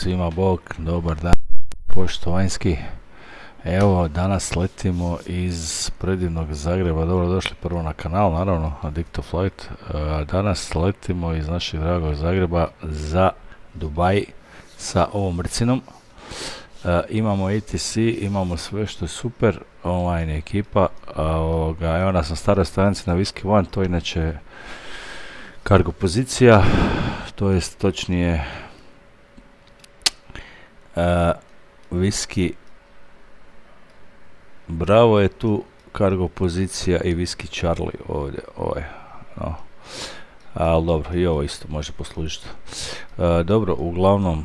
Svima bog, dobar dan, poštovanjski. Evo, danas letimo iz predivnog Zagreba. Dobrodošli prvo na kanal, naravno, Addicto Flight. Danas letimo iz našeg dragog Zagreba za Dubaj sa ovom mrcinom. Imamo ATC, imamo sve što je super, online ekipa. Evo nas na staroj stranici na Whiskey One, to je inače cargo pozicija, to jest točnije Whiskey Bravo je tu cargo pozicija i Whiskey Charlie ovdje, no. Ali dobro, i ovo isto može poslužiti. Dobro, uglavnom,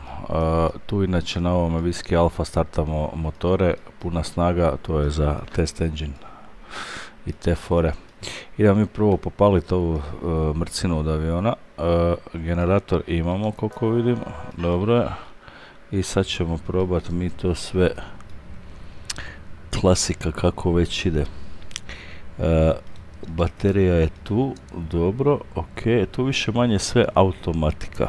tu inače na ovome Whiskey Alpha startamo motore, puna snaga, to je za test engine i te fore. Idemo mi prvo popaliti ovu mrcinu od aviona. Generator imamo, koliko vidim, dobro je. I sad ćemo probati mi to sve klasika kako već ide. Baterija je tu, dobro, ok, tu više manje sve automatika.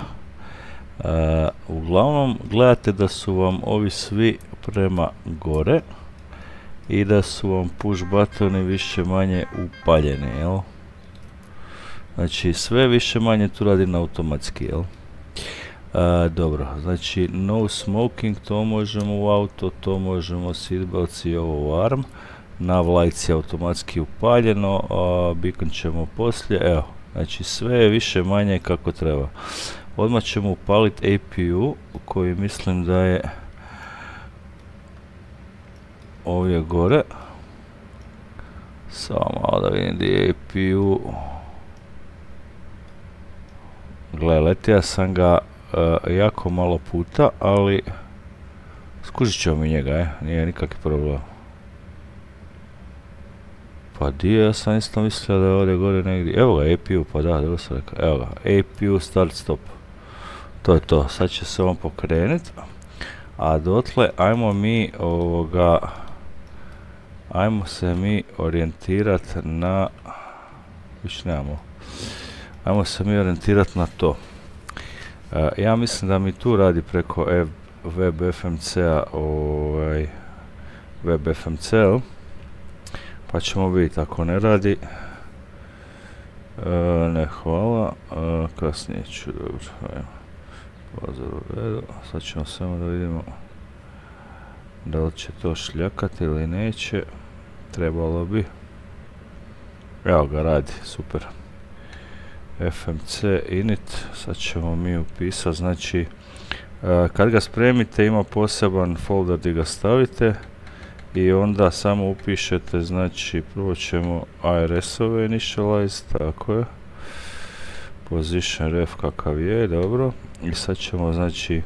Uglavnom gledate da su vam ovi svi prema gore i da su vam push buttoni više manje upaljeni, jel? Znači sve više manje tu radi na automatski, jel? Dobro, znači no smoking, to možemo u auto, to možemo seatbelts i ovo arm. Nav lights je automatski upaljeno, beacon ćemo poslije, evo, znači sve je više manje kako treba. Odmah ćemo upaliti APU koji mislim da je ovdje gore. Samo malo da vidim gdje je APU. Gle, letio sam ga jako malo puta, ali skužit ćemo mi njega, nije nikakvi problem. Pa dio, ja sam isto mislio da je ovdje gore negdje, evo ga APU, pa da, dobro sam rekao, evo ga, APU start stop. To je to, sad će se on pokrenuti, a dotle ajmo mi ajmo se mi orijentirati na, više nemamo, ajmo se mi orijentirati na to. Ja mislim da mi tu radi preko web FMC-a, web FMC-a, pa ćemo vidjeti ako ne radi. Ne, hvala, kasnije ću, dobro, pozor u redu, sad ćemo samo da vidimo da li će to šljakati ili neće, trebalo bi, evo ga radi, super. FMC init, sad ćemo mi upisati, znači kad ga spremite ima poseban folder gdje ga stavite i onda samo upišete, znači prvo ćemo IRS-ove initialize, tako je, position ref kakav je, dobro, i sad ćemo znači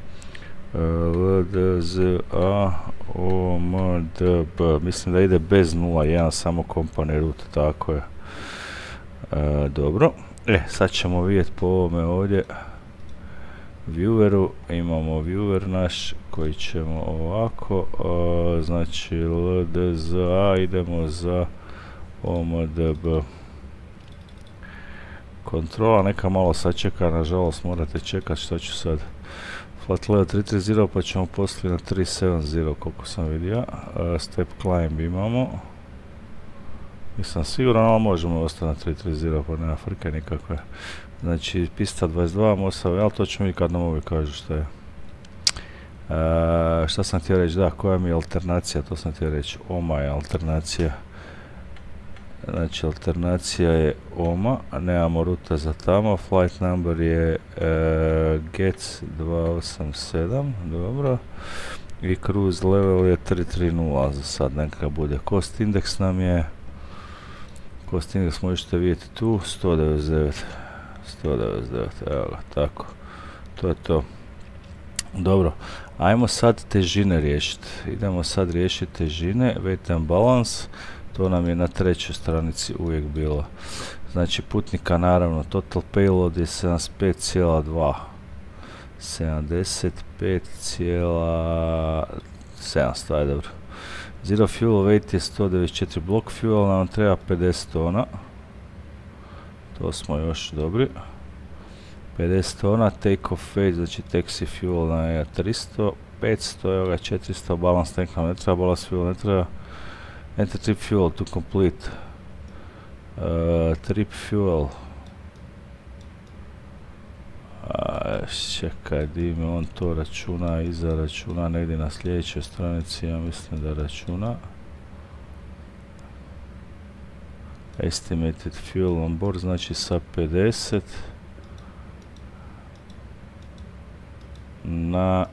LDZA OMDB, mislim da ide bez 0.1, samo company root, tako je, dobro. Sad ćemo vidjeti po ovome ovdje vieweru, imamo viewer naš koji ćemo ovako, znači LDZA idemo za OMDB. Kontrola neka malo sačeka, nažalost morate čekati što ću sad. Flight level 330 pa ćemo poslije na 370 koliko sam vidio, step climb imamo. Nisam siguran, ali možemo ostati na 330 pa nema frke nikakve. Znači pista 22, Mosav, ali to ćemo i kad nam ovi kažu što je. Šta sam htio reći, da, koja mi je alternacija, to sam htio reći, OMA je alternacija. Znači alternacija je OMA, a nemamo ruta za tamo, flight number je GETS 287, dobro. I cruise level je 330 za sad, neka bude. Cost index nam je, cost index možete vidjeti tu, 199, evo ga, tako, to je to. Dobro, ajmo sad težine riješiti, idemo sad riješiti težine, weight and balance, to nam je na trećoj stranici uvijek bilo. Znači putnika naravno, total payload je 75,2, 75,700, aj dobro. Zero fuel weight je 194, block fuel nam treba 50 tona. To smo još dobri. 50 tona, take off weight, znači taxi fuel na 300, 500, evo ga 400, balance tank nam ne treba, ballast fuel ne treba, enter trip fuel to complete, trip fuel, čekaj, di mi on to računa, iza računa, negdje na sljedećoj stranici, ja mislim da računa. Estimated fuel on board, znači sa 50 na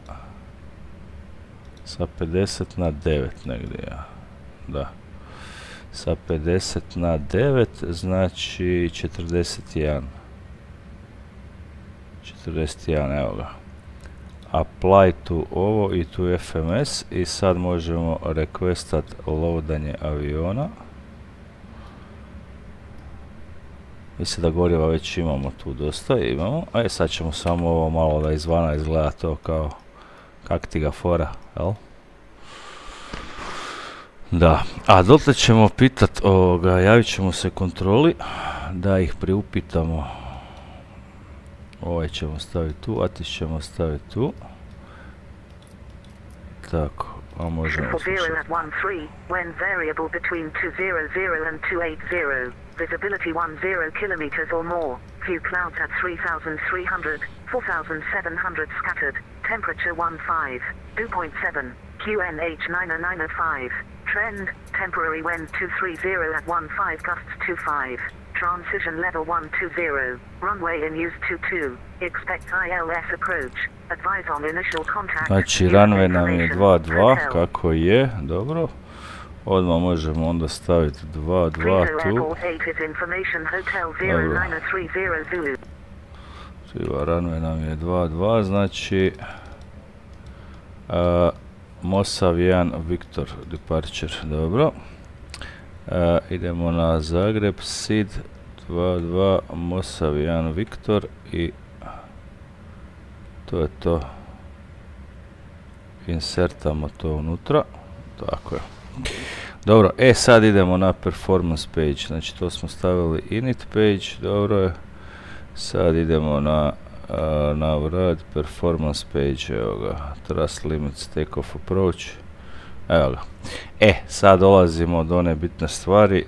9 negdje, ja. Da. Sa 50 na 9, znači 41. 41, evo ga. Apply to ovo i to FMS i sad možemo requestat loadanje aviona. Mislim da goriva već imamo tu dosta, imamo. A sad ćemo samo ovo malo da izvana izgleda to kao kak ti ga fora, jel? Da, a dotle ćemo pitat javit ćemo se kontroli da ih priupitamo. Ovaj ćemo staviti tu, Atis ćemo staviti tu. Tako, a možemo slušati. Visibility 10 kilometers or more. Few clouds at 3,300, 4,700 scattered. Temperature 15, 2.7. QNH 9095. Trend, temporary wind 230 at 15 gusts 25. Transition level 120. Runway in use 22. Expect ILS approach. Advise on initial contact. Znači runway nam je 22, kako je, dobro. Odmah možemo onda staviti 2 tu. Dobro. Runway nam je 2, znači Mosav 1 Victor departure, dobro. Idemo na Zagreb, SID 22 Mosav 1 Victor i to je to. Insertamo to unutra, tako je. Dobro, sad idemo na performance page, znači to smo stavili init page, dobro je. Sad idemo na vrat performance page, evo ga, thrust limits, take off approach, evo ga. Sad dolazimo do one bitne stvari,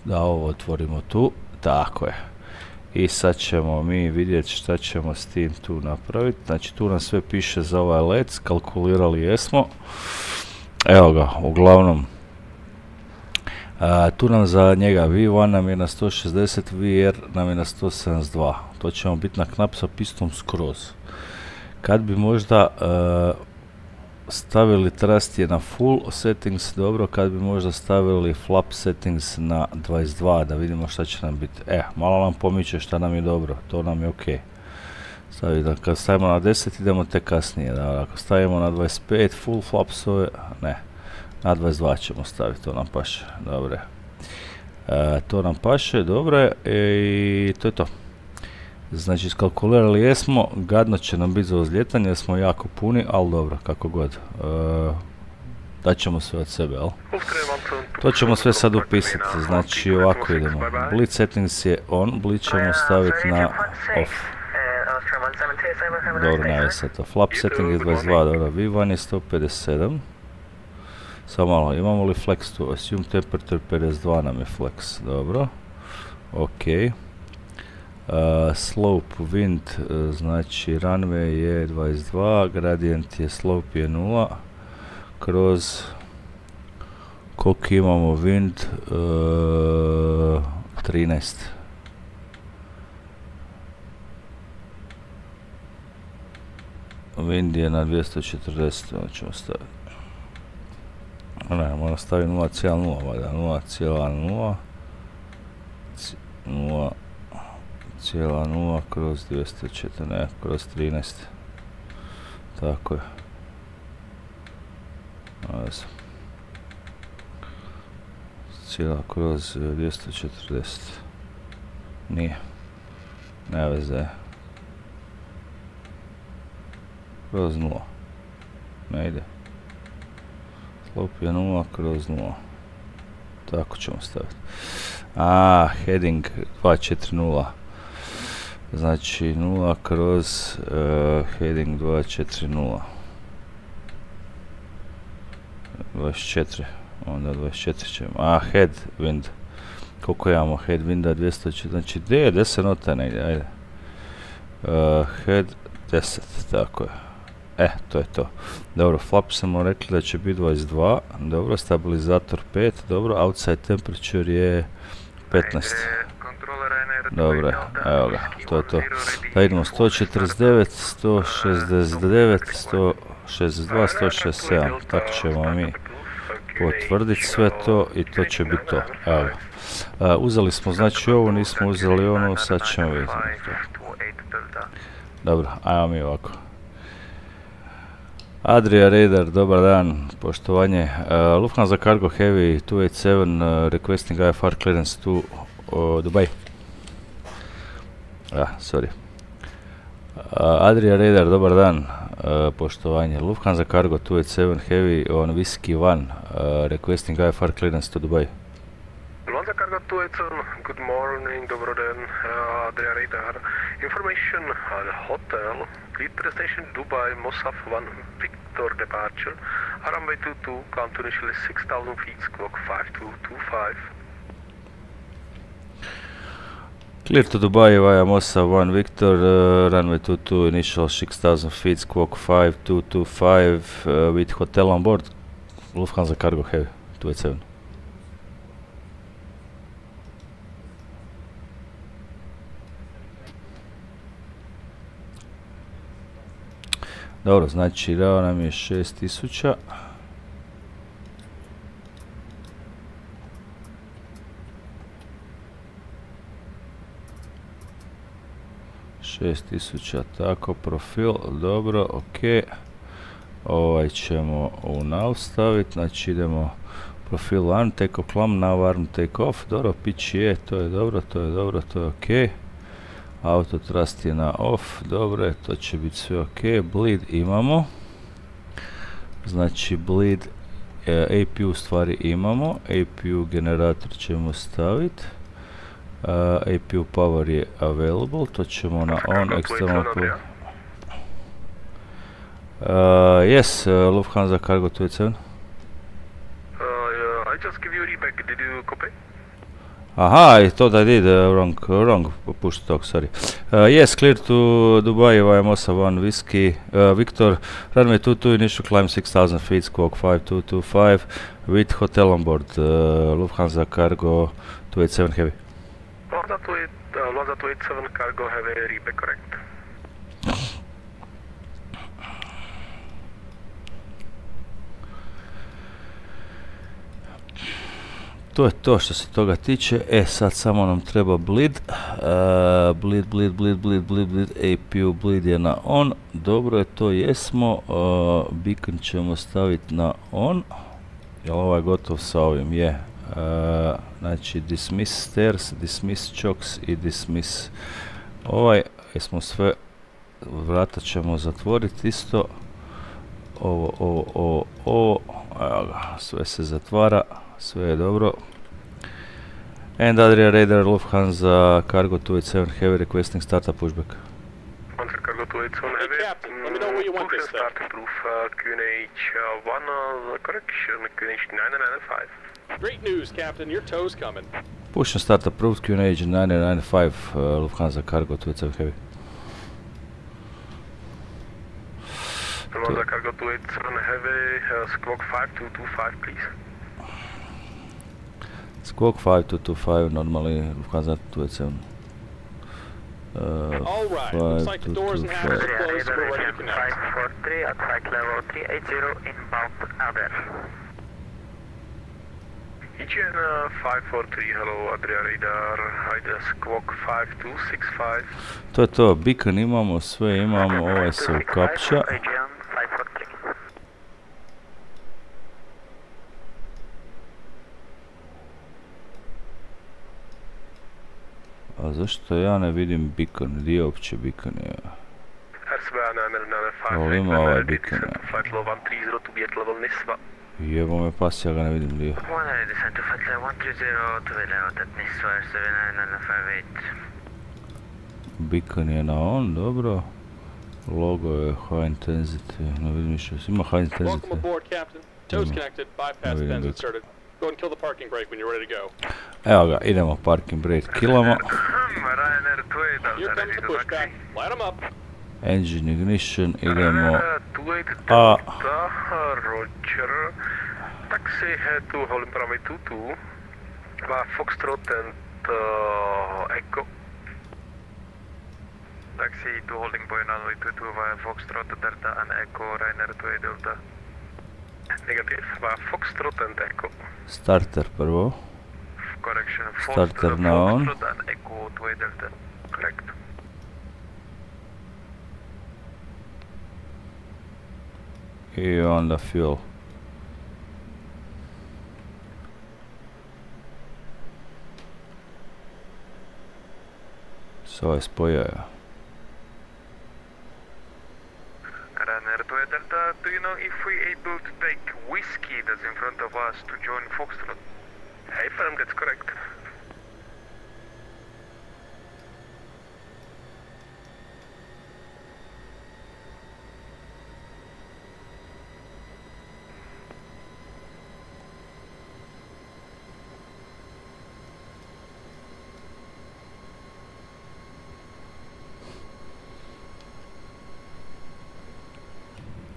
da ovo otvorimo tu, tako je. I sad ćemo mi vidjeti šta ćemo s tim tu napraviti, znači tu nam sve piše za ovaj let, skalkulirali jesmo. Evo ga, uglavnom, tu nam za njega V1 nam je na 160, VR nam je na 172. To ćemo biti na knap sa pistom skroz. Kad bi možda stavili thrust je na full settings, dobro, kad bi možda stavili flap settings na 22, da vidimo šta će nam biti. Malo nam pomiče šta nam je dobro, to nam je ok. Kad stavimo na 10 idemo tek kasnije, da, ako stavimo na 25 full flapsove, ne, na 22 ćemo staviti, to nam paše, dobro je. To nam paše, dobro je, i to je to. Znači iskalkulirali jesmo, gadno će nam biti za uzljetanje jer smo jako puni, ali dobro, kako god. Daćemo sve od sebe, jel? To ćemo sve sad upisati, znači ovako idemo. Bleed settings je on, bleed ćemo staviti na off. Dobro, najve se to. Flap setting je 22, dobro, V1 je 157. Samo malo, imamo li flex tu? Assume temperature 52 nam je flex, dobro. Ok. Slope wind, znači runway je 22, gradient je, slope je 0. Kroz, koliko imamo wind? 13. Wind je na 240, ovo ćemo staviti. Ne, moram staviti 0,0, valjda, 0,0, 0,0 kroz 204, ne, kroz 13. Tako je. Cijela kroz 240. Nije. Ne veze. Kroz 0. Ne ide. Slope je 0 kroz 0. Tako ćemo staviti. Heading 240. Znači 0 kroz heading 240. 24. Onda 24 ćemo. Headwind. Koliko imamo headwinda? 200. Znači gdje je 10 nota negdje? Ajde. Head 10. Tako je. To je to. Dobro, flap smo rekli da će biti 22. Dobro, stabilizator 5. Dobro, outside temperature je 15. Dobro, evo ga, to je to. Da idemo 149, 169, 162, 167. Tako ćemo mi potvrditi sve to i to će biti to. Evo ga. Uzeli smo znači ovo, nismo uzeli ono, sad ćemo vidjeti. Dobro, ajmo mi ovako. Adria Radar, dobar dan, poštovanje. Lufthansa Cargo Heavy 287 requesting IFR clearance to Dubai. Sorry. Adria Radar, dobar dan, poštovanje. Lufthansa Cargo 287 Heavy on Whiskey 1 requesting IFR clearance to Dubai. Lufthansa Cargo 287, good morning, dobro dan, Adria Radar. Information, hotel, Lead station Dubai, Mosaf 1, Victor departure, runway 22, climb to initially 6,000 feet, squawk 5225. Clear to Dubai via Mossa 1 Victor, runway 22, initial 6,000 feet, squawk 5225, with hotel on board, Lufthansa Cargo Heavy 287. Dobro, znači dao nam je 6000. Tako, profil, dobro, ok. Ovaj ćemo u nav staviti, znači idemo profil arm, take off climb, now arm take off, dobro, pitch je, to je dobro, to je ok. Auto thrust je na off, dobro, to će biti sve ok. Bleed imamo, znači bleed, APU stvari imamo, APU generator ćemo staviti. APU power je available, to ćemo na on, external power. Yes, Lufthansa Cargo 287. I just give you a reback, did you copy? Aha, I thought I did wrong push talk, sorry. Yes, clear to Dubai via Mossa 1 Whiskey, Victor, runway 22, initial climb 6,000 feet, squawk 5225, with hotel on board, Lufthansa Cargo 287 Heavy. Lufthansa 287 Cargo have a reback, correct? To je to što se toga tiče. Sad samo nam treba bleed. Bleed, APU bleed je na on. Dobro je, to jesmo. Beacon ćemo staviti na on. Jel ovaj gotov sa ovim? Je. Znači dismiss stairs, dismiss chocks i dismiss ovaj. Jesmo sve, vrata ćemo zatvoriti isto. Ovo. Evo ga, sve se zatvara. Sve je dobro. And Adria Radar, Lufthansa Cargo 287 Heavy requesting startup pushback. Lufthansa Cargo 287 Heavy. Hey Captain, let me know where you want this start proof QNH 1 correction, QNH 995. Great news, Captain. Your tow's coming. Push and start approved QNH 995 Lufthansa Cargo 287 Heavy. Lufthansa Cargo 287 Heavy, squawk 5225 please. Squawk 5225, normally Lufthansa 287. All right. Looks like the doors and hatches are closed. We're ready to connect. 543 at flight level 380 inbound Adria. EGN 543, hello Adria Radar, squawk 5265. To je to, beacon imamo, sve imamo, ovaj se ukapča. A zašto ja ne vidim beacon? Gdje je uopće beacon? Ali ima ovaj beacon. Jebo me pas, ja ga ne vidim gdje je. Beacon je na on, dobro. Logo je high intensity, ne vidim više, ima high Welcome intensity. aboard, Captain. Toes connected, bypass pens inserted. Go and kill the parking brake when you're ready to go. Evo ga, idemo parking brake, killamo. Ryanair 280, Here comes the pushback. Light 'em up. Engine ignition, idemo. 28 A. Delta, Roger. Taxi head to Holding Runway 22. Foxtrot and Echo. Taxi to Holding Runway 22 via Foxtrot, Delta and Echo, Ryanair 2 Delta. Negative, via Foxtrot and Echo. Starter prvo. Correction, Starter na on. Foxtrot and Echo 2 Delta. Correct. I onda fuel. So je spojio je. Ryanair 2 Delta, do you know if we able to take whiskey that's in front of us to join Foxtrot? Hey, firm, that's correct.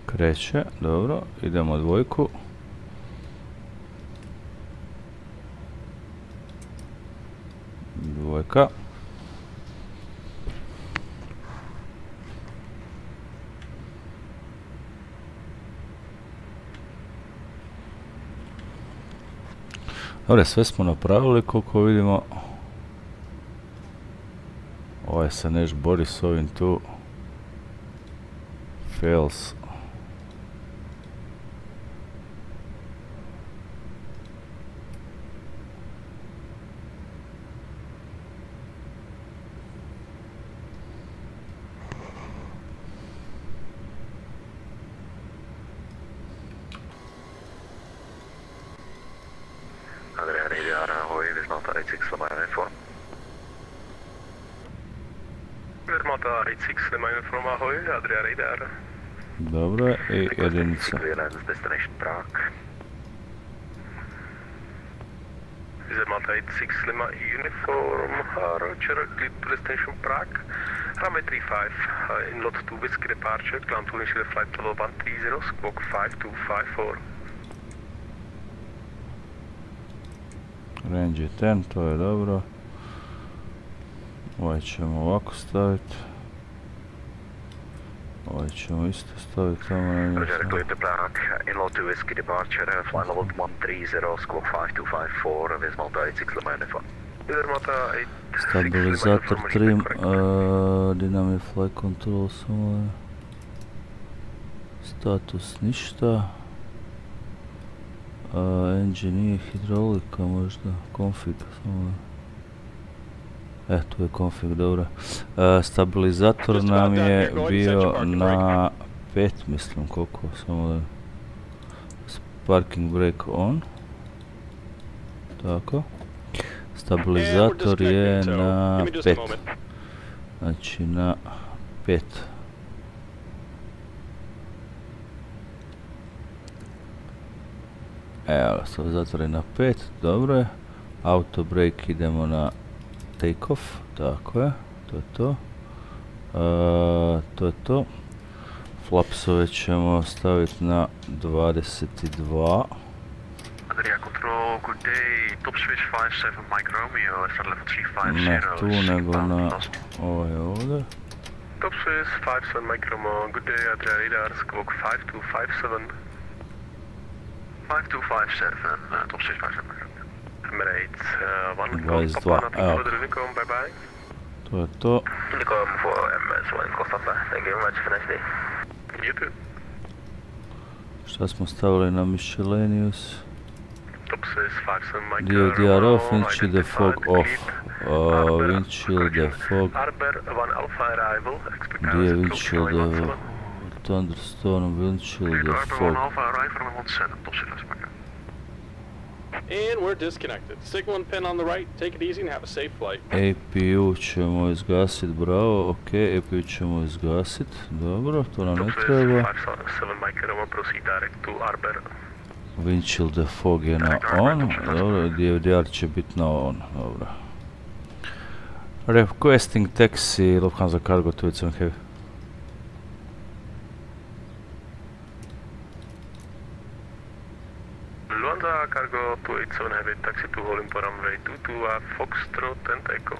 Kreće, dobro, idemo dvojku. Dvojka. Dobre, sve smo napravili koliko vidimo. Ovaj se neš bori s ovim tu. Fails. Dobro je, i jedinica. Zermata 86 Lima uniform, Roger, clear to destination Prague. Runway 35, in lot 2 whiskey departure, climb to initial flight level 130, squawk 5254. Range je 10, to je dobro. Ovaj ćemo ovako staviti. Ovaj ćemo isto staviti tamo na njih. Roger, clear to Prague, in lot 2 whiskey departure, flight level 130, squawk 5254, Zermata 86 Lima uniform. Stabilizator trim, dynamic flight control, samo status ništa. Engine nije hidraulika možda, config, samo tu je config, dobro. Stabilizator nam je bio na 5, mislim, koliko, samo da... Parking brake on. Tako. Stabilizator je na 5. Znači na 5. Evo, stabilizator je na 5, dobro je. Auto brake idemo na take off, tako je, to je to. To je to. Flapsove ćemo staviti na 22. Adria Control, good day, top switch 57 Mike Romeo, start level 350. Ne tu, nego na ovaj ovdje. Top switch 57 Mike Romeo, good day, Adria Radar, squawk 5257. 5257, top switch 57 Mike Romeo. Emirates, 1 call, Papa, nothing further, Unicom, bye bye. To je to. Unicom for MS1, Costa, thank you very much, have a nice day. You too. Šta smo stavili na miscellaneous? Top switch 57 Mike DODR Romeo, off, windshield defog off. Windshield defog. Arbor 1 Alpha arrival, expect Gdje je windshield thunderstorm, windshield defog. Arbor 1 Alpha arrival, 17, top switch 57 Mike. And we're disconnected. Signal and pin on the right. Take it easy and have a safe flight. APU ćemo izgasit, bravo, ok, APU ćemo izgasit, dobro, to nam ne treba. 577 Mike Roma, proceed direct to Arbor. Windshield defog je na on, dobro, DVDR će biti na on, dobro. Requesting taxi, Lufthansa Cargo 27 Heavy. Lufthansa Cargo 287 Heavy, taxi to Holim for runway 22 Foxtrot and Echo.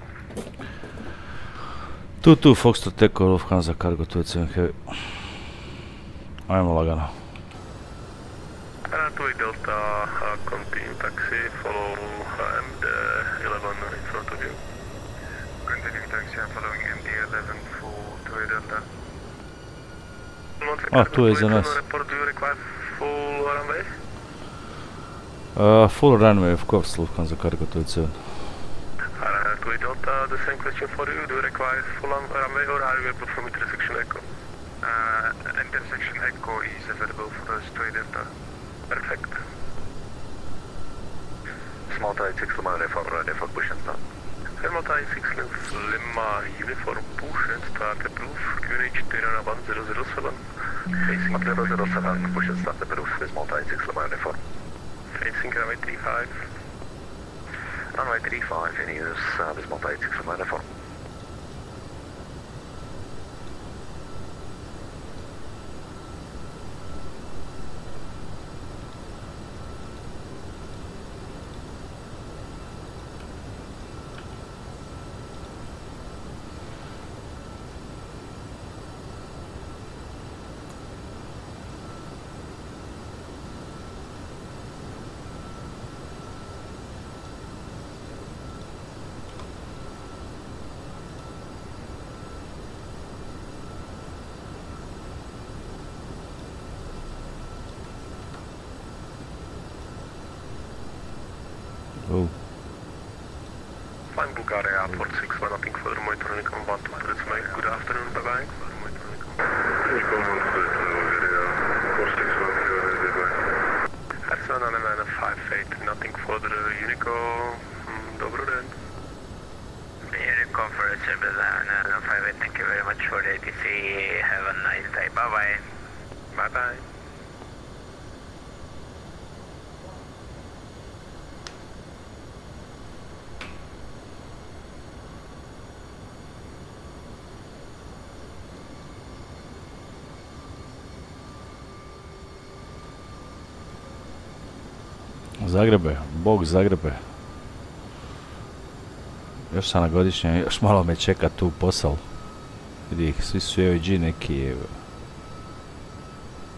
22 Foxtrot Echo, Lufthansa Cargo 27 Heavy. Ajmo lagano. 2 Delta, continue taxi, follow MD-11 in front of you. Continuing taxi, I'm following MD-11 for 2 Delta. Tu je iza nas. Report, do you require full runway? Full runway, of course, Lufthansa Cargo 27. 2 Delta, the same question for you. Do you require full runway or are you able from intersection Echo? Intersection Echo is available for us, 2 Delta. Perfect. Small Thai 6 Lima uniform, ready for push and start. Small Thai 6 Lima uniform, push and start, approve, QNH Terra 1007. Facing 007, push and start, approve, Small Thai 6 Lima uniform. Facing runway 35. Runway 35 in use, Small Thai 6 Lima uniform. Oh. Flying Bulgaria Airport 6, we're nothing further, monitoring on 1 let's make good afternoon, bye bye. Air 79958, nothing further, Unico, dobro den. Unico for Service 758, thank you very much for the ATC, have a nice day, bye bye. Bye bye. Zagrebe, bog Zagrebe. Još sam na godišnje, još malo me čeka tu posao. Vidi ih, svi su AOG neki.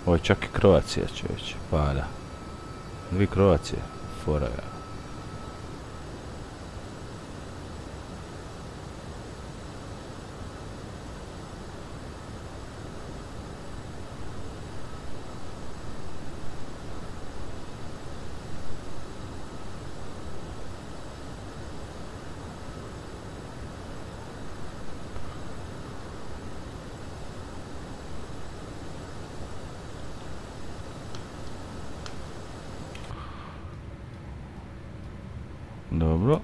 Ovo je čak i Kroacija čovječe, pa da. Dvi Kroacije, fora je. Dobro,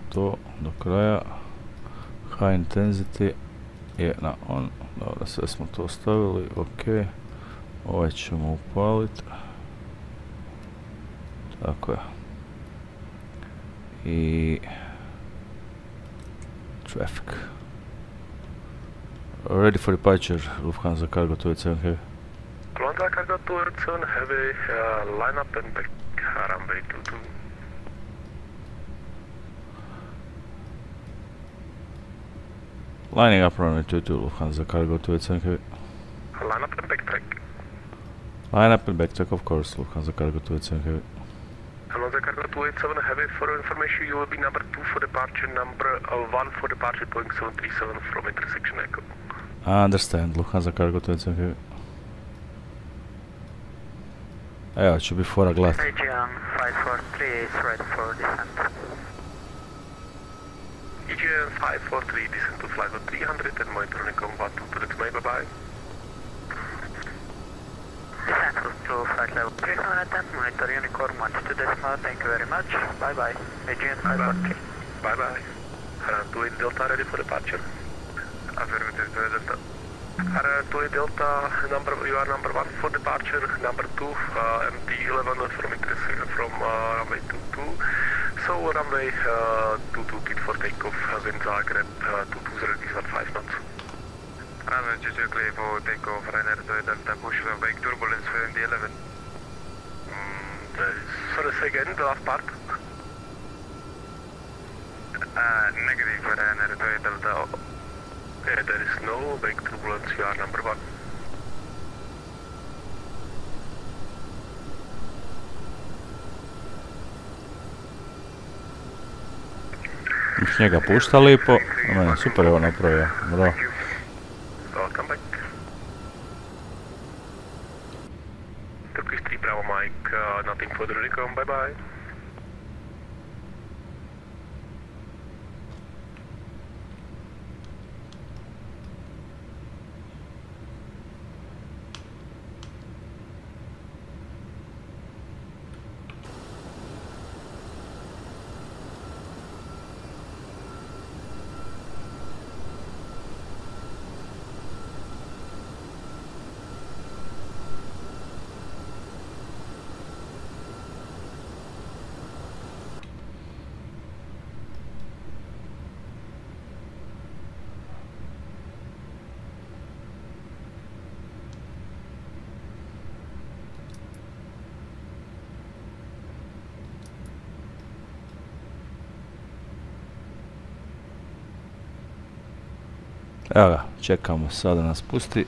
to do kraja. High intensity je na on. Dobro, sve smo to stavili, ok. Ovaj ćemo upaliti. Tako je. I traffic. Ready for departure, Lufthansa Cargo 287 Heavy. Lufthansa Cargo 287 Heavy, line up and back, runway 22. Lining up runway 22, Lufthansa Cargo 287 Heavy. Line up and backtrack. Line up and backtrack, of course, Lufthansa Cargo 287 Heavy. Lufthansa Cargo 287 Heavy, for information you will be number 2 for departure, number 1 for departure, Boeing 737 from intersection Echo. I understand, Lufthansa Cargo 287 Heavy. Evo će biti fora glat. Region 543 is ready for descent. EGN 543, descent to flight 300 and monitoring on 122, let's make bye bye. Descent to flight level 310, monitor unicorn 12 thank you very much, bye bye, Aegean 540. Bye bye. 28 Delta ready for departure. Affirmative 2 Delta. 28 Delta, you are number 1 for departure, number 2, MD-11 from runway 22. So runway 22 clear for takeoff, wind Zagreb 220 at 5 knots. Runway 22 clear for takeoff, Ryanair 2 Delta, push wake turbulence for MD-11. Sorry, say again, the last part. Negative for Ryanair 2 Delta. Yeah, there is no wake turbulence, you are number 1. Iš njega pušta lipo, super je ovo napravio, bravo. Welcome back. Turkish 3 Bravo Mike, nothing further recon, bye bye. Evo ga, čekamo sada nas pusti.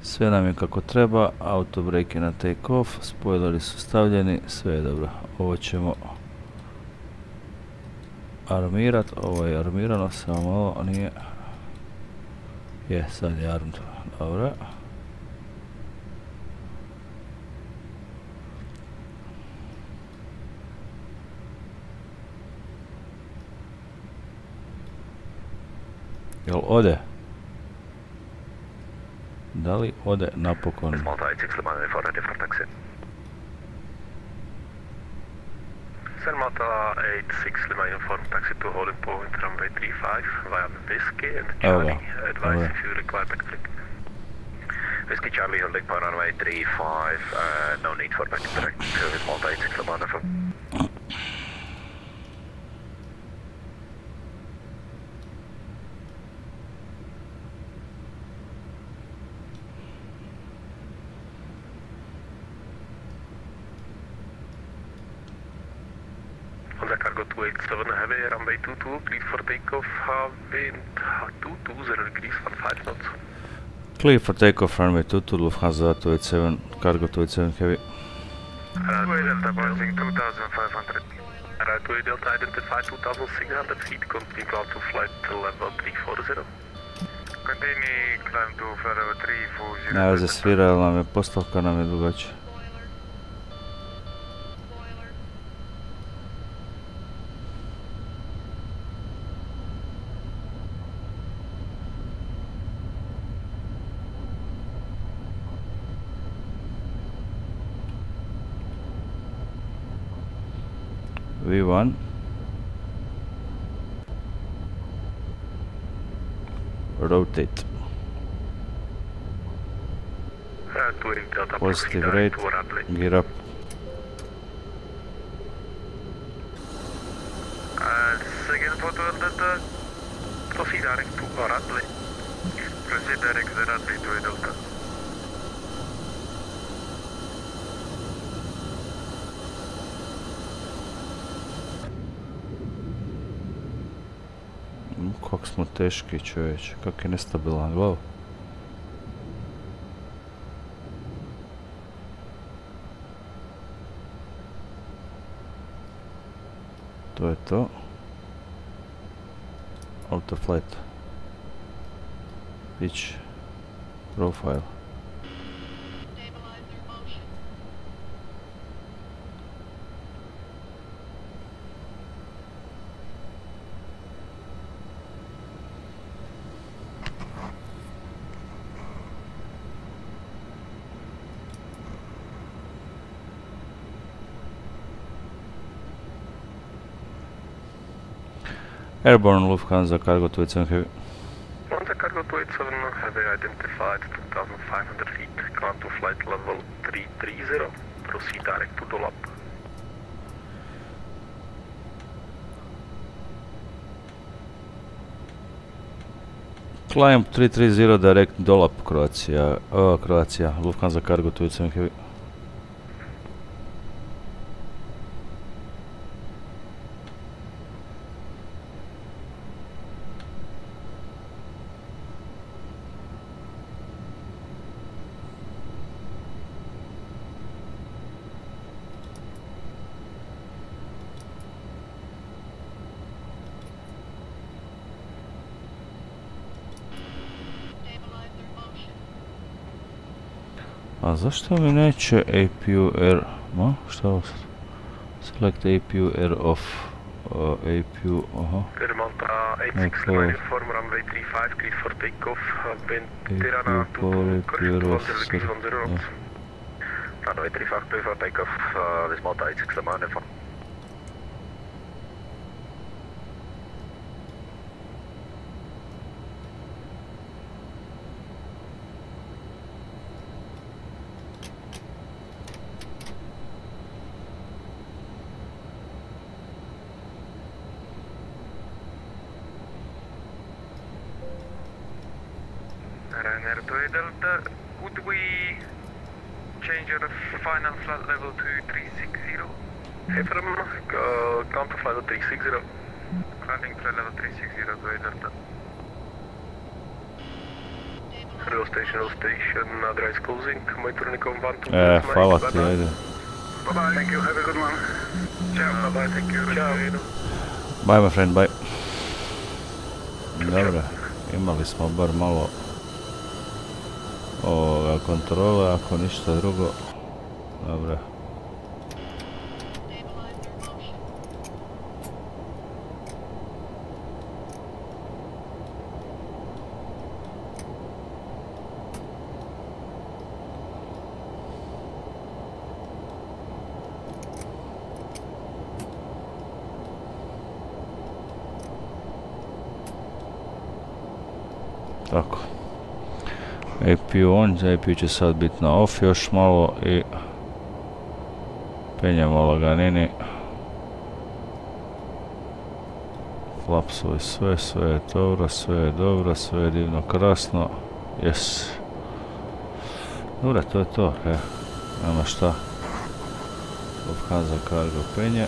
Sve nam je kako treba, auto break je na take off, spoileri su stavljeni, sve je dobro. Ovo ćemo armirat, ovo je armirano, samo malo nije. Je, sad je armed, dobro. Jel ode? Da li ode napokon? Malta 86 Lima for ready for taxi. Send Malta 86 Lima uniform taxi to holding point runway 35 via Whiskey and Charlie. Advise if you require back track. Whiskey Charlie holding point runway 35, no need for back track with Malta 86 Lima uniform. Lufthansa Cargo 287 heavy, runway 22, clear for takeoff, wind 220 degrees for 5 knots. Clear for takeoff, runway 22, Lufthansa 287, Cargo 287 heavy. Delta passing 2500. 2 Delta identify 2600 feet, continue climb to flight level 340. Continue climb to flight level 340. Ne veze, svira, jer nam je postavka nam je drugačija. V1 rotate positive rate, gear up. Second photo Delta, proceed direct to Radley. Proceed direct to Radley to Delta. Kak smo teški, čovječe, kak je nestabilan glav. To je to. Auto flight. Pitch. Profile. Airborne Lufthansa Cargo 27 Heavy. Lufthansa Cargo 27 Heavy identified 2,500 feet, climb to flight level 330, proceed direct to Dolap. Climb 330 direct Dolap, Croatia, Lufthansa Cargo 27 Heavy. A zašto mi neće APU-R? Ma? Šta ovo sad? Select APU-R off. APU, aha. Clearmount 86 line inform runway 35, clear for takeoff, wind Tirana 22, correct 10 degrees 10 knots. Runway 35, clear for takeoff, dismount 86 line inform. Ryanair 2 Delta, could we change your final flight level to 360? Affirm, come to flight level 360. Running flight level 360 2 Delta. Rail station, dry is closing, monitoring 1 2. Hvala ti, ajde. Bye bye, thank you, have a good one. Ciao, bye bye, thank you. Ciao. Bye my friend, bye. Dobro, imali smo bar malo kontrole, ako ništa drugo. Dobro. Tako. APU on, APU će sad biti na off još malo i penjemo laganini. Flapsovi sve je dobro, sve je divno, krasno. Yes. Dobro, to je to, nema šta. Lufthansa Cargo penje.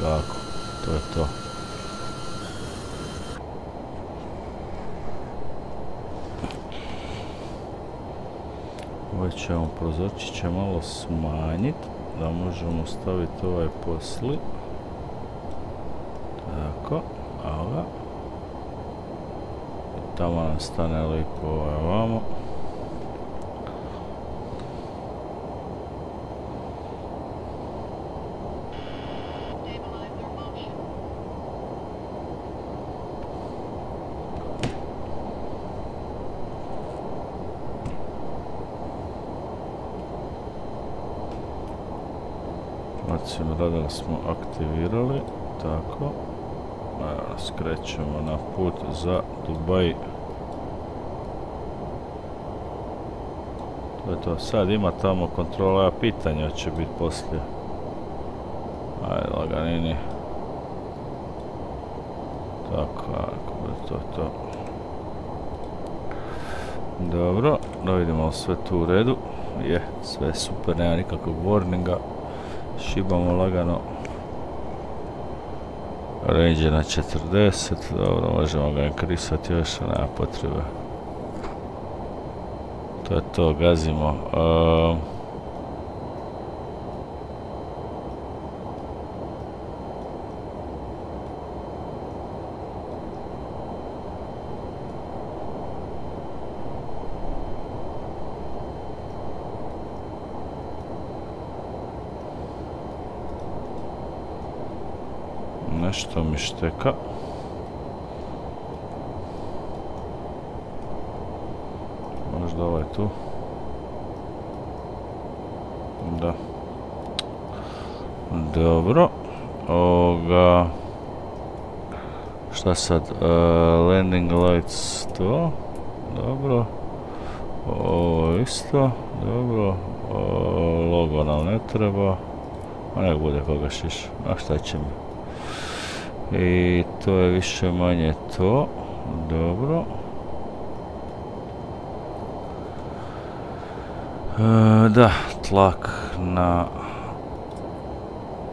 Tako, to je to. Ovaj ćemo prozorčiće malo smanjiti, da možemo staviti ovaj posli. Tako, ava. I tamo nam stane lipo ovaj ovamo. Radar smo aktivirali, tako. Evo, skrećemo na put za Dubaj. To je to, sad ima tamo kontrola, pitanja će biti poslije. Ajde, laganini. Tako, to je to. Dobro, da vidimo sve tu u redu. Je, sve super, nema nikakvog warninga. Šibamo lagano. Range je na 40, dobro, možemo ga inkrisati još, nema potrebe. To je to, gazimo. Nešto mi šteka. Možda ovaj tu. Da. Dobro. Ovoga. Šta sad? Landing lights to. Dobro. Ovo isto. Dobro. Logo nam ne treba. A nek bude koga šiš. A šta će mi? I to je više manje to. Dobro. Da, tlak na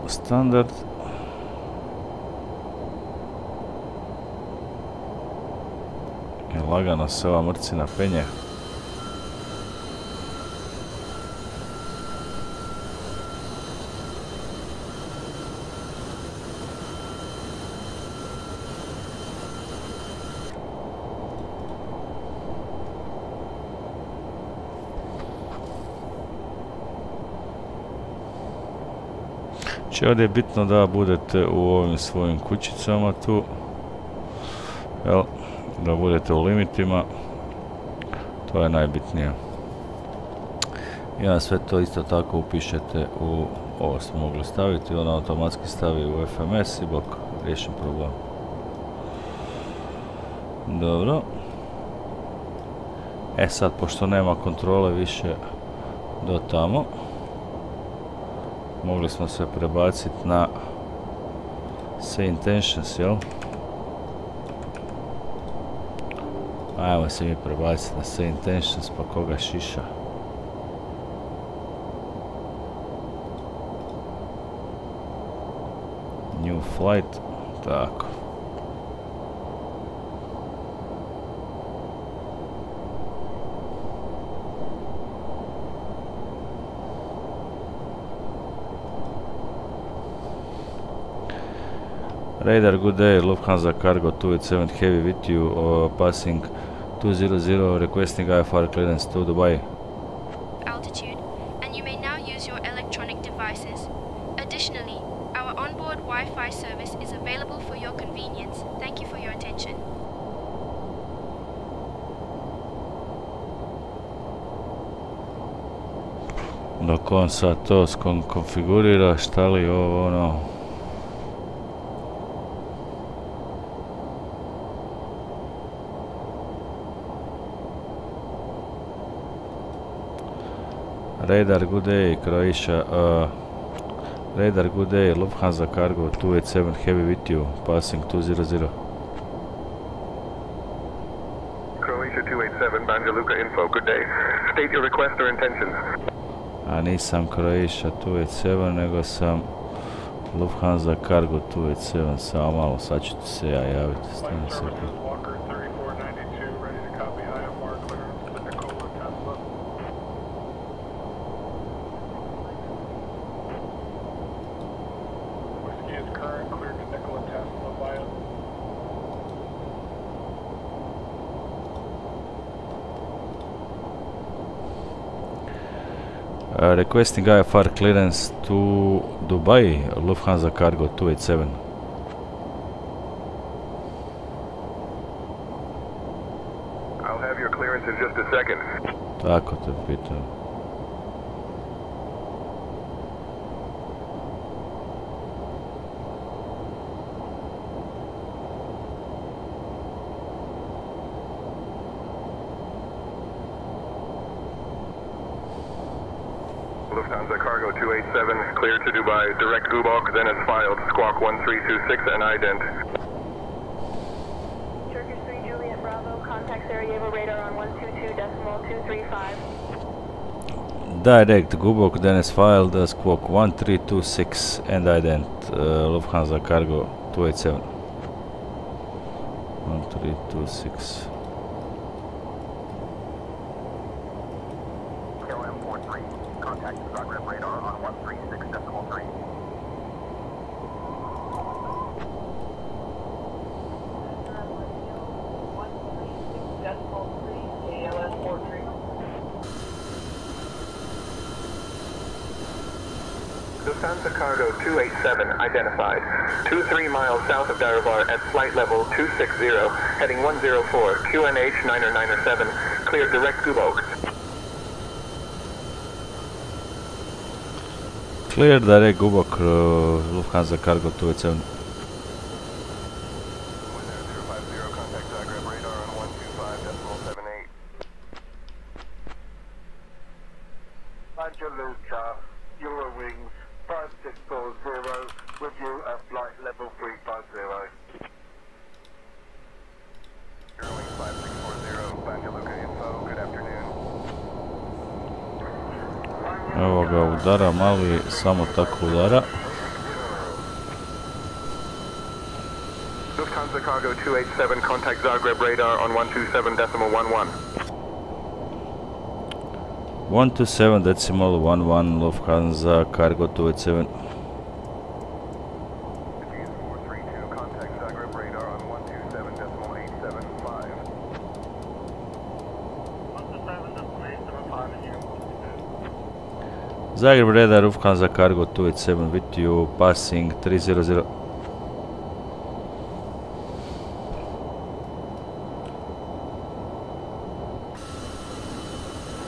standard. I lagano se ova mrcina penje. Znači ovdje je bitno da budete u ovim svojim kućicama tu, jel, da budete u limitima, to je najbitnije. I onda sve to isto tako upišete u, ovo smo mogli staviti, on automatski stavi u FMS i bok, riješen problem. Dobro. E sad, pošto nema kontrole više do tamo, mogli smo se prebaciti na Say Intentions, jel? Ajmo se mi prebaciti na Say Intentions, pa koga šiša. New flight, tako. Radar, good day, Lufthansa Cargo 287 heavy with you, passing 200, requesting IFR clearance to Dubai. Altitude, and you may now use your electronic devices. Additionally, our onboard Wi-Fi service is available for your convenience. Thank you for your attention. Dok on sad to konfigurira, šta li ovo ono... Radar, good day, Croatia. Radar, good day, Lufthansa Cargo 287 heavy with you, passing 200. Croatia 287, Banja Luka info, good day. State your request or intentions. A nisam Croatia 287, nego sam Lufthansa Cargo 287, samo malo, sad ću ti se ja javiti, stani sekund. Requesting IFR clearance to Dubai, Lufthansa Cargo 287. I'll have your clearance in just a second. Tako te pitam. Lufthansa Cargo 287, cleared to Dubai, direct Gubok, then as filed, squawk 1326 and ident. Turkish 3 Juliet Bravo, contact Sarajevo radar on 122.235. Direct Gubok, then as filed, squawk 1326 and ident, Lufthansa Cargo 287. 1326. KLM-43, contact Zagreb radar on 136.3. Lufthansa Cargo 287 identified. 23 miles south of Zagreba at flight level 260, heading 104, QNH 997, clear direct Dubaiju. Clear direct Gubok, Lufthansa Cargo 287. Contact Zagreb radar on 125.78. Roger Luca, Eurowings 5640, with you at flight level 350. Eurowings 5640, Roger Luca info, good afternoon. Evo ga udara, mali samo tako udara. Lufthansa Cargo 287, contact Zagreb radar on 127.11. 127.11 Lufthansa Cargo 287. 432, contact Zagreb radar on 127.875. Zagreb radar Lufthansa Cargo 287 with you passing 300.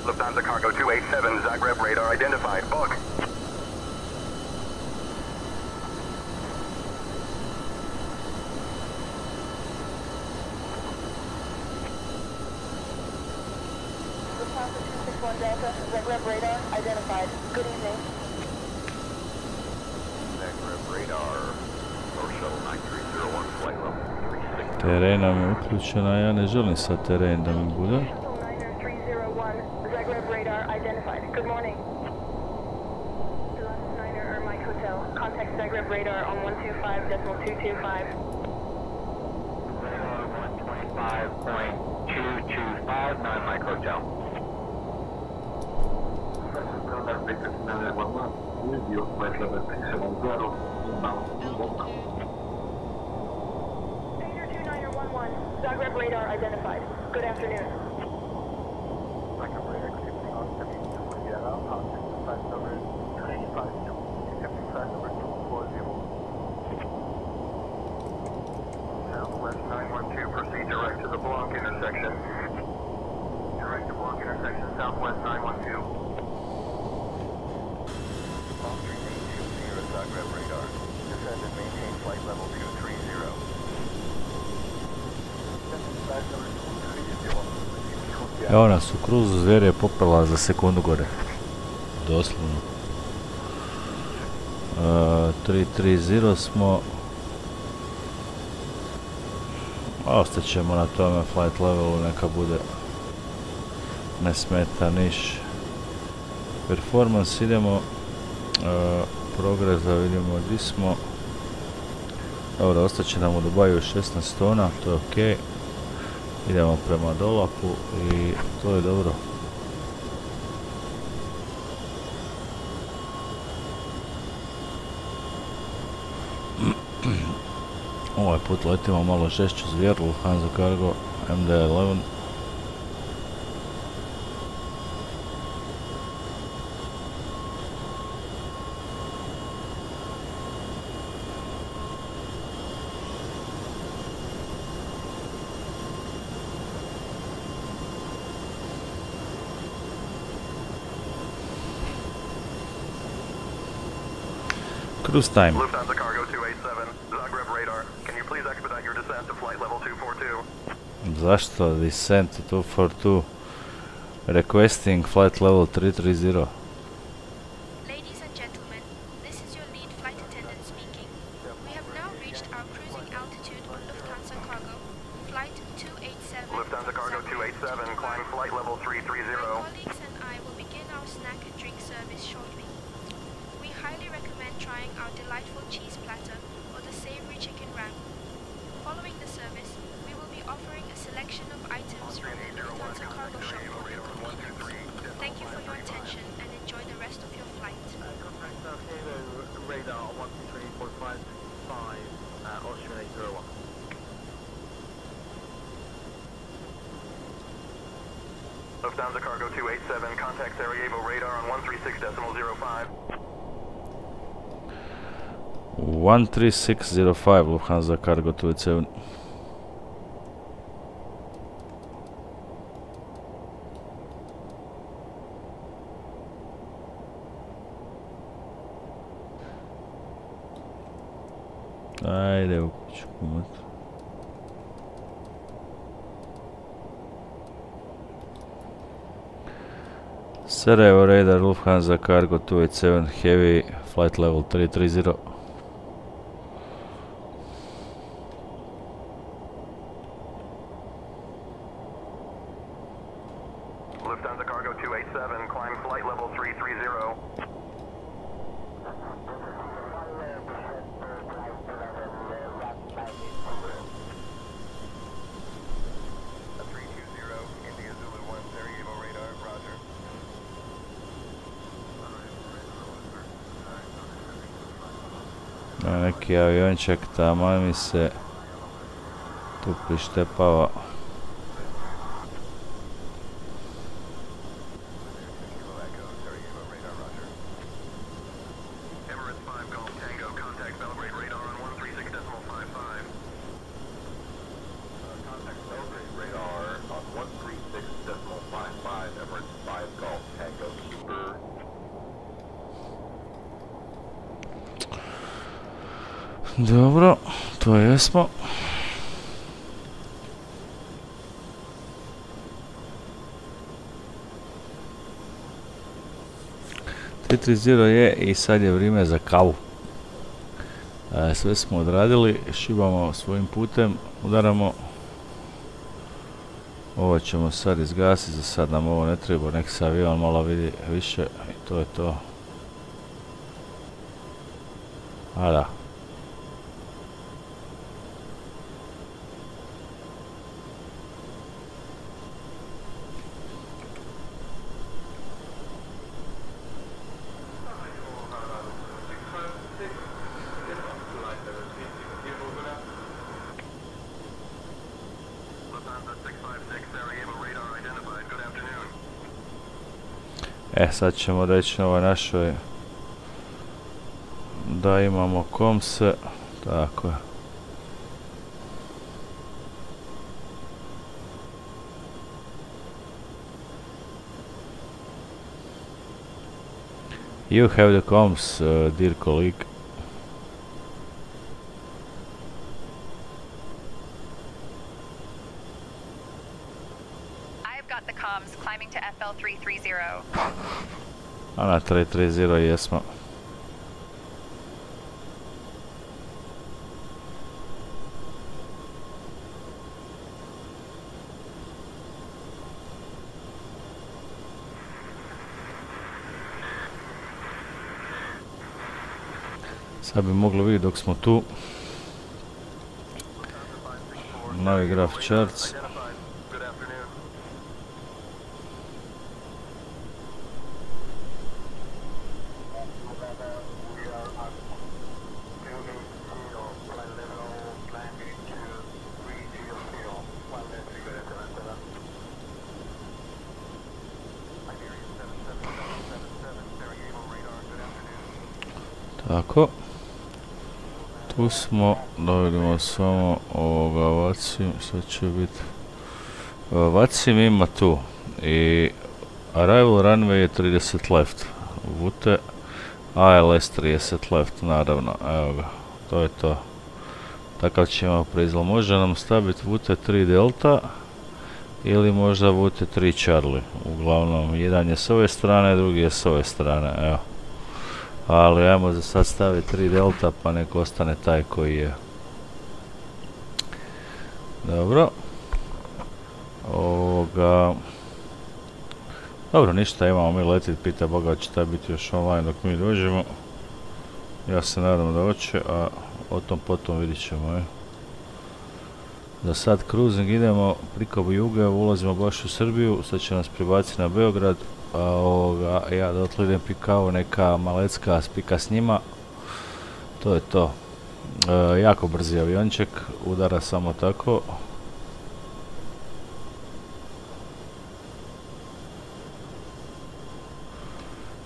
Lufthansa Cargo 287, Zagreb radar identified. Bug. Lufthansa 261 Delta, Zagreb radar identified. Good evening. Zagreb radar, North Shuttle 9301, flight level 36. Teren nam je uključena, ja ne želim sad teren da mi bude. Shuttle 9301, Zagreb radar identified. Good morning. Niner or Mike Hotel, contact Zagreb radar on 125.225. Radar 125.225, 9 Mike Hotel. Contact Victor 911, with you, flight level 370, inbound Dubaiju. Pager 2911, Zagreb radar identified. Good afternoon. Zagreb radar, good evening, on 72, yeah, contact flight number 285, flight number 240. Southwest 912, proceed direct to the Blanc intersection. Direct to Blanc intersection, Southwest 912. Blanc 3820, Zagreb radar. Descend and maintain flight level 230. Flight number 230. Evo nas u kruzu, zvijer je popela za sekundu gore. Doslovno. 330 smo. Ostaćemo na tome flight levelu, neka bude. Ne smeta niš. Performance idemo. Progres da vidimo gdje smo. Dobro, ostaće nam u Dubaiju 16 tona, to je ok. Idemo prema dolapu i to je dobro. Ovaj put letimo malo žešću zvijer, Lufthansa Cargo MD-11. Cruise time. Lufthansa Cargo 287, Zagreb radar. Can you please expedite your descent to flight level 242? Zašto? Descent 242. Requesting flight level 330. Ladies and gentlemen, this is your lead flight attendant speaking. We have now reached our cruising altitude on Lufthansa Cargo, flight 287. Lufthansa Cargo 287, climb flight level 330. My colleagues and I will begin our snack and drink service shortly. We highly recommend trying our delightful cheese platter or the savory chicken wrap. Following the service, we will be offering a selection of items from the Lufthansa Cargo shop for your convenience. Thank you for your attention and enjoy the rest of your flight. Radar 123.455, Austrian 801. Lufthansa Cargo 287, contact Sarajevo radar on 136.05. 13605 Lufthansa Cargo 287. Ajde u kuću kumat. Sarajevo radar Lufthansa Cargo 287 Heavy flight level 330. Lufthansa Cargo 287, climb flight level 330. Neki aviončak tamo mi se tu prištepava. Dobro, to jesmo. Je i sad je vrijeme za kavu. Sve smo odradili, šibamo svojim putem, udaramo. Ovo ćemo sad izgasiti, za sad nam ovo ne treba, nek se avion malo vidi više i to je to. A da. Sad ćemo reći na ovoj našoj da imamo komse, tako je. You have the comms, dear colleague. Climbing to FL 330. A na 330 jesmo. Sad bi mogli vidjeti dok smo tu. Novi graf charts. Tako, tu smo, da vidimo samo ovoga vacim, što će biti, vacim ima tu i arrival runway je 30 left, vute ALS 30 left, naravno, evo ga, to je to, takav ćemo prizla, može nam staviti vute 3 delta ili možda vute 3 Charlie, uglavnom jedan je s ove strane, drugi je s ove strane, evo. Ali ajmo za sad staviti 3 delta pa nek ostane taj koji je. Dobro. Dobro, ništa, imamo mi letit, pita Boga će taj biti još online dok mi dođemo. Ja se nadam da hoće, a o tom potom vidit ćemo. Za sad cruising idemo priko Juge, ulazimo baš u Srbiju, sad će nas prebaciti na Beograd, a ja dotle idem pikao, neka Malecka spika s njima, to je to. Jako brzi avionček, udara samo tako.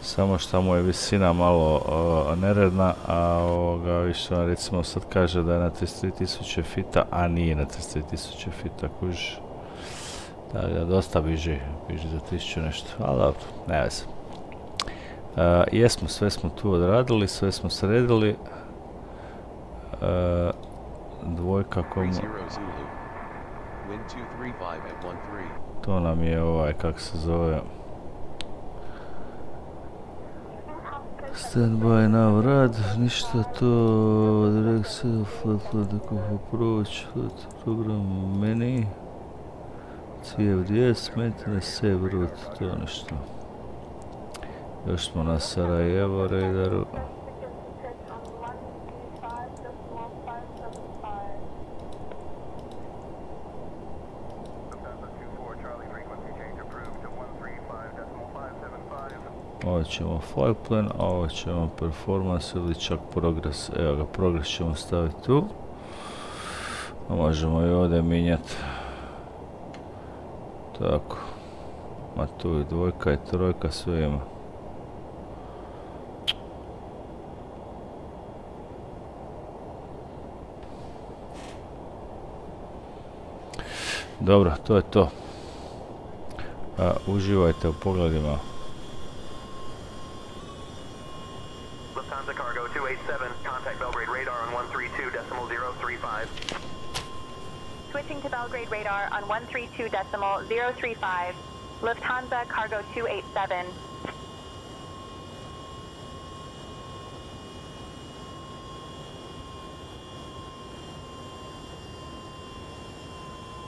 Samo što mu je visina malo neredna, a više recimo sad kaže da je na 33.000 fita, a nije na 33.000 fita, kužiš. Tako da dosta biži za 1000 nešto, ali dobro, ne veze. Jesmo, sve smo tu odradili, sve smo sredili. Dvojka komu... To nam je ovaj, kak se zove... Standby now rad, ništa to, direkcija, flat, approach, program menu, CFDS, maintenance, save route, to je ništa. Još smo na Sarajevo radaru. Ovo ćemo flight plan, a ovo ćemo performance ili čak progress. Evo ga, progress ćemo staviti tu. A možemo i ovdje mijenjati. Tako. A tu je dvojka i trojka, sve ima. Dobro, to je to. Uživajte u pogledima. Lufthansa Cargo 287, contact Belgrade radar on 132.035. Switching to Belgrade radar on 132.035. Lufthansa Cargo 287.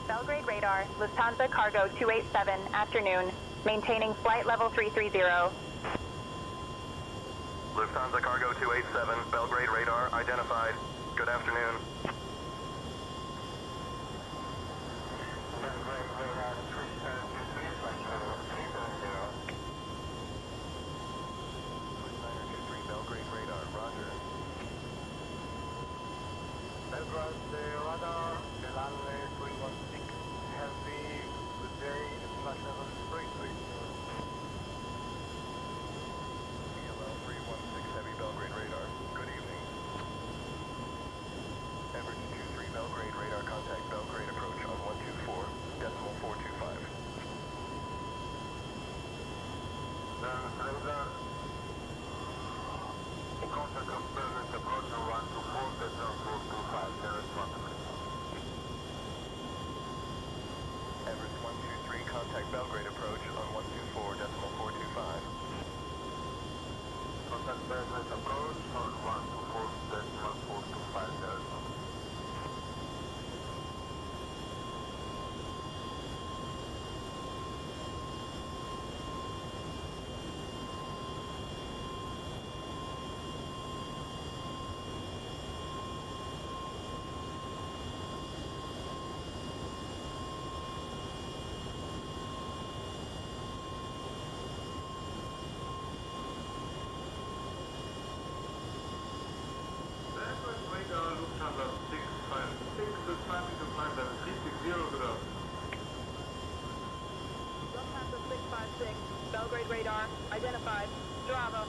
Belgrade radar, Lufthansa Cargo 287, afternoon, maintaining flight level 330. Lufthansa Cargo 287, Belgrade radar identified. Good afternoon. Belgrade radar, roger. Belgrade radar, Delale 316, heavy, good day, flight level 330. Belgrade radar. Good evening. Average 23 Belgrade radar contact Belgrade approach on 124.425. Contact confirmed approach on 124.425 Teretni. Average 123 contact Belgrade approach on 124.425. Contact Belgrade approach on 124.425 Teretni. Lufthansa 656, the timing to climb level 360, good up. Lufthansa 656, Belgrade radar, identified. Bravo.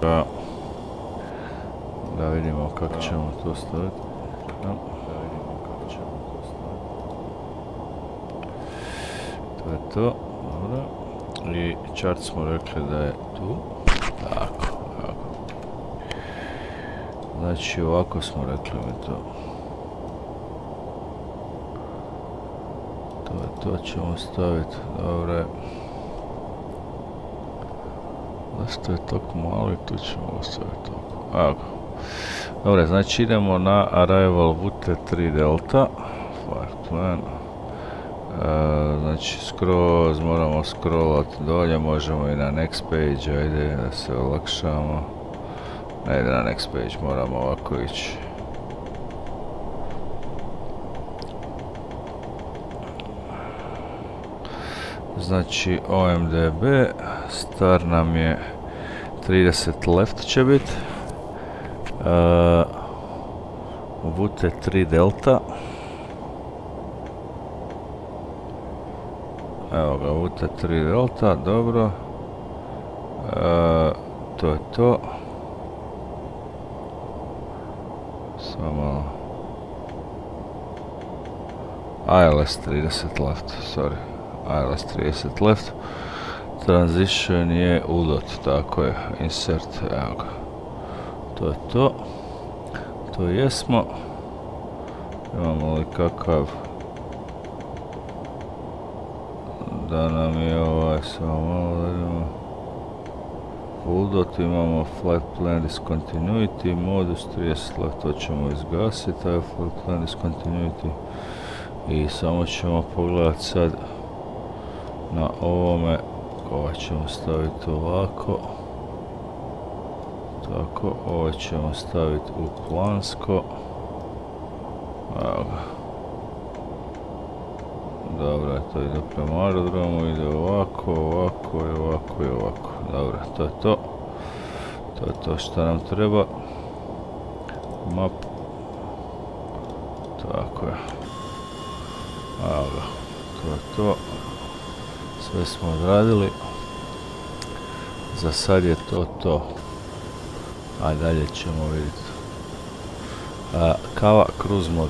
Da vidimo kako ćemo to staviti. To je to, dobro. I chart smo rekli da je tu. Tako. Znači ovako smo rekli mi to. To ćemo staviti, dobro. Zašto je tako malo i tu ćemo ostaviti toliko. Evo. Dobre, znači idemo na arrival Vute 3 Delta. Flight plan. Znači skroz moramo scrollat dolje, možemo i na next page, ajde da se olakšamo. Ne ide na next page, moramo ovako ići. Znači OMDB, star nam je 30 left će biti. Vute 3 Delta. Evo ga, Vute 3 Delta, dobro. To je to. Samo ILS 30 left, sorry. ILS 30 left. Transition je udot, tako je. Insert, evo ga. To je to. To jesmo. Imamo li kakav da nam je ovaj, samo malo da vidimo. Udot, imamo flight plan discontinuity, modus 30 left, to ćemo izgasiti, taj flight plan discontinuity. I samo ćemo pogledati sad na ovome, ovaj ćemo staviti ovako. Tako, ovaj ćemo staviti u plansko. Evo ga. Dobro, to ide prema aerodromu, ide ovako, ovako i ovako i ovako. Dobro, to je to. To je to što nam treba. Map. Tako je. Evo ga. To je to. Sve smo odradili. Za sad je to to. A dalje ćemo vidjeti. Kava cruise mod.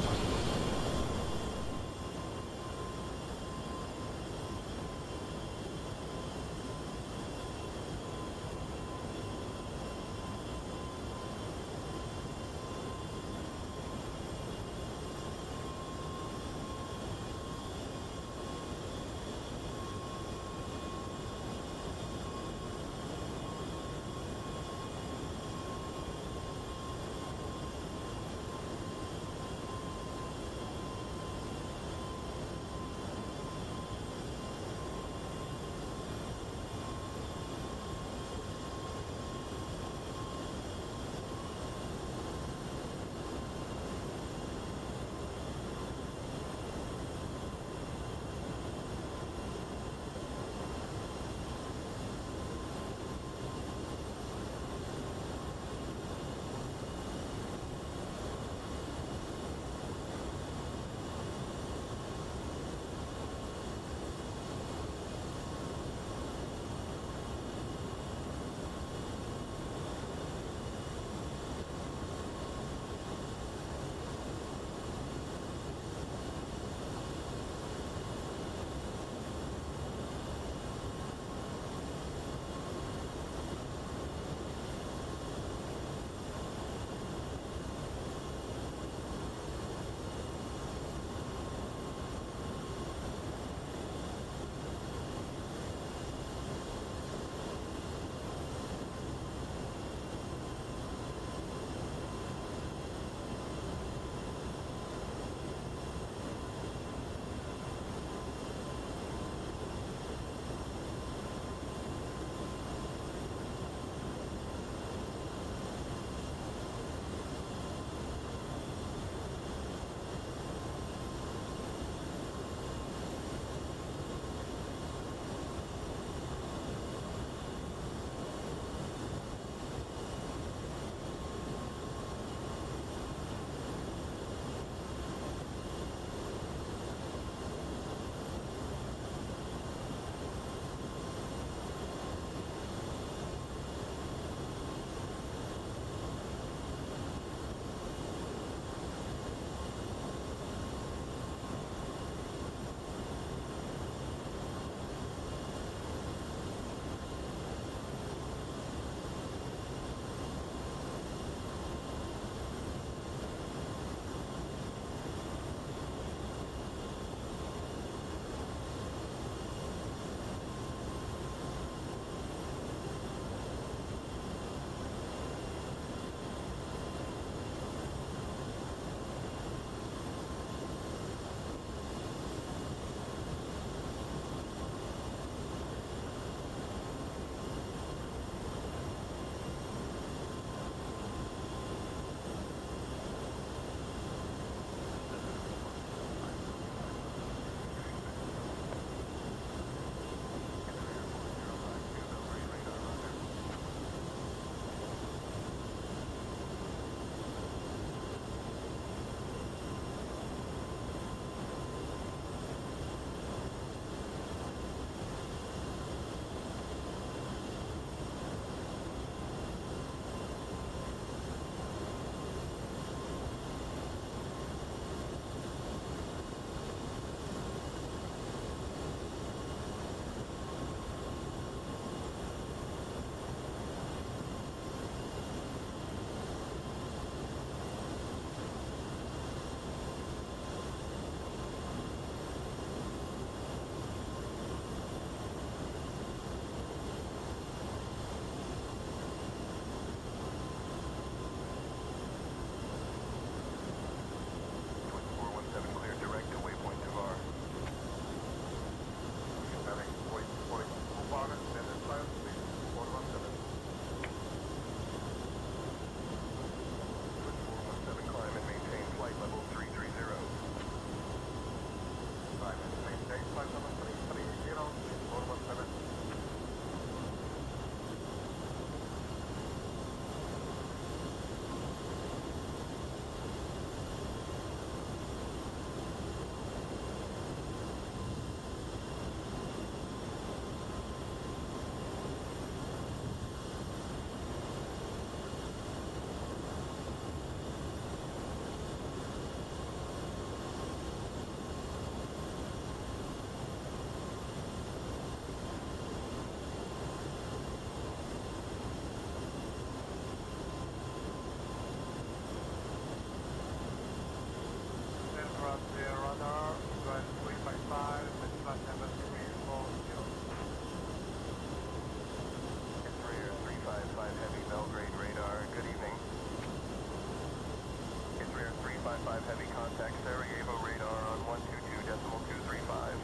5 heavy contact Sarajevo radar on 122.235.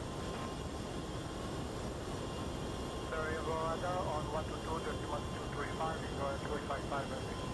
Sarajevo radar on 122.235, enjoy 255 heavy.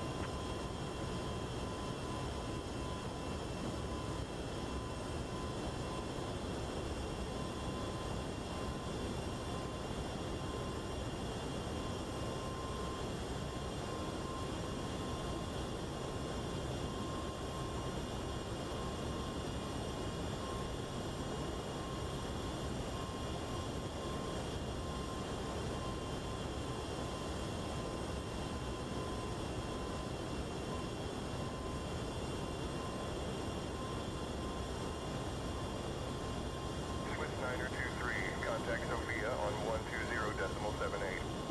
Contact Sofia on 120.78.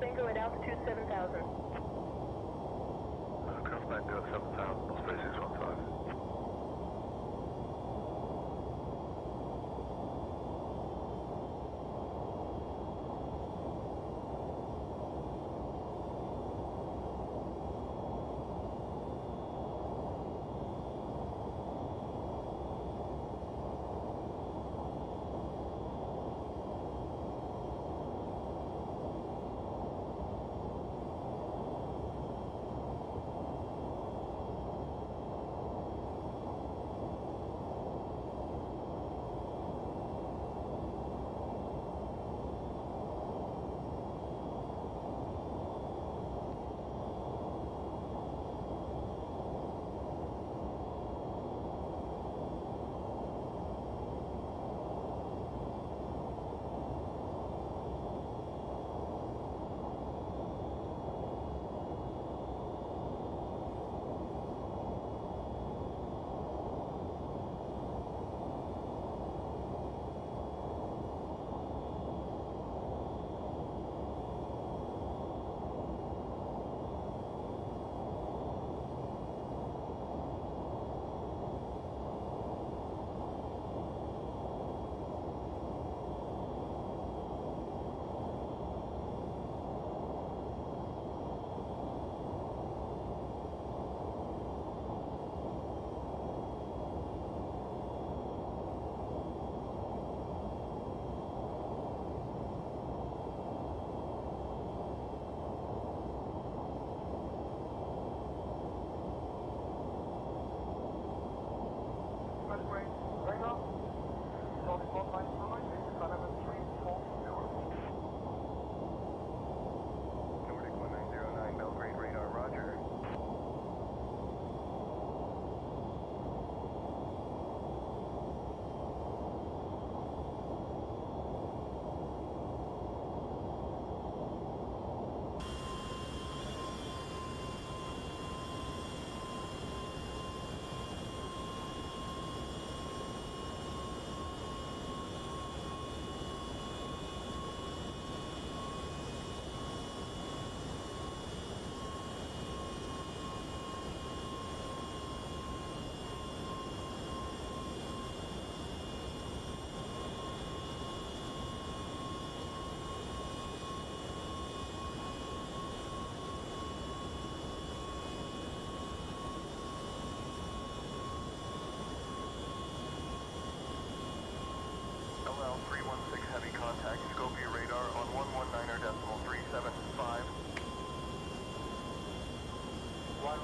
Bingo at altitude 7,000. Cross Bingo at 7,000, Osprey 615.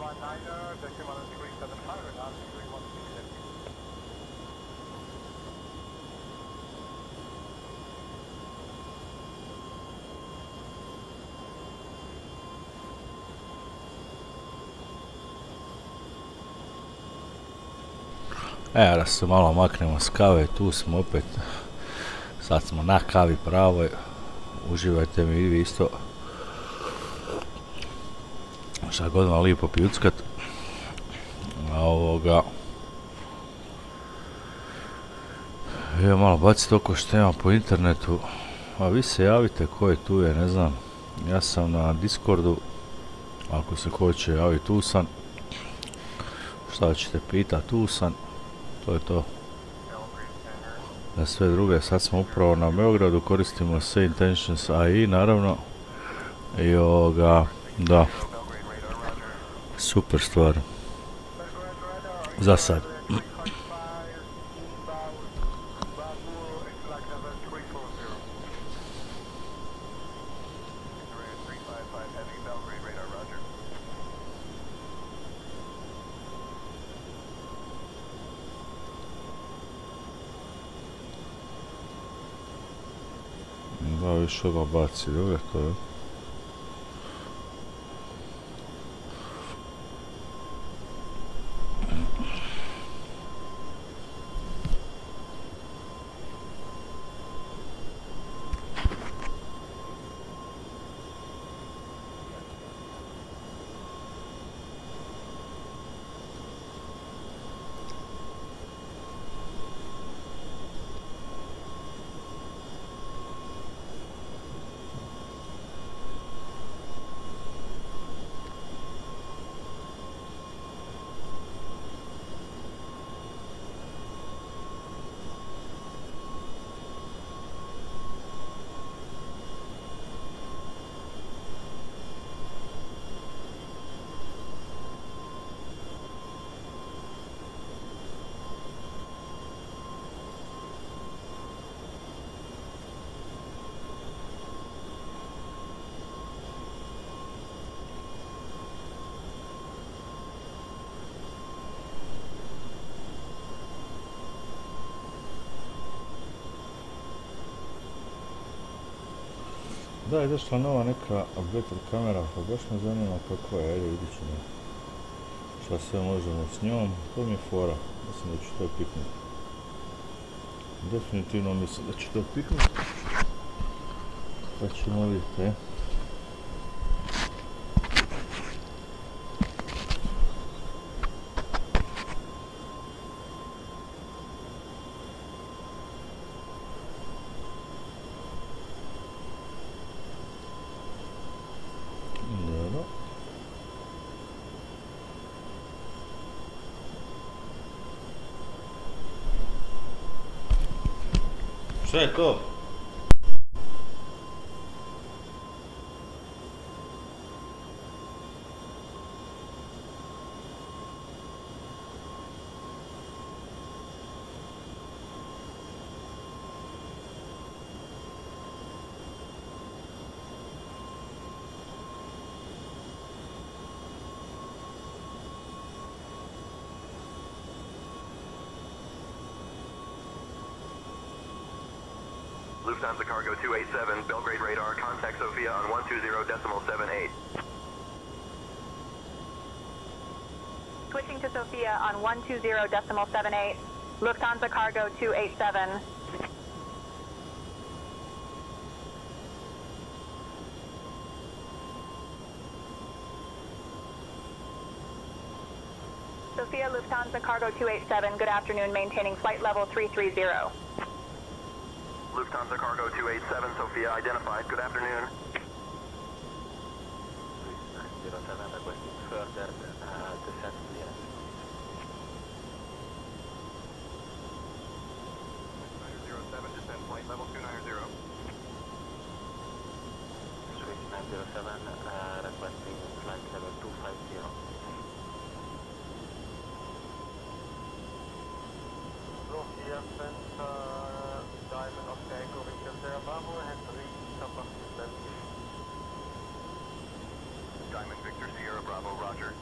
19er, decimal 375 and altitude 160. Da se malo maknemo s kave, tu smo opet, sad smo na kavi pravoj, uživajte mi i vi isto, šta god vam lijepo pijuckat, ja malo baciti oko što imam po internetu, a vi se javite ko je tu je, ne znam, ja sam na Discordu, ako se hoće javiti tu sam, šta ćete pitat, tu sam. To je to. Na sve druge, sad smo upravo na Beogradu, koristimo sve Intentions AI naravno. I da. Super stvar. Za sad. Da, više ova baci, dobro to je. Da, je došla nova neka better kamera, pa baš me zanima kakva je, ajde vidit ćemo šta sve možemo s njom, to mi je fora, mislim da ću to piknuti. Definitivno mislim da ću to piknuti, pa ćemo vidjeti, Šta je to? Lufthansa Cargo 287, Belgrade radar, contact Sofia on 120.78. Switching to Sofia on 120.78. Lufthansa Cargo 287. Sofia, Lufthansa Cargo 287, good afternoon, maintaining flight level 330. Lufthansa Cargo 287, Sofia identified, good afternoon. 07 requesting further descent clearance. 907, descent flight level 290. Swiss 907 requesting flight level 250. Sofia Center, Diamond of Echo, Victor Sierra Bravo, Henry, Papa, Diamond Victor Sierra Bravo, roger.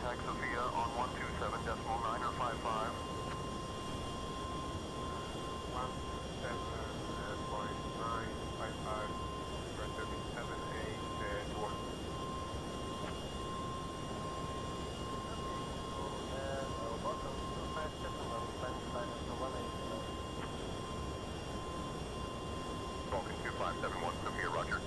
contact Sophia on 127.9 or 55. 17.955, returning 78 to 1. Welcome to Fast Gentlemen, landing silence to 189. Vulcan 2571, Sophia, roger.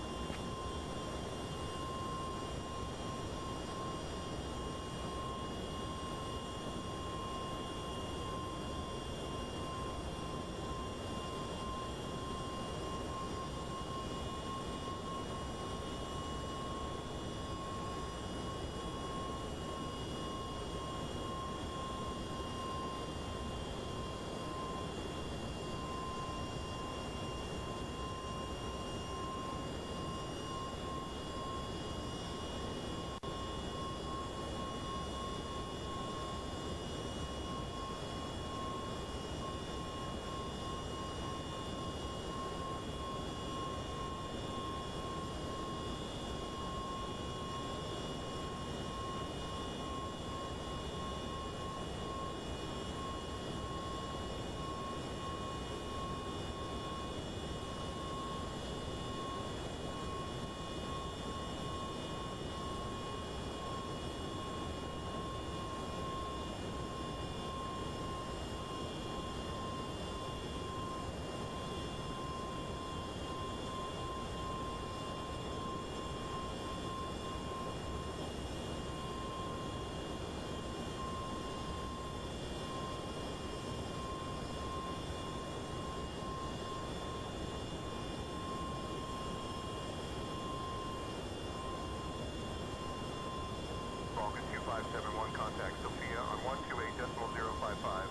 Vulcan 2571, contact Sophia on 128.055.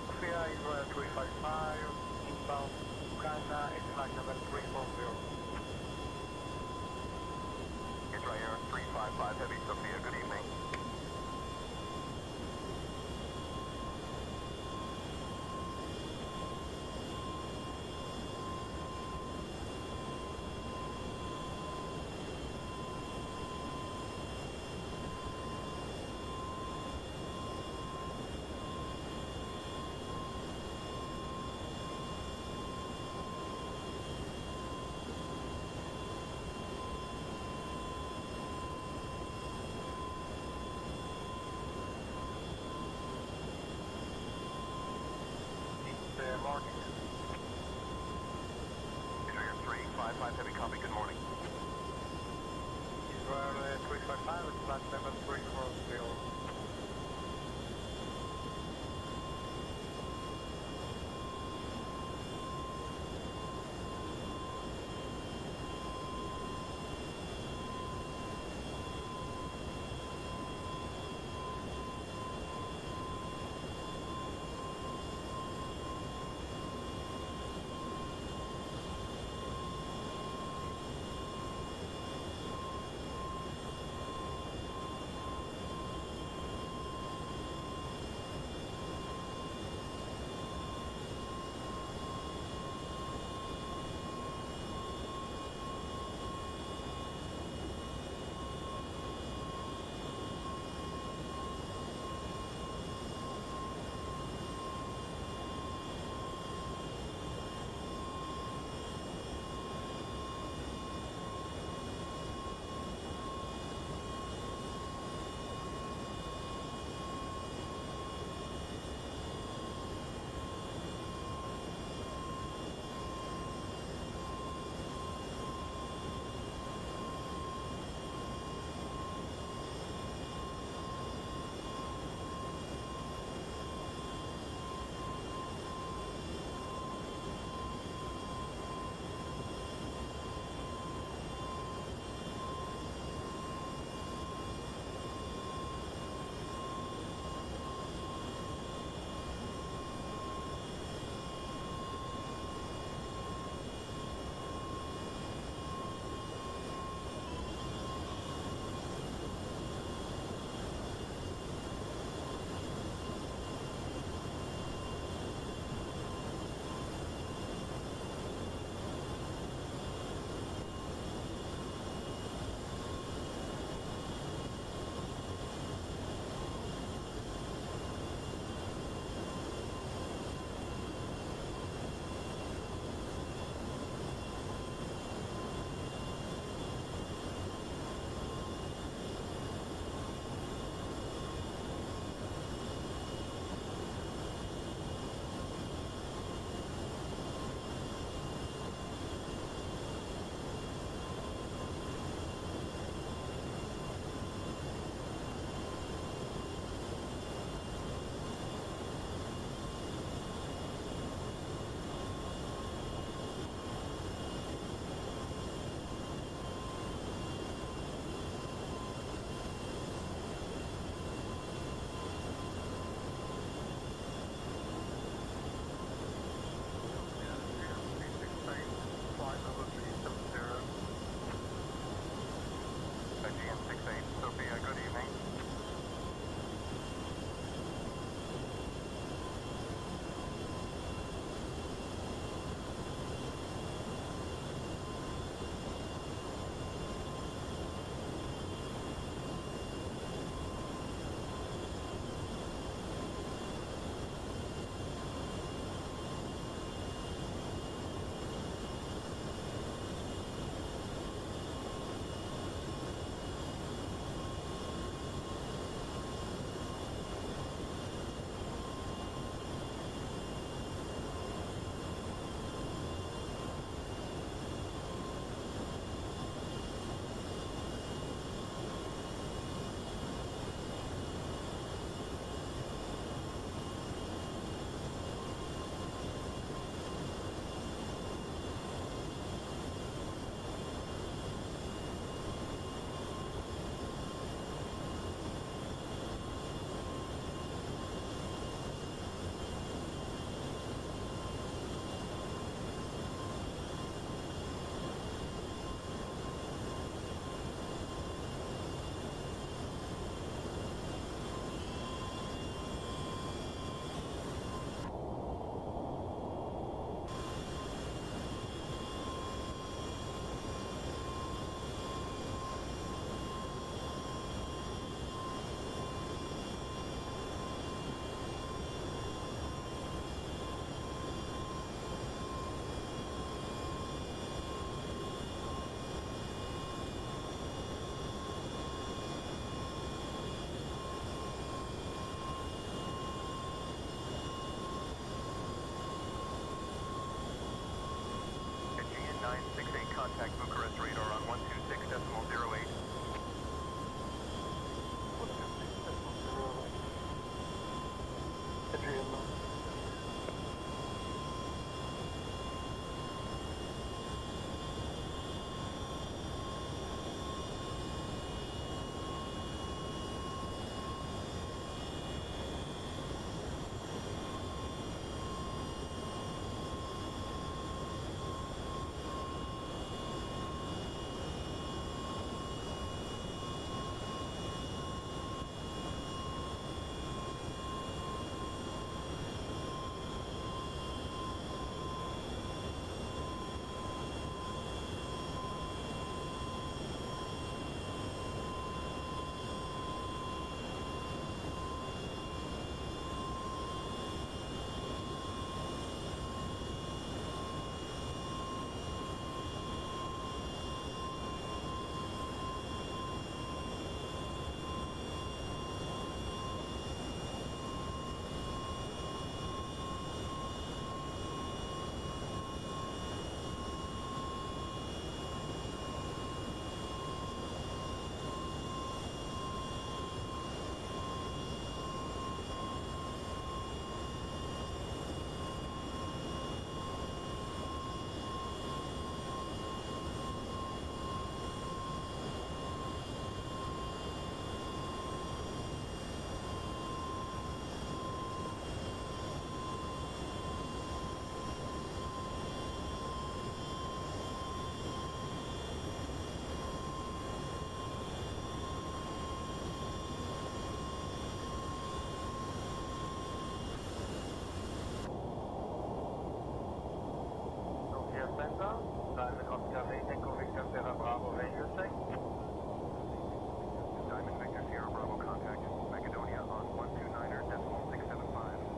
Sophia is 355, inbound Uganda, it's flight level 340. Israel 355 Heavy, Sophia, good evening. Morning. Israel 355 Heavy, copy, good morning. Israel 355, it's flight level 340. contact Bucharest radar on 126.08. Diamond Oscar Echo Victor Sierra Bravo radio check. Diamond Victor Sierra Bravo contact Macedonia on 129.675.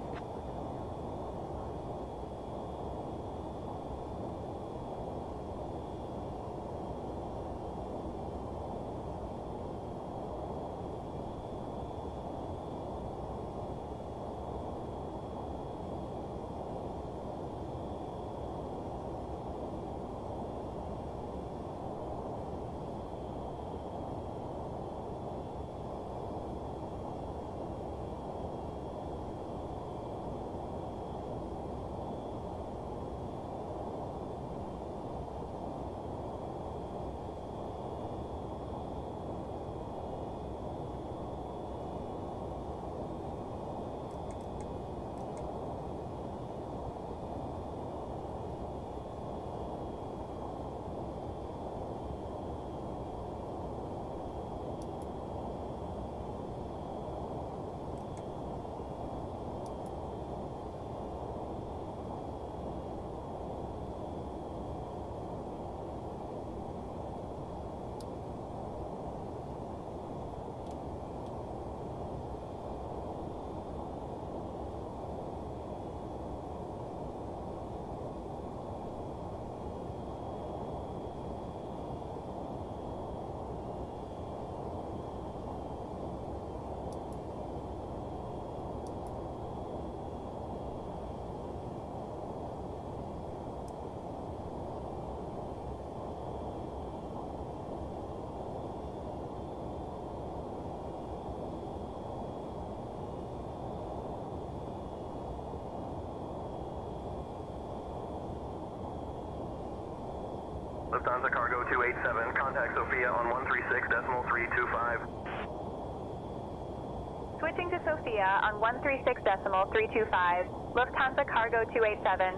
Lufthansa Cargo 287, contact Sofia on 136.325. Switching to Sofia on 136.325. Lufthansa Cargo 287.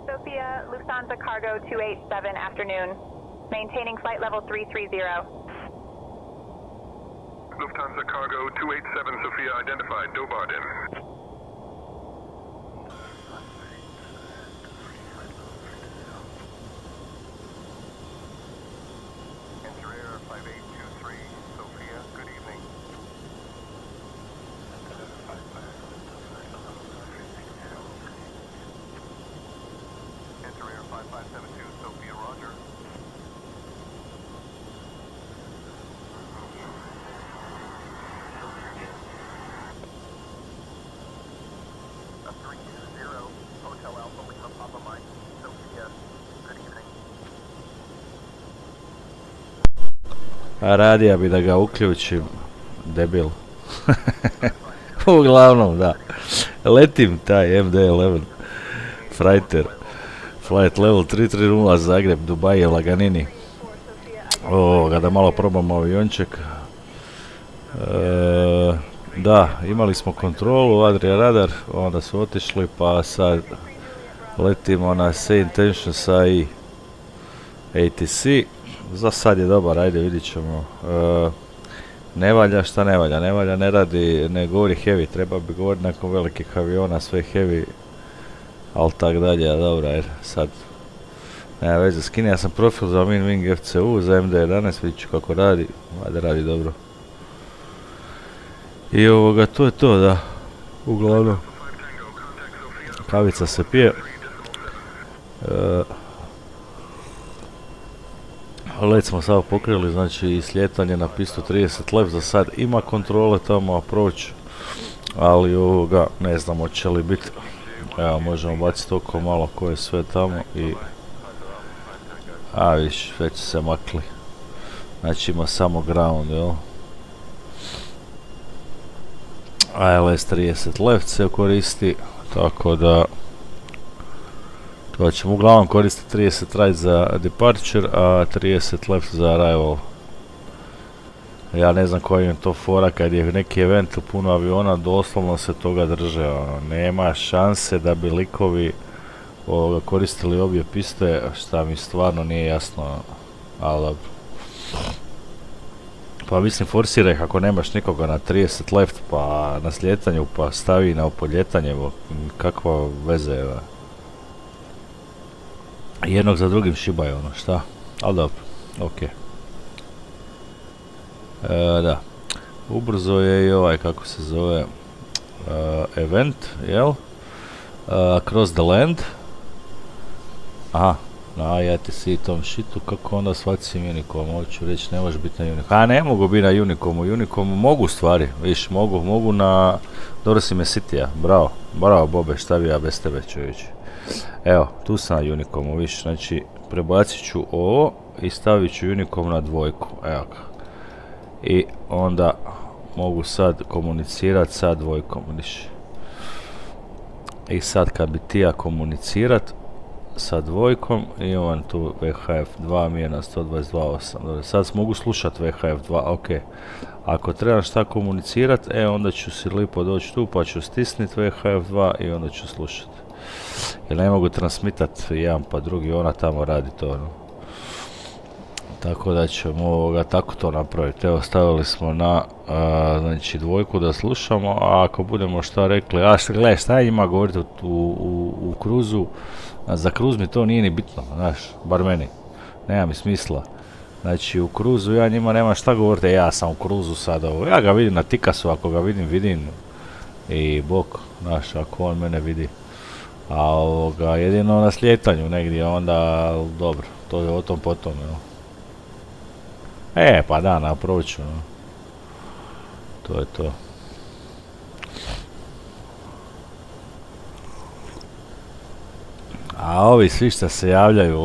Sofia, Lufthansa Cargo 287, afternoon. Maintaining flight level 330. Lufthansa Cargo 287, Sofia identified, Dobarden. Enter Air 5823, Sofia, good evening. Enter Air 5572, Sofia, roger. A radija bi da ga uključim, debil. Uglavnom, da. Letim taj MD-11 Freighter. Flight level 330 Zagreb, Dubaiju, laganini. Da malo probamo avionček. Da, imali smo kontrolu, Adria radar, onda su otišli, pa sad letimo na Sea Intention sa i ATC. Za sad je dobar, ajde vidit ćemo. Ne valja, šta ne valja? Ne valja, ne radi, ne govori heavy, treba bi govoriti nakon velikih aviona, sve heavy, ali tak dalje, dobra, jer sad nema veze, skini, ja sam profil za Wing FCU, za MD-11, vidit ću kako radi, ajde radi dobro. I to je to, da, uglavnom, kavica se pije. Let smo sad pokrili, znači slijetanje na pistu 30 left, za sad ima kontrole tamo approach, ali ne znam hoće li biti. Evo, možemo baciti oko malo koje je sve tamo i... A viš, već se makli. Znači ima samo ground, jel? ALS 30 left se koristi, tako da... To ćemo uglavnom koristiti 30 right za departure, a 30 left za arrival. Ja ne znam koji je to fora, kad je neki event u puno aviona, doslovno se toga drže. Nema šanse da bi likovi koristili obje piste, šta mi stvarno nije jasno. Ali dobro. Pa mislim, forsiraj ih ako nemaš nikoga na 30 left, pa na slijetanju, pa stavi na opoljetanje, kakva veze je. Jednog za drugim šibaju, šta? Ali dobro, okej. Da. Ubrzo je i ovaj, kako se zove, event, jel? Across the land. Aha, na IATC tom shitu, kako onda svacim Unicomu, hoću reći, ne može biti na Unicomu. A ne mogu biti na Unicomu, Unicomu mogu stvari, viš, mogu na... Dobro si me sitija, bravo Bobe, šta bi ja bez tebe čovječe. Evo, tu sam na Unicomu, viš, znači, prebacit ću ovo i stavit ću Unicom na dvojku, evo ga. I onda mogu sad komunicirati sa dvojkom, viš. I sad kad bi tija komunicirat sa dvojkom, imam tu VHF 2 mi je na 122.8, dobro, sad mogu slušat VHF 2, ok. Ako trebam šta komunicirat, onda ću si lipo doći tu pa ću stisnit VHF 2 i onda ću slušat. Jer ne mogu transmitat jedan pa drugi, ona tamo radi to, no. Tako da ćemo tako to napraviti. Evo, stavili smo na znači dvojku da slušamo, a ako budemo šta rekli, gledaj, šta ima govoriti u cruisu, za cruise mi to nije ni bitno, znaš, bar meni, nema mi smisla. Znači u cruisu ja njima nema šta govoriti, ja sam u cruisu sad ovo, ja ga vidim na tikasu, ako ga vidim i bok, znaš, ako on mene vidi. A jedino na slijetanju negdje, onda dobro, to je o tom potom, jel? Pa da, na approachu, no. To je to. A ovi svi što se javljaju,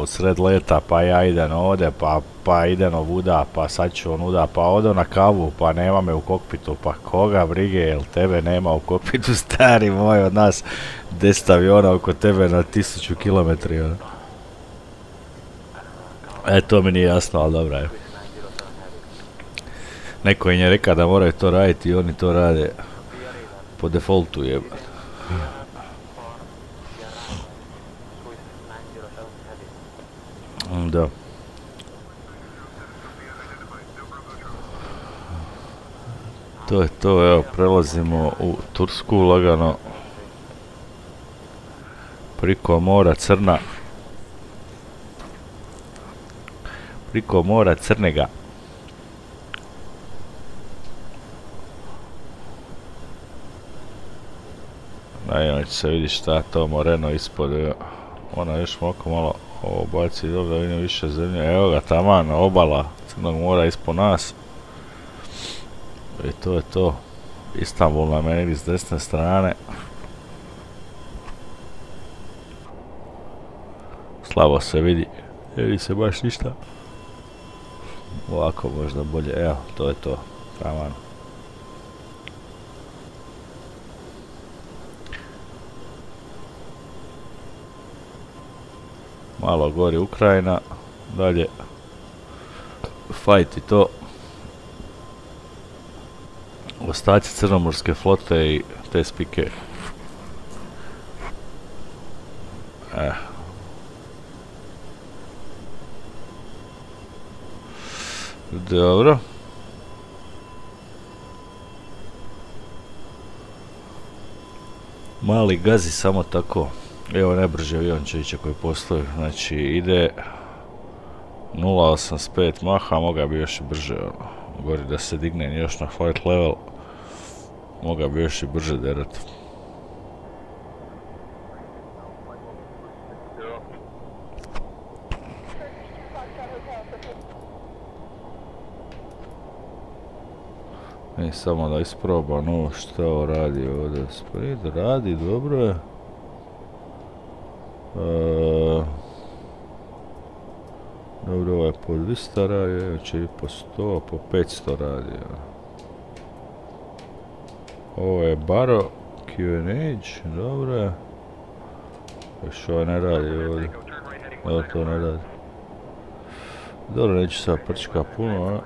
u sred leta, pa ja idem ovdje, pa idem ovuda, pa sad ću onuda, pa odo na kavu, pa nema me u kokpitu, pa koga brige, jel tebe nema u kokpitu, stari moj, od nas 10 aviona oko tebe na 1000 km, ono. To mi nije jasno, ali dobra je. Neko im je rekao da moraju to raditi i oni to rade po defaultu, jeba. Da. To je to, evo, prelazimo u Tursku lagano. Priko mora Crna. Priko mora Crnega. Najmanje se vidi šta to moreno ispod, ona još malo obaci, dobro da vidim više zemlje, evo ga taman, obala Crnog mora ispod nas. I to je to, Istanbul nam je negdje s desne strane. Slabo se vidi, vidi se baš ništa. Ovako možda bolje, evo, to je to. Taman. Malo gori Ukrajina, dalje fajt i to. Ostaci crnomorske flote i te spike. Dobro. Mali gazi samo tako. Evo najbrži aviončevića koji postoji. Znači ide 0.85 maha, moga bi još i brže ono. Gori da se digne još na flight level. Moga bi još i brže derati. I samo da isprobam ovo što ovo radi ovdje. Spred radi, dobro je. Dobro, ovo je po 200 radi, će i po 100, po 500 radi. Ovo je baro, Q&H, dobro je. Još ovo ne radi ovdje. Dobro, to ne radi. Dobro, neću sad prčka puno,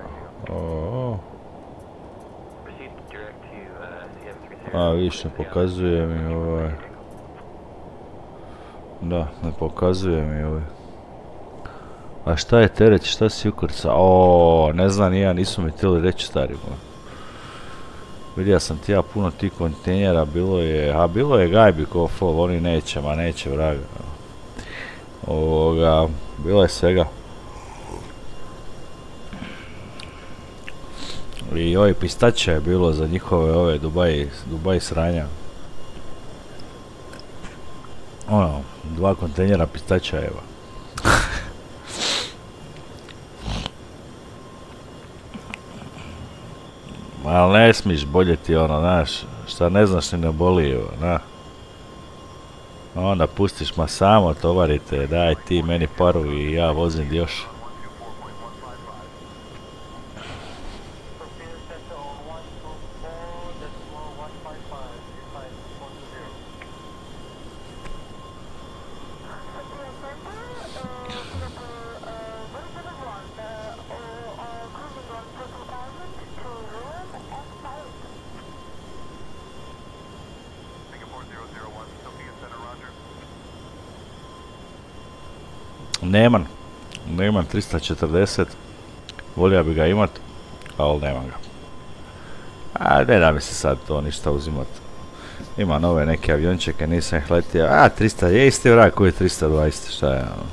vidiš, ne pokazuje mi ovaj. Da, ne pokazuje mi ovaj. A šta je teret, šta si ukrca? Ne znam ni ja, nisu mi htjeli reći stari moj. Vidio sam ti ja puno tih kontejnera, bilo je gajbi ko fol, oni neće, ma neće vraga. Bilo je svega. I ovaj pistača je bilo za njihove ove Dubaji sranja. Ono, 2 kontejnera pistača evo. Ali ne smiješ boljeti ono, znaš, šta ne znaš ni ne boli evo, na. Onda pustiš, ma samo tovarite, daj ti meni paru i ja vozim još. Nemam 340, volio bi ga imat, ali nemam ga. Ne da mi se sad to ništa uzimat. Ima nove neke aviončeke, nisam ih letio. 300, je isti vrag koji je 320, šta je ono?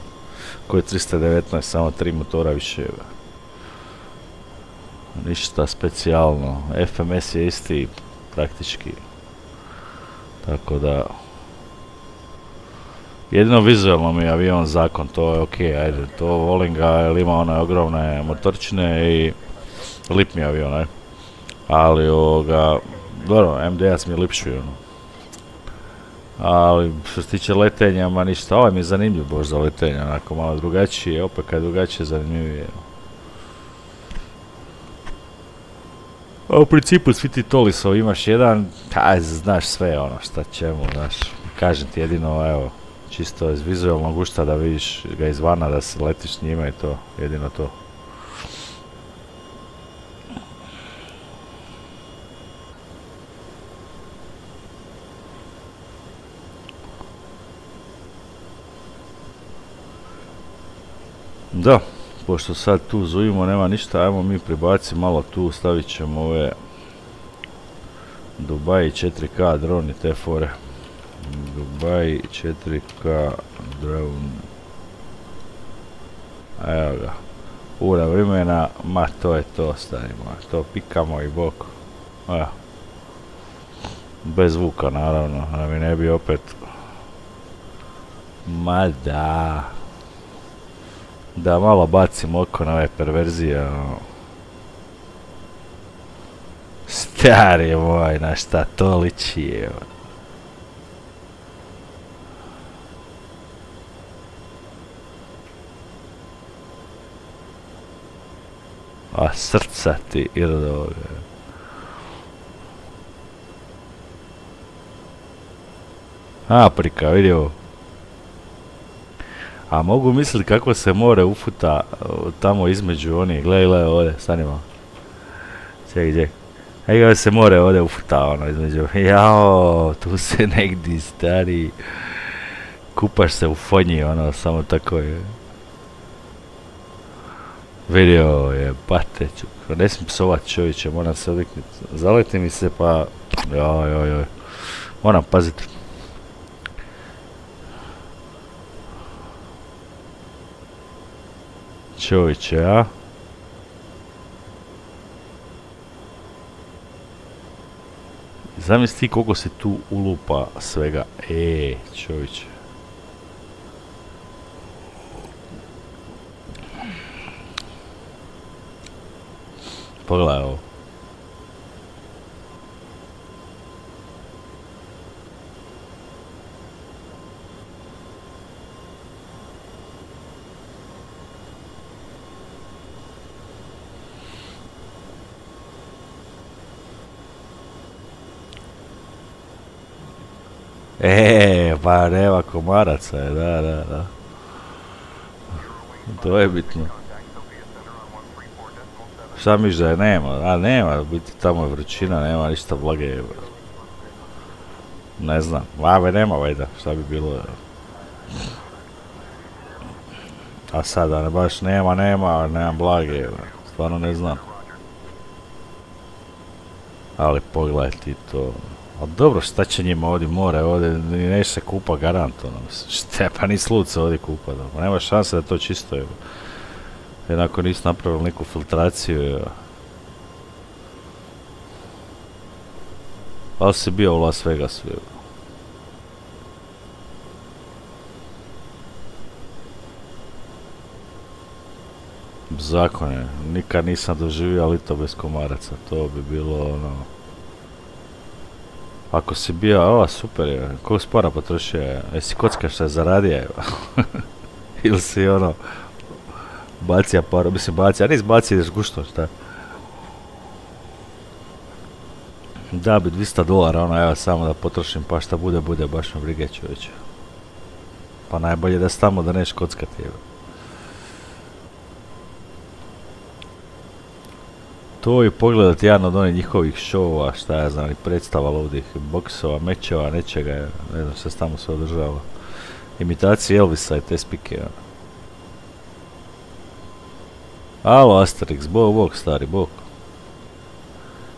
Koji je 319, samo 3 motora više. Ništa specijalno, FMS je isti praktički. Tako da... Jedino vizualno mi je avion zakon, to je okej, ajde, to volim ga jer ima one ogromne motorčine i lip mi je avion, ajde. Ali dobro, MDS mi je lipši, ono. Ali što se tiče letenja, ma ništa, ovaj mi je zanimljiv bož za letenje, onako malo drugačije, opet kad je drugačije zanimljivije. A u principu svi ti tolisov imaš jedan, znaš sve ono šta čemu, znaš, kažem ti jedino, evo. Čisto iz vizualnog ušta da vidiš ga izvana, da se letiš s njima i to, jedino to. Da, pošto sad tu zujimo, nema ništa, ajmo mi pribaciti malo tu, stavit ćemo ove Dubai 4K droni te fore. Dubai 4K drone. Evo ga. Ura vremena, ma to je to, stavimo, to pikamo i bok. Evo. Bez zvuka naravno, da mi ne bi opet... Ma da. Da malo bacim oko na ove perverzije. Stari moj, na šta to liči, evo. A srca ti irdoga. Afrika, vidi ovo. A mogu misliti kako se more ufuta tamo između onih. Gledaj ovdje, stani malo. Čekaj. Ega se more ovdje ufuta ono između. Jao, tu se negdje stari. Kupaš se u fonji ono, samo tako je. Vidio je, bate čuk. Ne smijem psovat čovječe, moram se odviknuti. Zaleti mi se pa... Joj. Moram paziti. Čovječe, a? Zamisli ti koliko se tu ulupa svega. Čovječe. Pogledaj ovo. Pa nema komaraca je, da. To je bitno. Šta miš da je nema? A nema, biti tamo je vrućina, nema ništa blage. Ne znam, lave nema vajda, šta bi bilo. A sada ne baš nema blage, stvarno ne znam. Ali pogledaj ti to. A dobro, šta će njima ovdje more, ovdje neće se kupa garantovno. Šta pa ni slud se ovdje kupa, da. Nema šanse da to čisto je. Jednako nisu napravili neku filtraciju. Ali si bio u Las Vegasu. Zakon je, nikad nisam doživio lito bez komaraca, to bi bilo ono... Ako si bio, super je, koliko spora potrošio je, jesi kocka šta je zaradio je, ili si ono, bacija para, mislim bacija, a nis bacija ideš gušto, šta? Da bi $200, ono, evo samo da potrošim, pa šta bude, baš me brige čovječe. Pa najbolje da si tamo da neš kockati, evo. To i pogledati jedan od onih njihovih šova, šta ja znam, predstava ludih, boksova, mečeva, nečega, ne znam šta se tamo sve održava. Imitacije Elvisa i te spike, ja. Alo Asterix, bog stari, bog.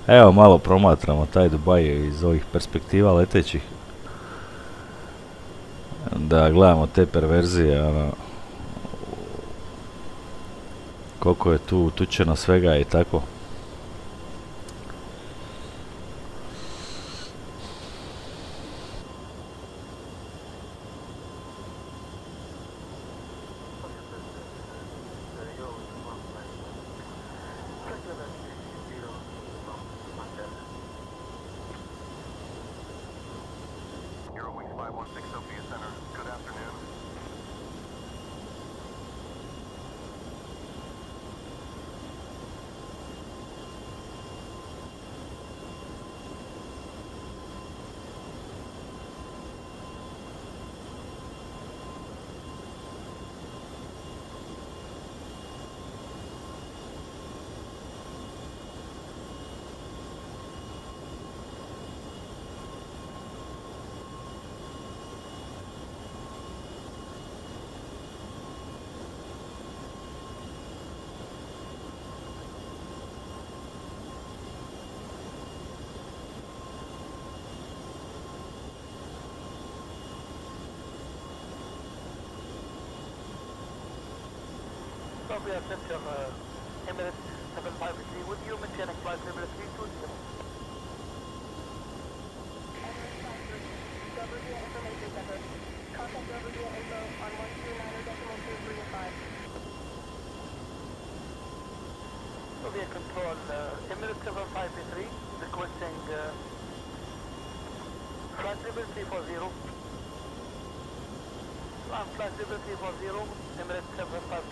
Evo malo promatramo taj Dubaj iz ovih perspektiva letećih. Da gledamo te perverzije, ono. Koliko je tu utučeno svega i tako. We have sent your Emirates 753 with you, maintaining flight level 320. Contact Overview info on 129.235. Okay, control Emirates 753 requesting flight level 340. Flight level 340, Emirates 753.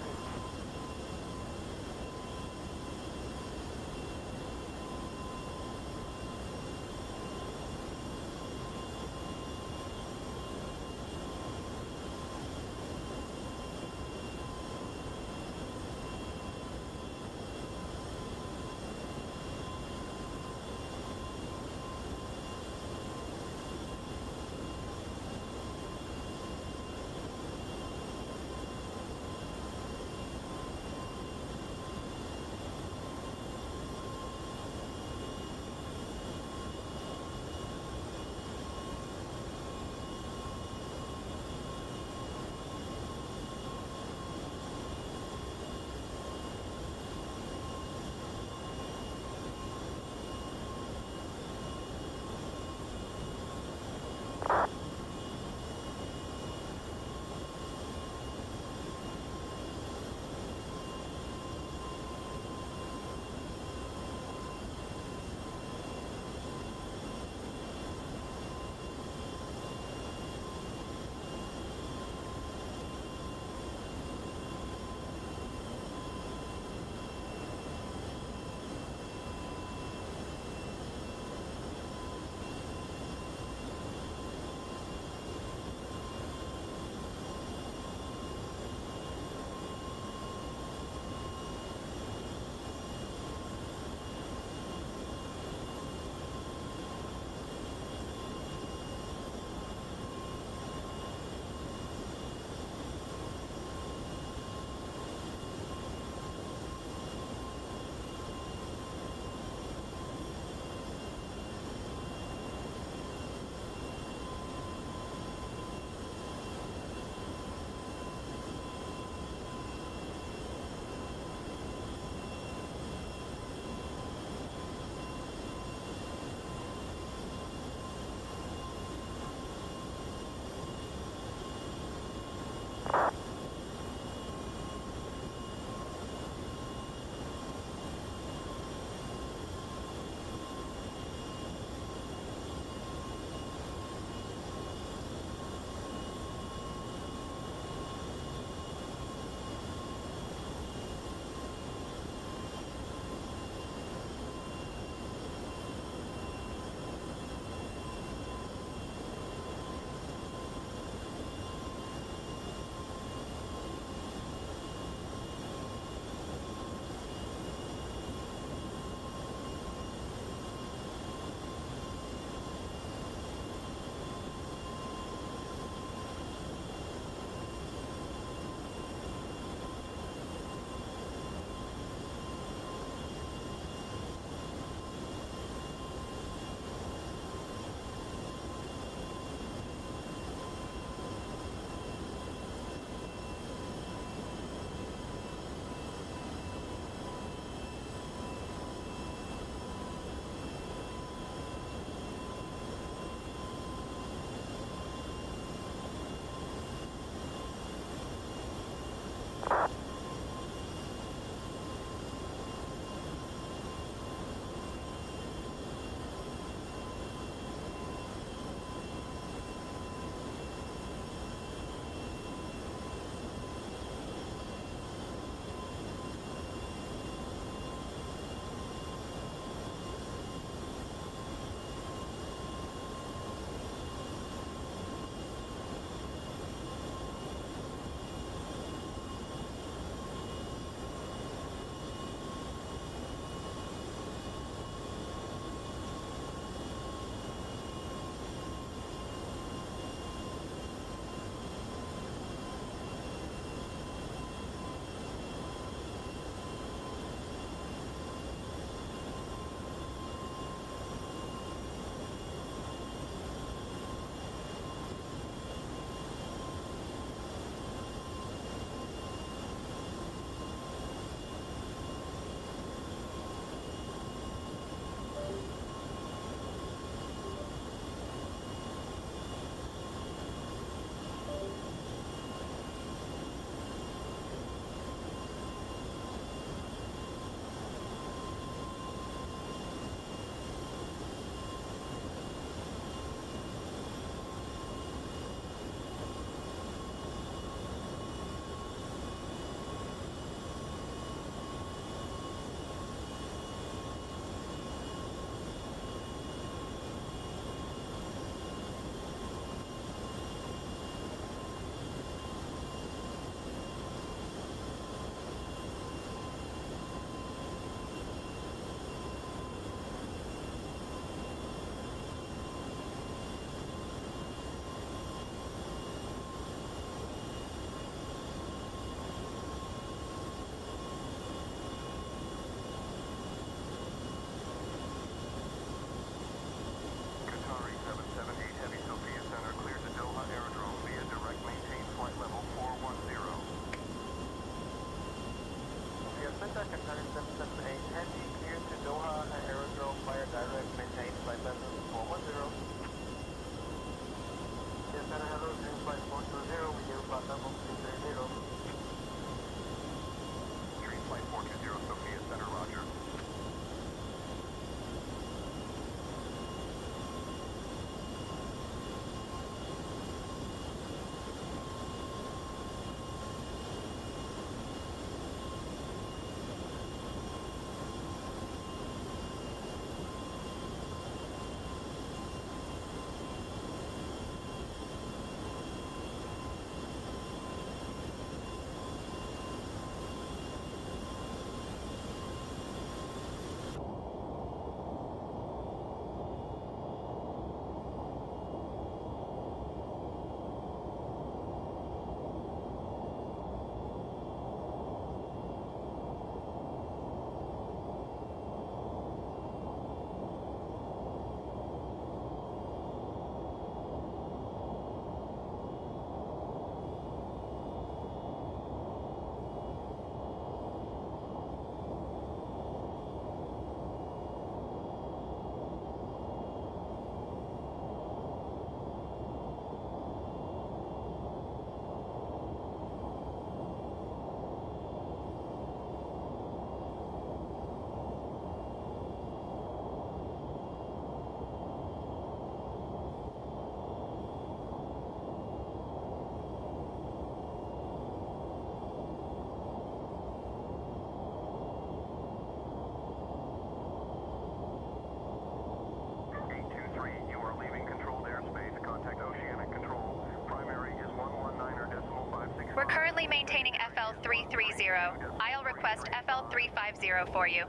We're currently maintaining FL330. I'll request FL350 for you.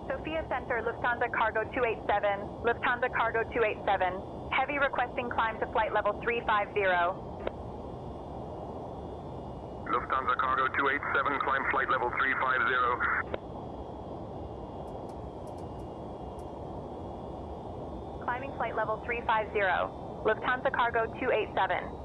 Sophia Center, Lufthansa Cargo 287. Lufthansa Cargo 287. Heavy requesting climb to flight level 350. Lufthansa Cargo 287, climb flight level 350. Climbing flight level 350. Lufthansa Cargo 287.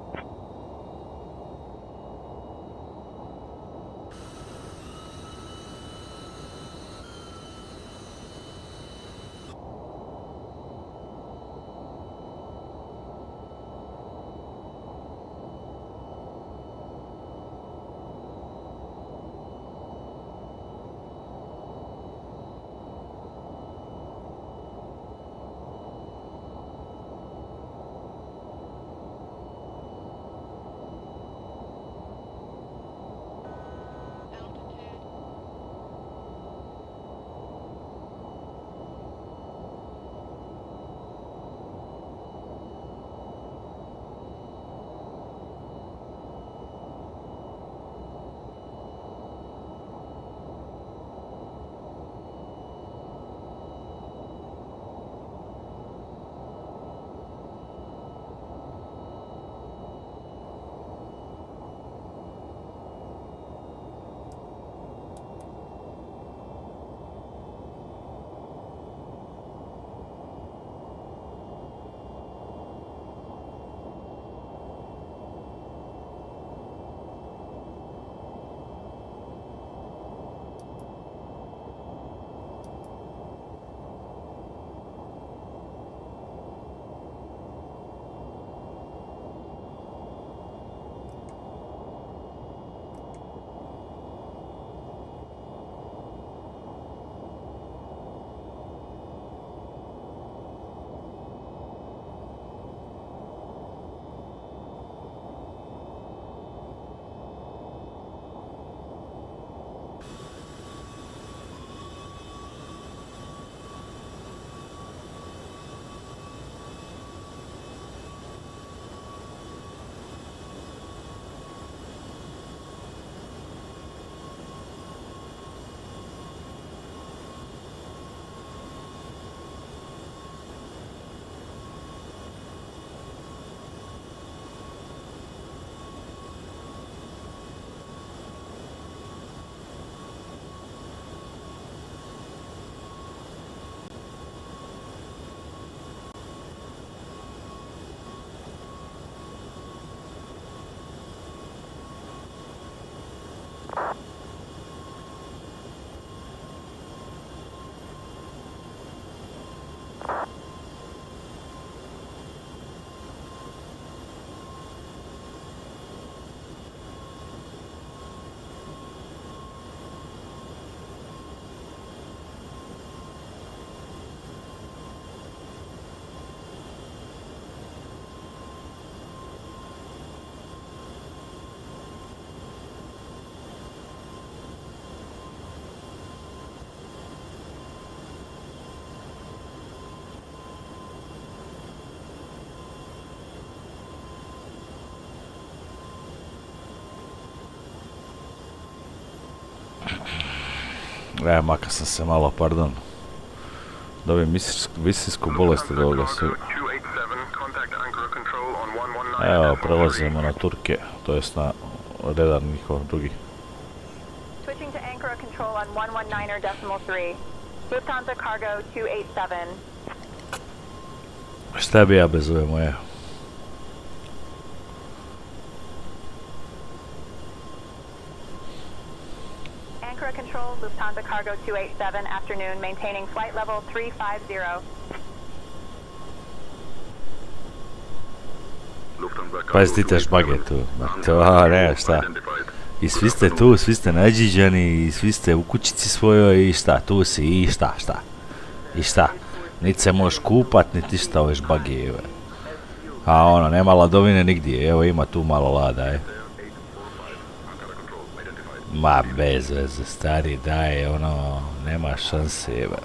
Maka sam se malo, pardon. Dobijem visinsku bolest od ovoga svega. Evo, prelazimo na Turke, to jest na redar njihov drugi. Switching to Ankara control on 119.3. Lufthansa Cargo 287. Šta bi ja bez ove moje? Ankara control, Lufthansa Cargo 287, afternoon, maintaining flight level 350. Pazi ti te šbage tu, to nema šta. I svi ste tu, svi ste nađiđani, i svi ste u kućici svojoj i šta, tu si i šta. I šta, niti se možeš kupat, niti šta ove šbage. A ono, nema ladovine nigdje, evo ima tu malo lada, Ma bez veze, stari, daj, ono, nema šanse, jeba.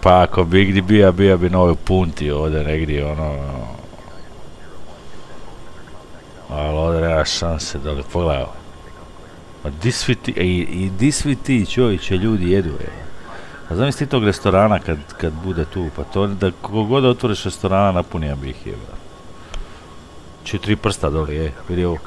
Pa ako bi gdje bija bi novi punti ovdje negdje, ono... Ali ovdje nema šanse, dole, pogledaj. A di svi ti čovječe ljudi jedu, jeba. A zamisli tog restorana kad bude tu, pa to da kogod otvoriš restorana napunija bi ih, jeba. 4 prsta dole, vidi ovo.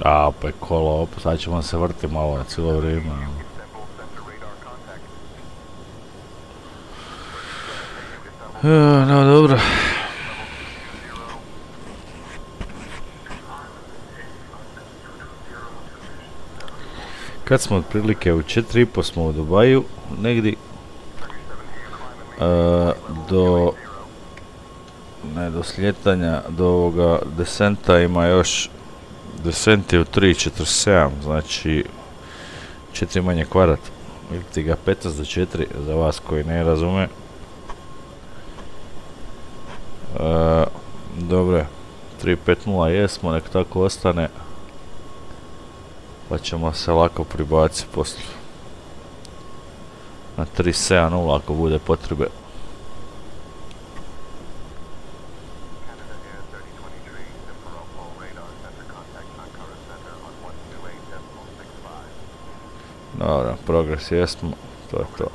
A, opet kolo, sad ćemo se vrti malo na cijelo vrijeme. No, dobro. Kad smo otprilike u 4:30 smo u Dubaju, negdje do sljetanja, do ovoga desenta ima još. Descent je u 3:47, znači 4 manje kvadrat, ili ti ga 15 do 4 za vas koji ne razume. Dobro, 3:50 jesmo, nek tako ostane, pa ćemo se lako pribaciti poslije na 3:70 ako bude potrebe. Dobro, progres jesmo, to je to.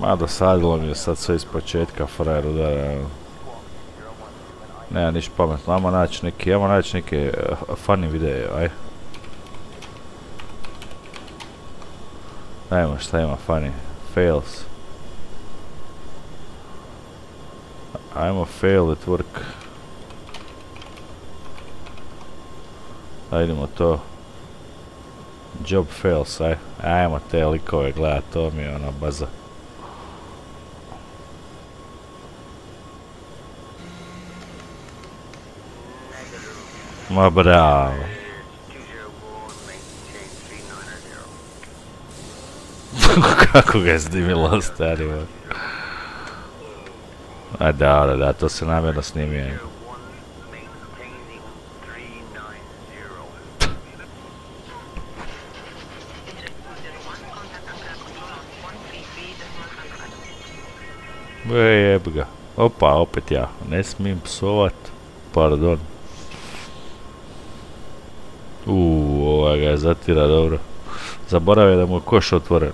Ma dosadilo mi je sad sve iz početka, frajer udara. Nema niš pametno, ajmo naći neke funny videe, aj. Ajmo, šta ima funny? Fails. Ajmo fail at work. Ajdemo to. Job fails, aj. Ajmo te likove gledat, to mi je ona baza. Ma bravo. Kako ga je snimilo, stari. A da, to se namjerno snimio. Jeb ga. Opa, opet ja. Ne smijem psovat. Pardon. Ova ga je zatira dobro. Zaboravio da mu je koš otvoren.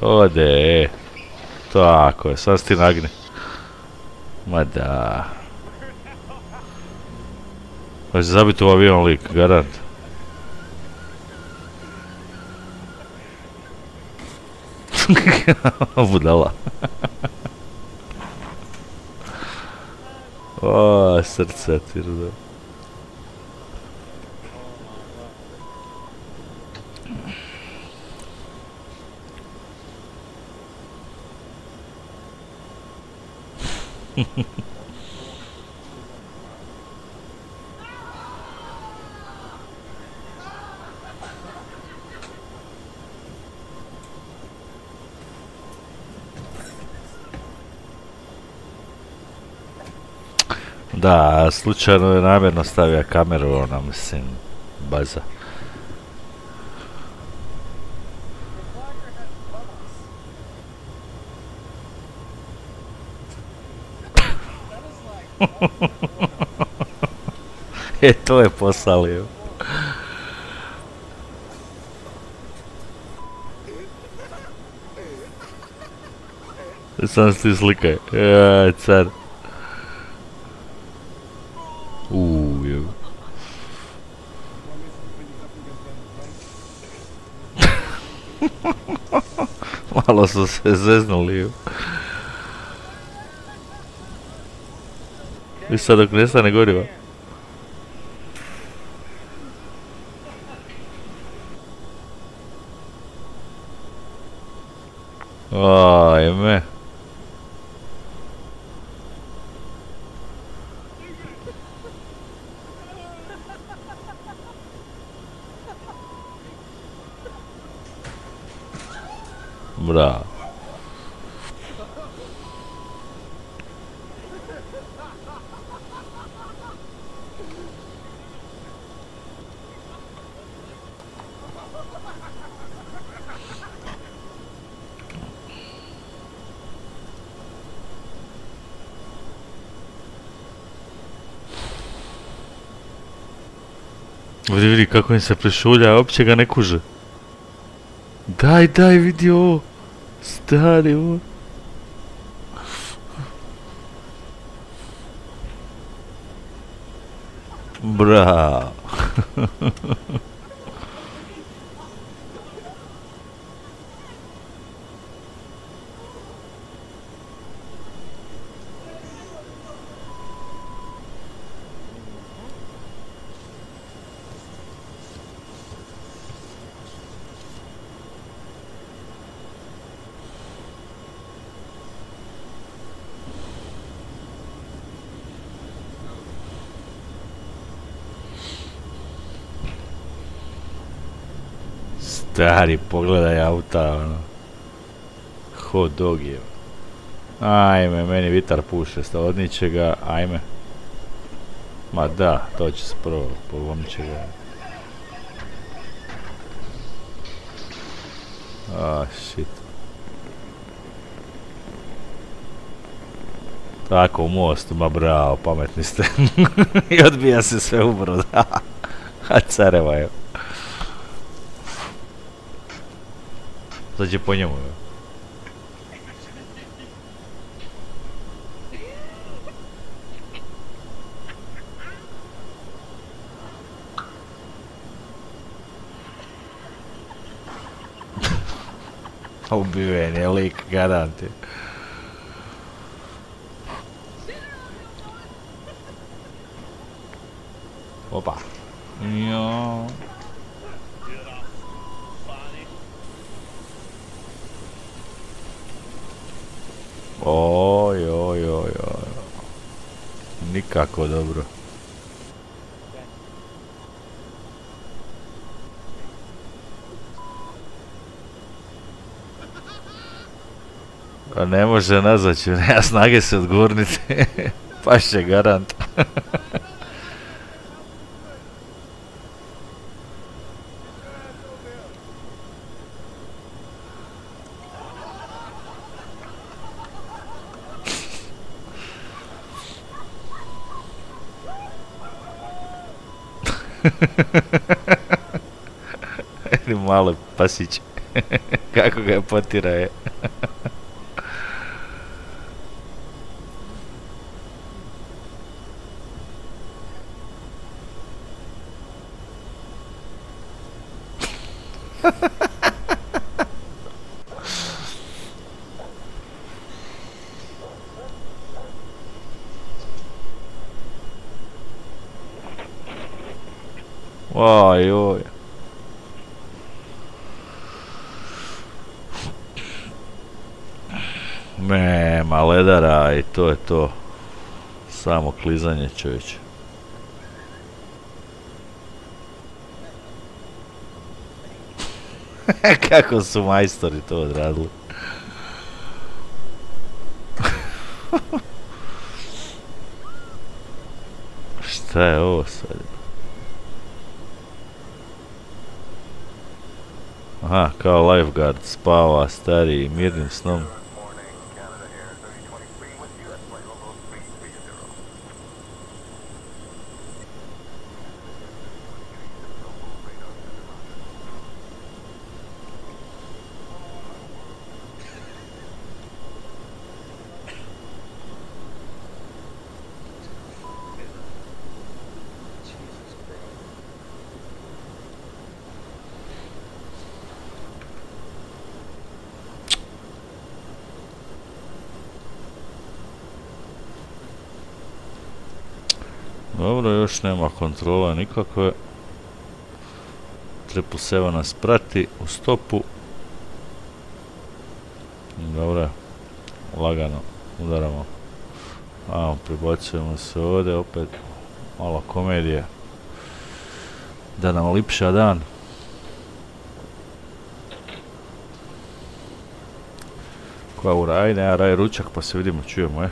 Ode. Tako je, sad ti nagne. Ma da. Pa će zabiti u avion lik, garant. Budala. O, srce ti rada. Da, slučajno je namjerno stavio kameru, ona mislim, baza. To je posalio. Sam ti slikaj. Car. Jel. Malo su se zeznuli. I sad dok nestane goriva. Ajme. Bravo. Vidi kako im se prešulja, uopće ga ne kuže. Daj, vidi ovo. Stari ovo. Bravo. Stari, pogledaj auta, ono. Hot dog je. Ajme, meni vitar puše od ničega, ajme. Ma da, to će se prvo, polomit će ga. Shit. Tako, u mostu, ma bravo, pametni ste. I odbija se sve u brod. A careva je. Sad će po njemu, jo. Ubiven je lik, garant je. Opa. Jo. Oj. Nikako dobro. Pa ne može nazad, nema snage se odgurniti. Pašće garant. Ili malo pasić. Kako ga je potira je. Oj. Nema ledara i to je to. Samo klizanje, čovječe. Kako su majstori to odradili. Šta je ovo sad? Aha, kao lifeguard spava stariji mirnim snom. Dobro, još nema kontrola nikakve. 777 nas prati u stopu. Dobro, lagano udaramo. Pribacujemo se ovdje, opet malo komedije. Da nam lipša dan. Koja ura, ajde, ja raj ručak pa se vidimo, čujemo,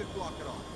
Just block it off.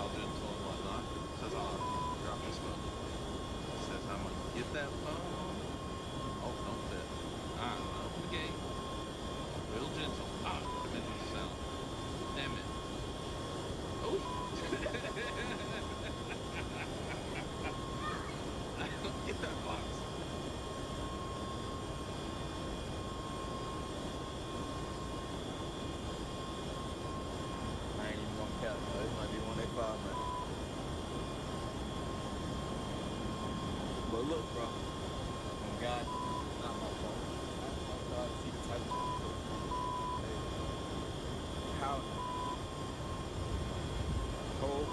Belgian to and whatnot. Says, oh, drop this phone. Says, I'm gonna get that phone. Oh, don't fit. I don't know. Okay. Real gentle. Ah, dimension sound. Damn it. Oh. Get that box. I ain't even gonna count, no. It might be 185, man. But look, bro. Oh God, not my fault. I'm trying to see the type of how whole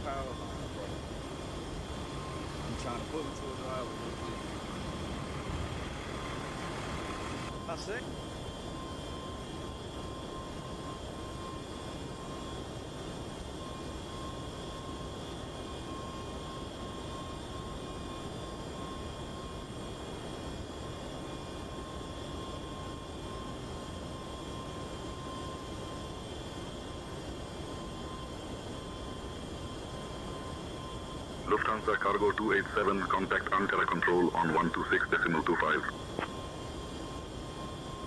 power line, bro. I'm trying to pull into a driver real quick. That's it. Lufthansa Cargo 287, contact Ankara Control on 126.25.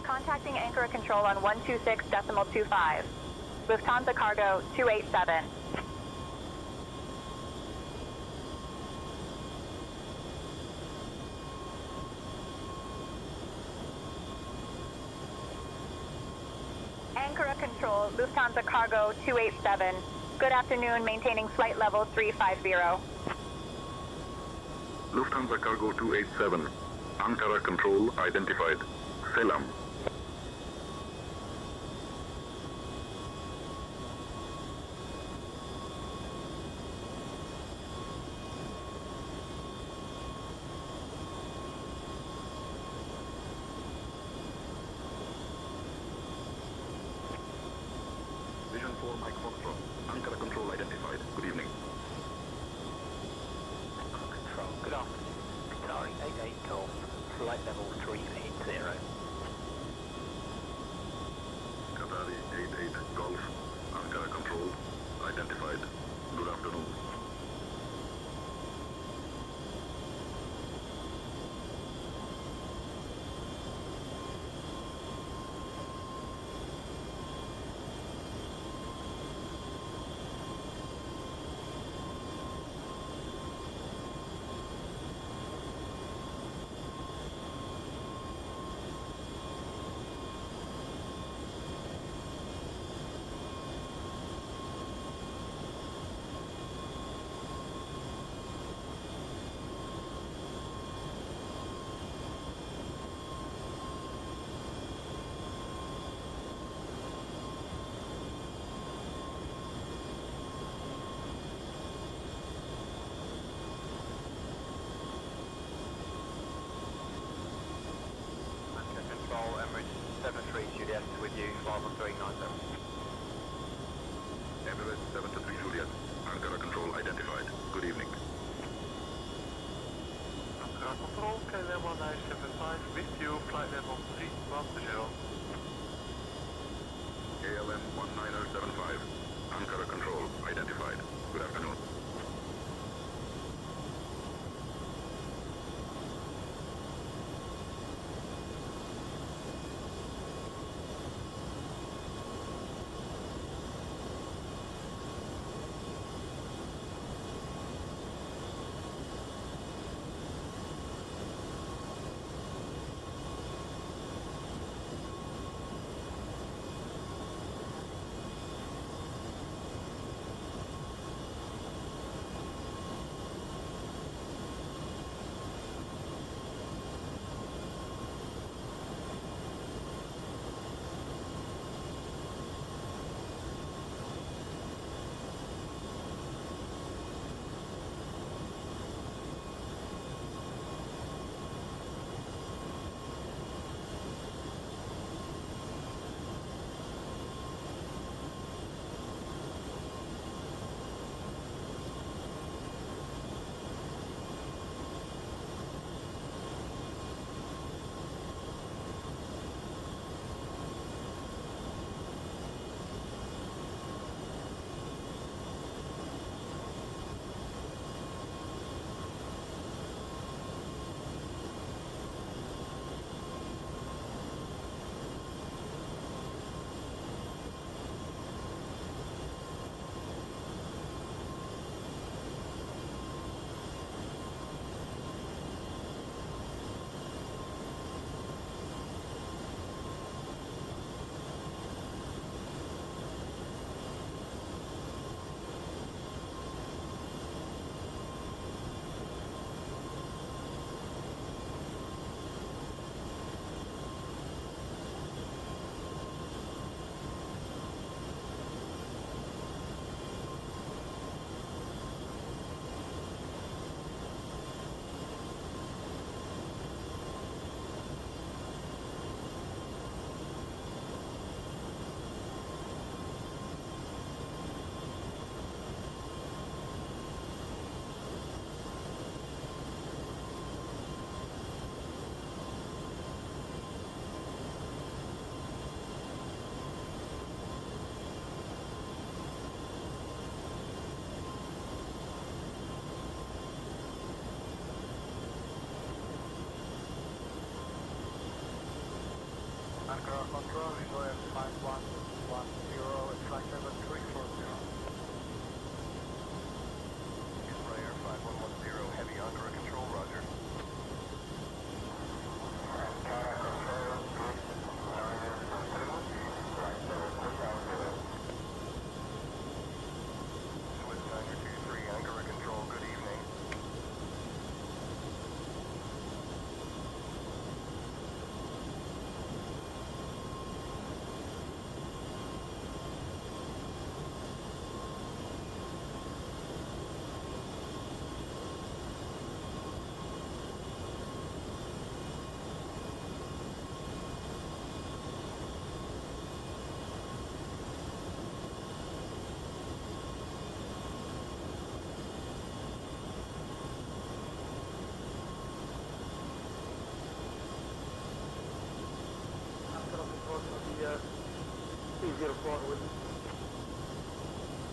Contacting Ankara Control on 126.25. Lufthansa Cargo 287. Ankara Control, Lufthansa Cargo 287. Good afternoon, maintaining flight level 350. Lufthansa Cargo 287, Ankara Control identified. Selam. Vision 4 Mike Foxtrot, Ankara Control identified. Good evening. Control, good afternoon. Qatari 88 Golf, flight level 380. Qatari 88 Golf, Ankara Control identified. Good afternoon. Control, Emirates 73 Juliet with you, flight level 390. Emirates 73 Juliet, Ankara Control identified. Good evening. Ankara Control, KLM 1975 with you, flight level 310. KLM 1975, Ankara Control identified. Good afternoon.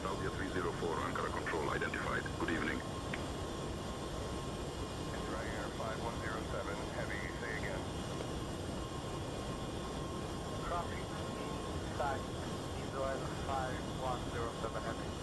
Salvia 304, Ankara Control identified. Good evening. Ryanair 5107, heavy, say again. Copy. Inside. Israel 5107, heavy.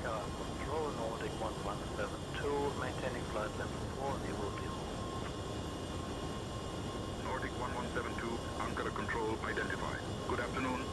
Ankara Control, Nordic 1172, maintaining flight level 4, the ruti. Nordic 1172, Ankara Control identified. Good afternoon.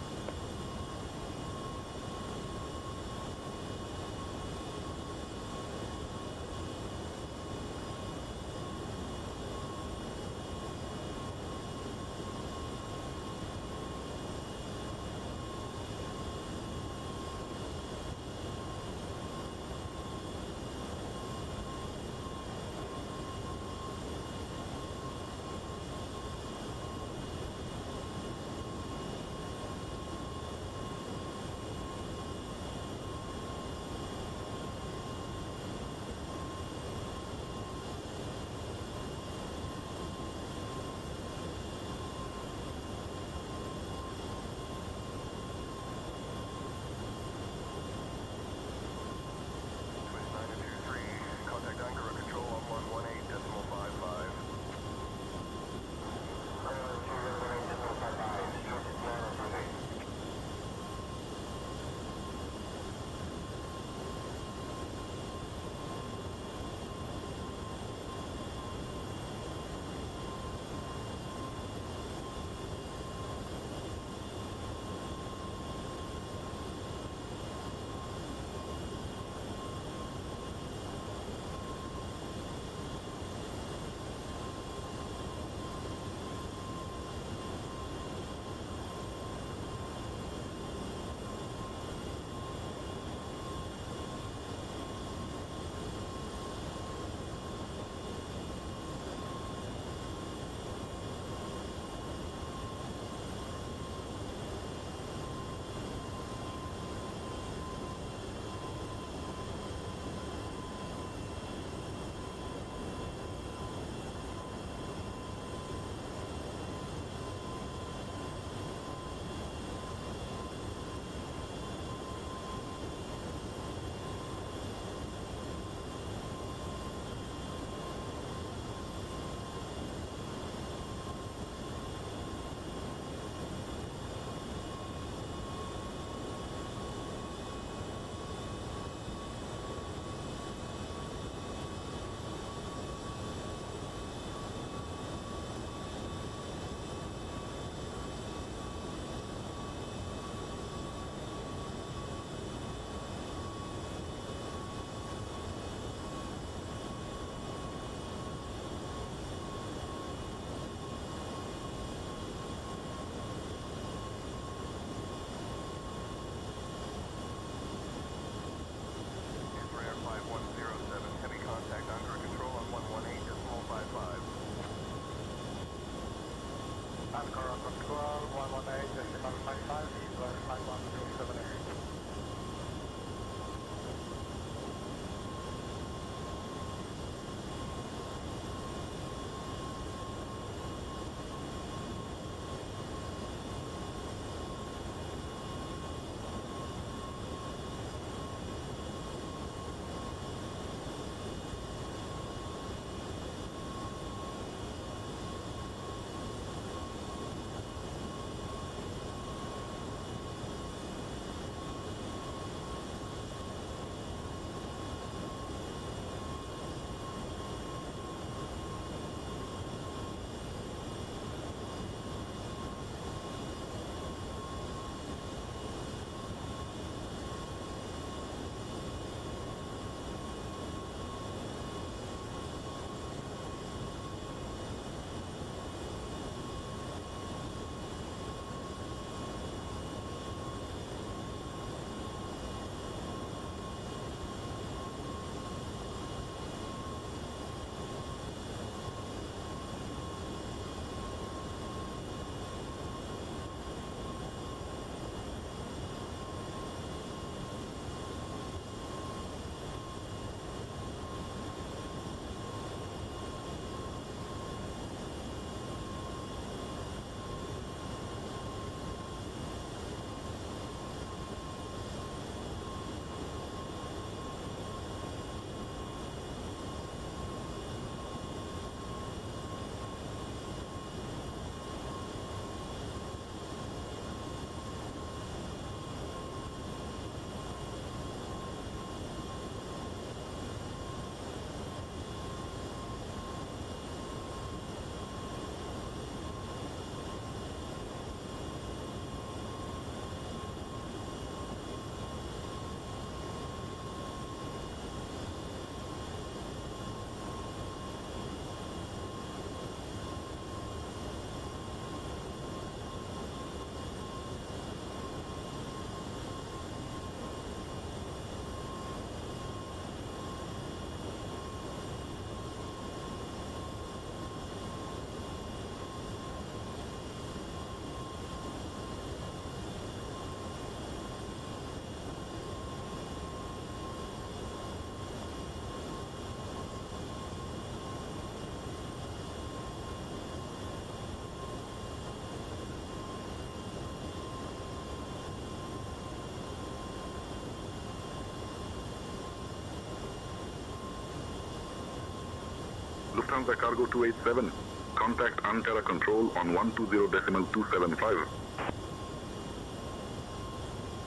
Lufthansa Cargo 287. Contact Ankara Control on 120.275.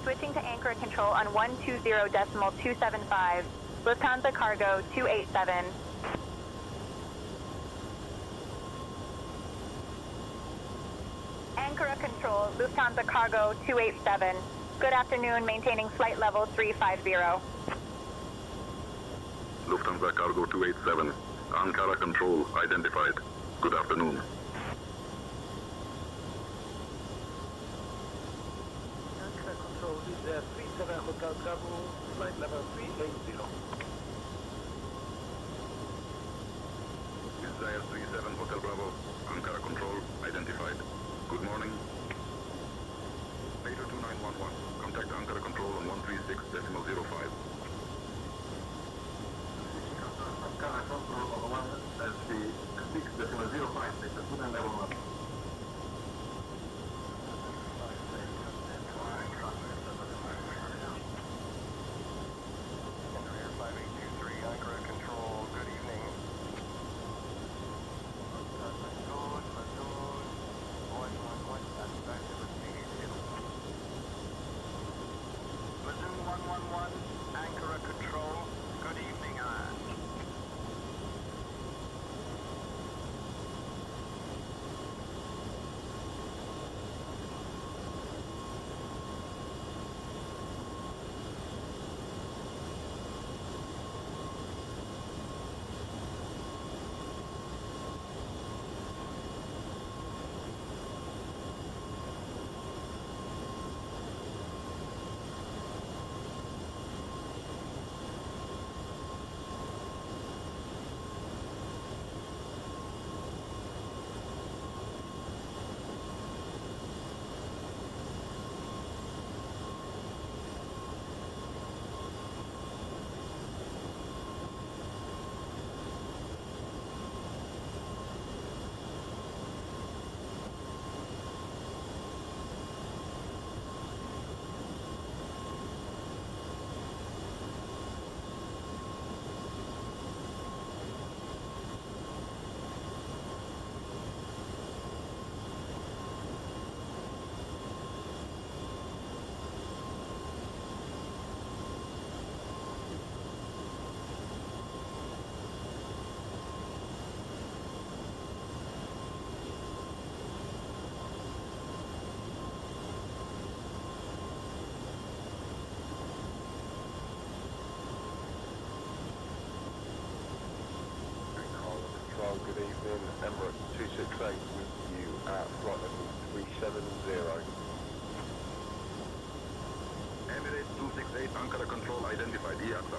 Switching to Ankara Control on 120.275. Lufthansa Cargo 287. Ankara Control, Lufthansa Cargo 287. Good afternoon, maintaining flight level 350. Lufthansa Cargo 287. Ankara Control identified. Good afternoon. Ankara Control is 37 Hotel Bravo, flight level 380. Desire 37 Hotel Bravo. Ankara Control identified. Good morning. Later 2911. Contact Ankara Control on 136.05. Ankara Control on 136.05. It's a good and level 1. Good evening, Emirates 268 with you at flight level 370. Emirates 268 Ankara Control identified. IATA.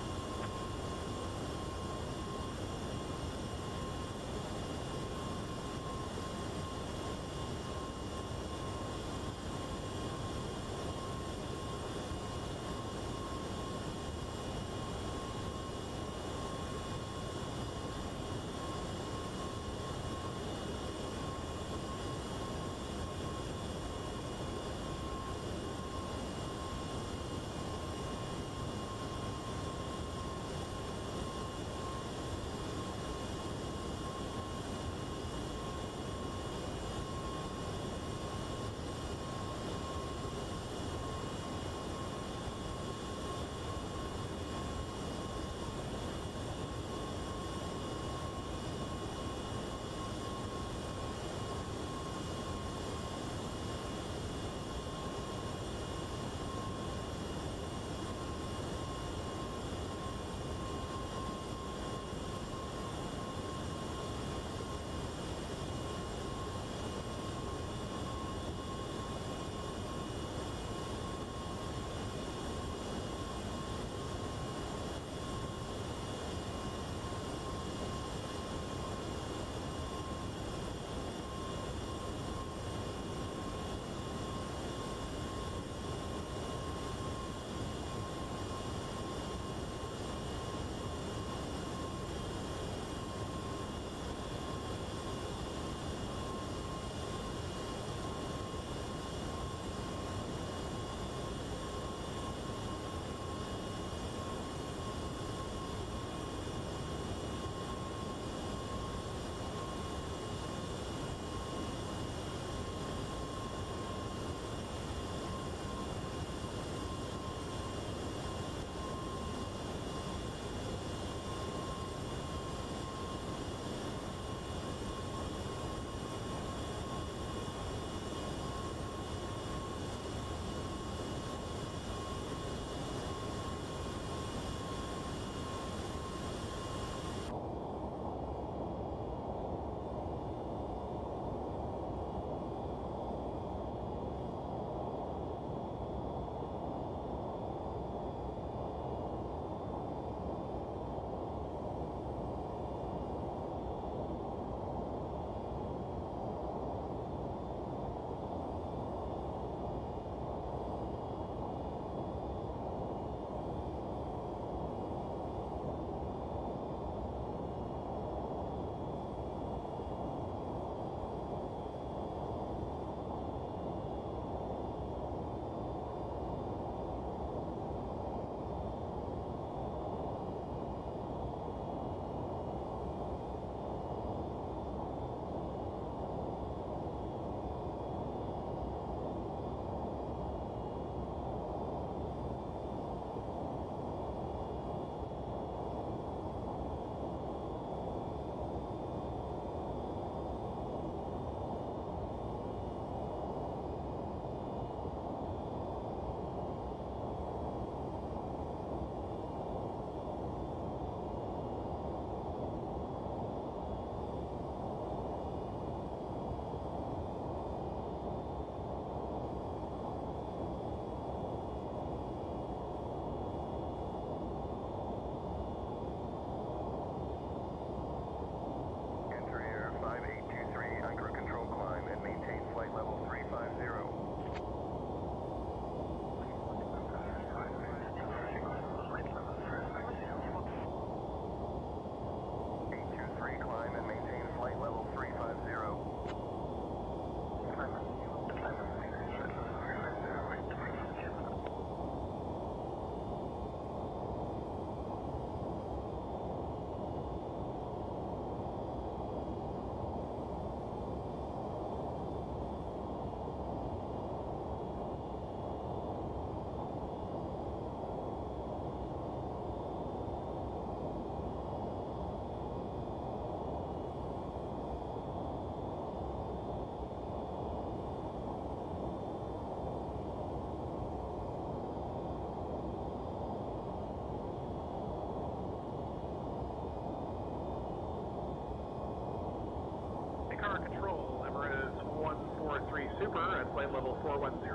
flight level 410.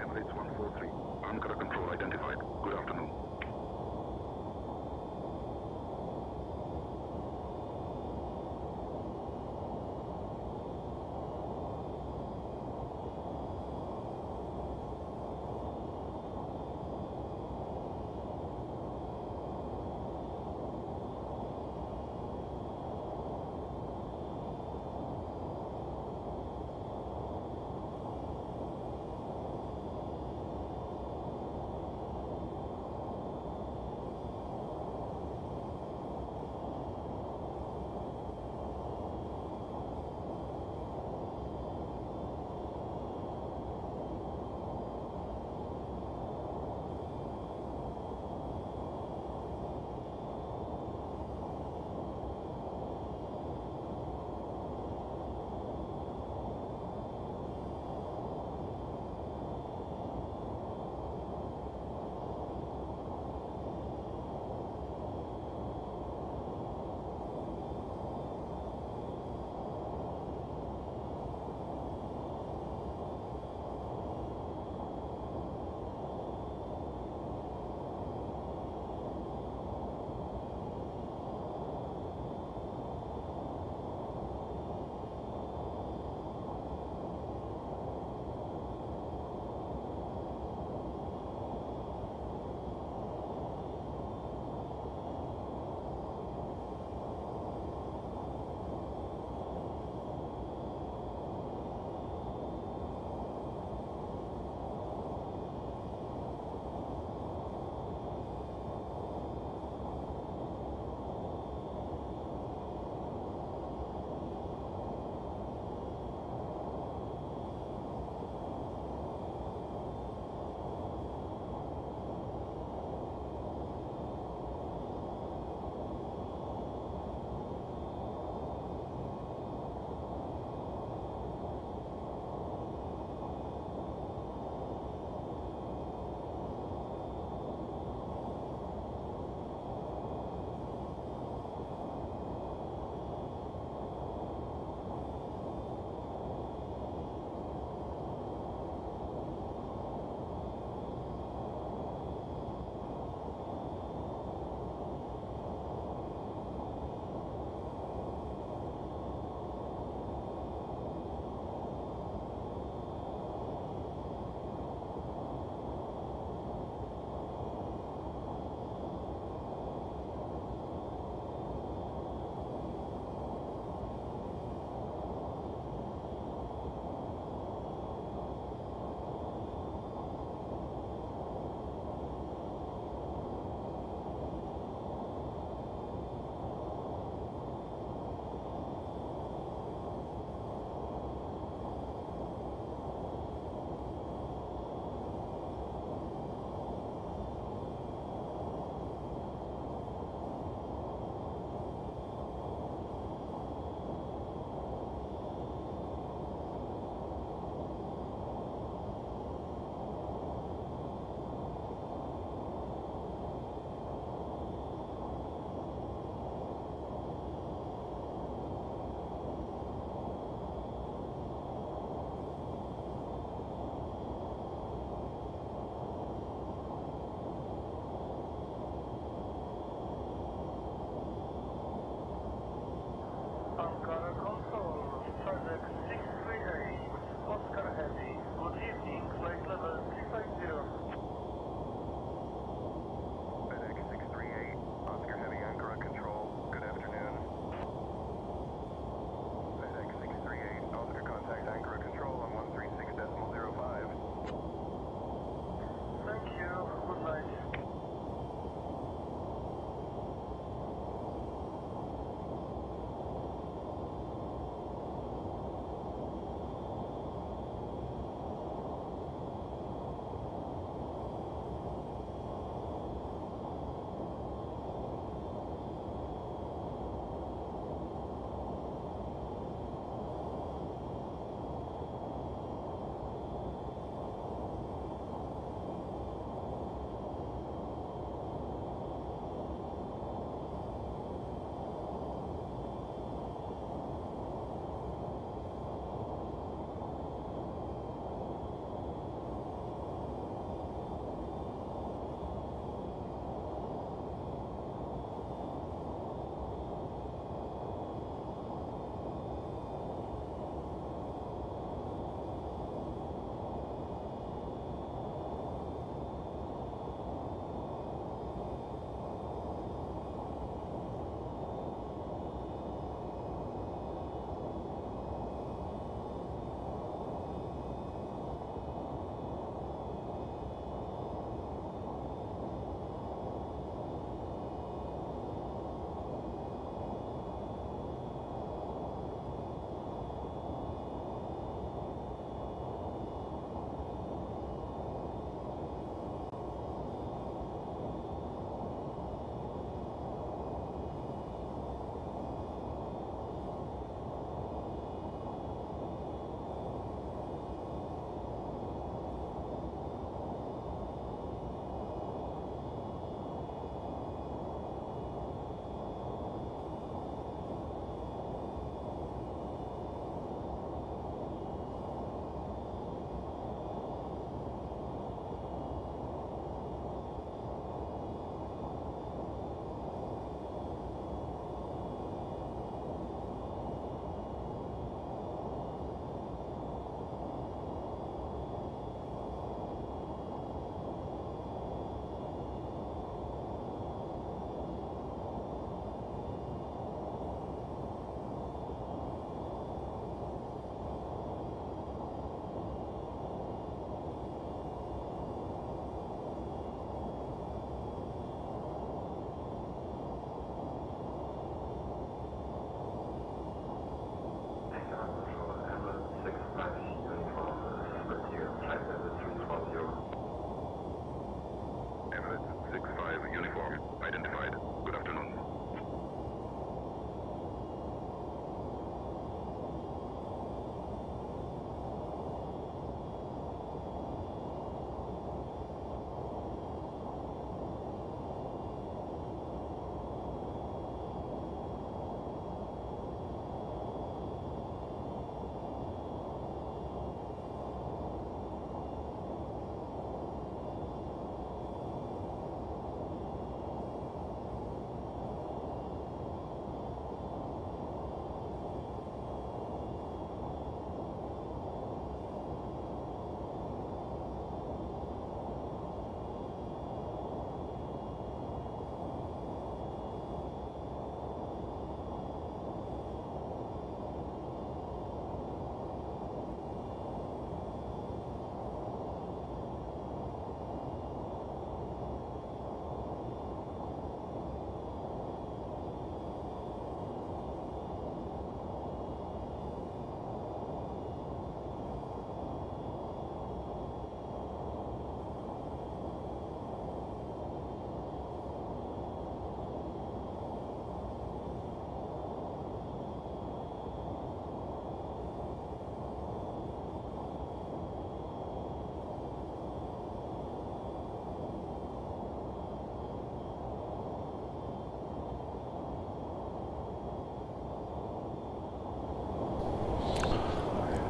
Emirates 143. Ankara control identified. Good afternoon.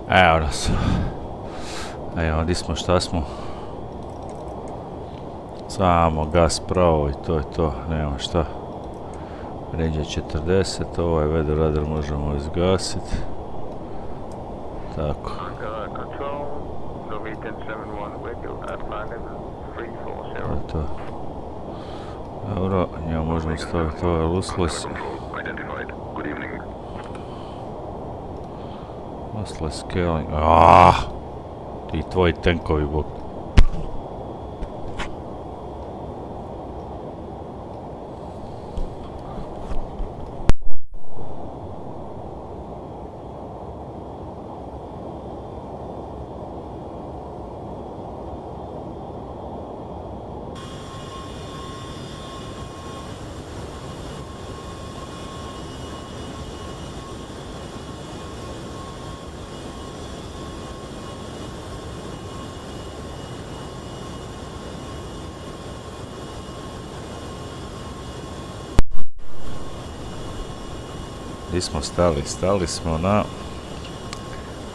Evo nas. Evo, gdje smo, šta smo? Samo gas pravo i to je to, nema šta. Range 40, ovaj weather radar možemo izgasiti. Tako. To je to. Dobro, njemu možemo staviti ovaj lossless. Lossless scaling. Ti tvoji tenkovi, bog. Gdje smo stali? Stali smo na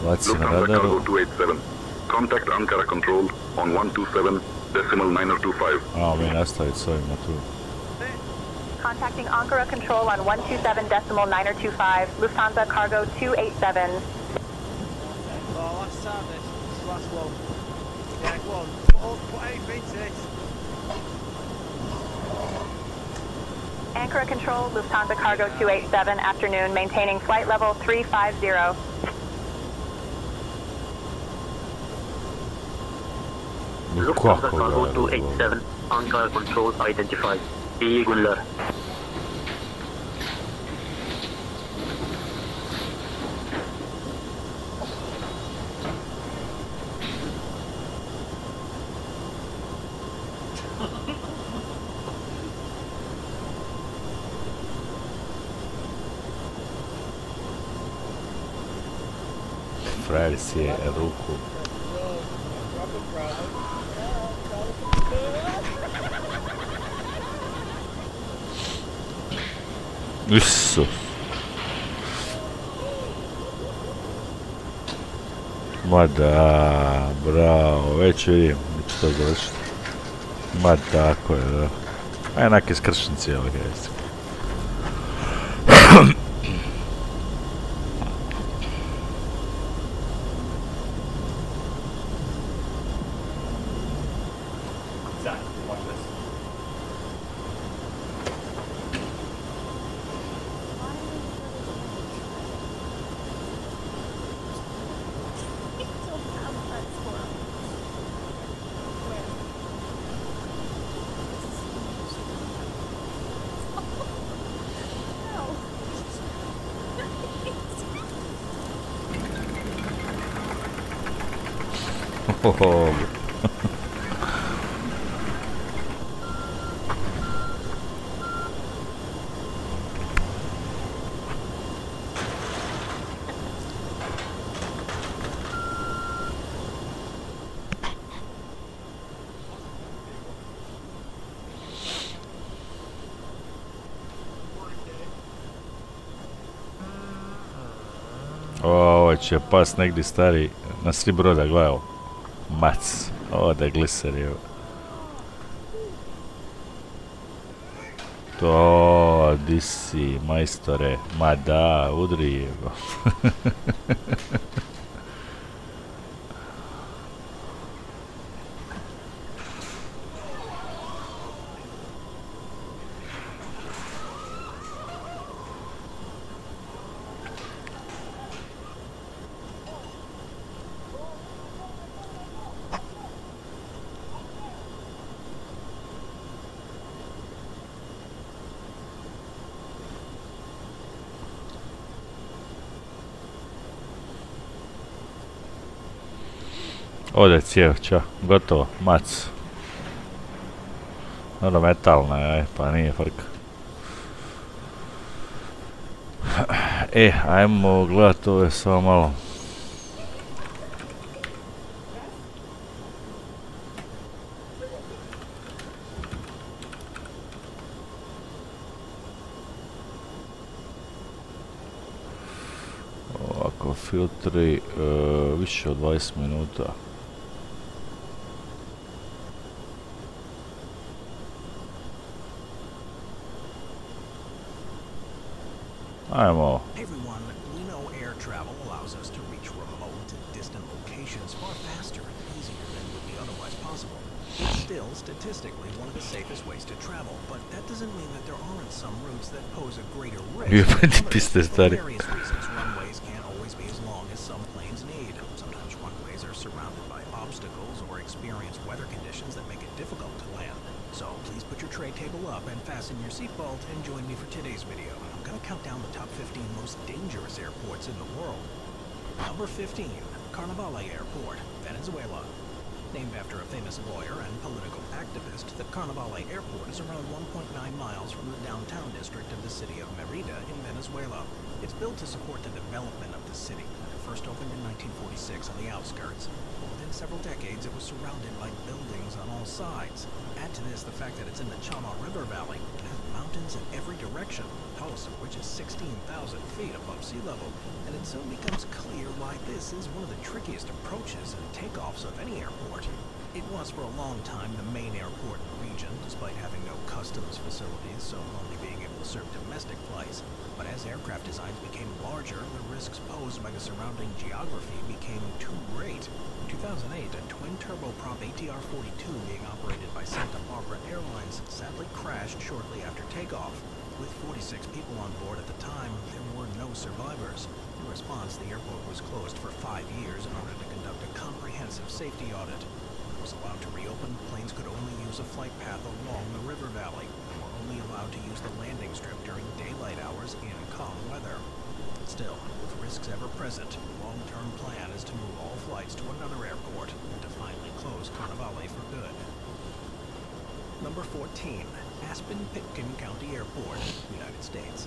Lufthansa Cargo 287. Contact Ankara control on 127.925. A, mi nastaviti s ovima tu. Contacting Ankara control on 127.925, Lufthansa Cargo 287. Oh, last time this is the last one. Yeah, go on. Put 8 feet to this. Ankara control, Lufthansa Cargo 287, afternoon, maintaining flight level 350. Lufthansa Cargo 287, Ankara control identified. Irregular. Frajer si je ruku. Isus. Ma da, bravo, već vidim, neću to završiti. Ma tako je, da. A jednak je skršen cijeli gajst. Oh. Ovo će pas negdje stari na sri broda, gledao. Mac, ovo da je gliser je. To, di si, majstore, ma da, udri je. Ode cijev, čao, gotovo, mac. Ono metalna je, pa nije frka. Ajmo gledat ove samo malo. Ovako, for filtri više od 20 minuta. Ajmo. Hey everyone, we know air travel allows us to reach remote and distant locations far faster and easier than would be otherwise possible. It's still statistically one of the safest ways to travel, but that doesn't mean that there aren't some routes that pose a greater risk. For various reasons, runways can't always be as long as some planes need. Sometimes runways are surrounded by obstacles or experience weather conditions that make it difficult to land. So please put your tray table up and fasten your seatbelt and join me for today's video. I'm going to count down the top 15 most dangerous airports in the world. Number 15, Carnavale Airport, Venezuela. Named after a famous lawyer and political activist, the Carnavale Airport is around 1.9 miles from the downtown district of the city of Mérida in Venezuela. It's built to support the development of the city, and it first opened in 1946 on the outskirts. Within several decades, it was surrounded by buildings on all sides. Add to this the fact that it's in the Chama River Valley. It has mountains in every direction, the tallest of which is 16,000 feet above sea level, and it soon becomes clear why this is one of the trickiest approaches and takeoffs of any airport. It was for a long time the main airport in the region, despite having no customs facilities, so only being able to serve domestic flights. But as aircraft designs became larger, the risks posed by the surrounding geography became too great. In 2008, a twin-turboprop ATR-42 being operated by Santa Barbara Airlines sadly crashed shortly after takeoff. With 46 people on board at the time, there were no survivors. In response, the airport was closed for 5 years in order to conduct a comprehensive safety audit. When it was allowed to reopen, planes could only use a flight path along the river valley, and were only allowed to use the landing strip during daylight hours in calm weather. Still, with risks ever present, the long-term plan is to move all flights to another airport and to finally close Carnavale for good. Number 14, Aspen-Pitkin County Airport, United States.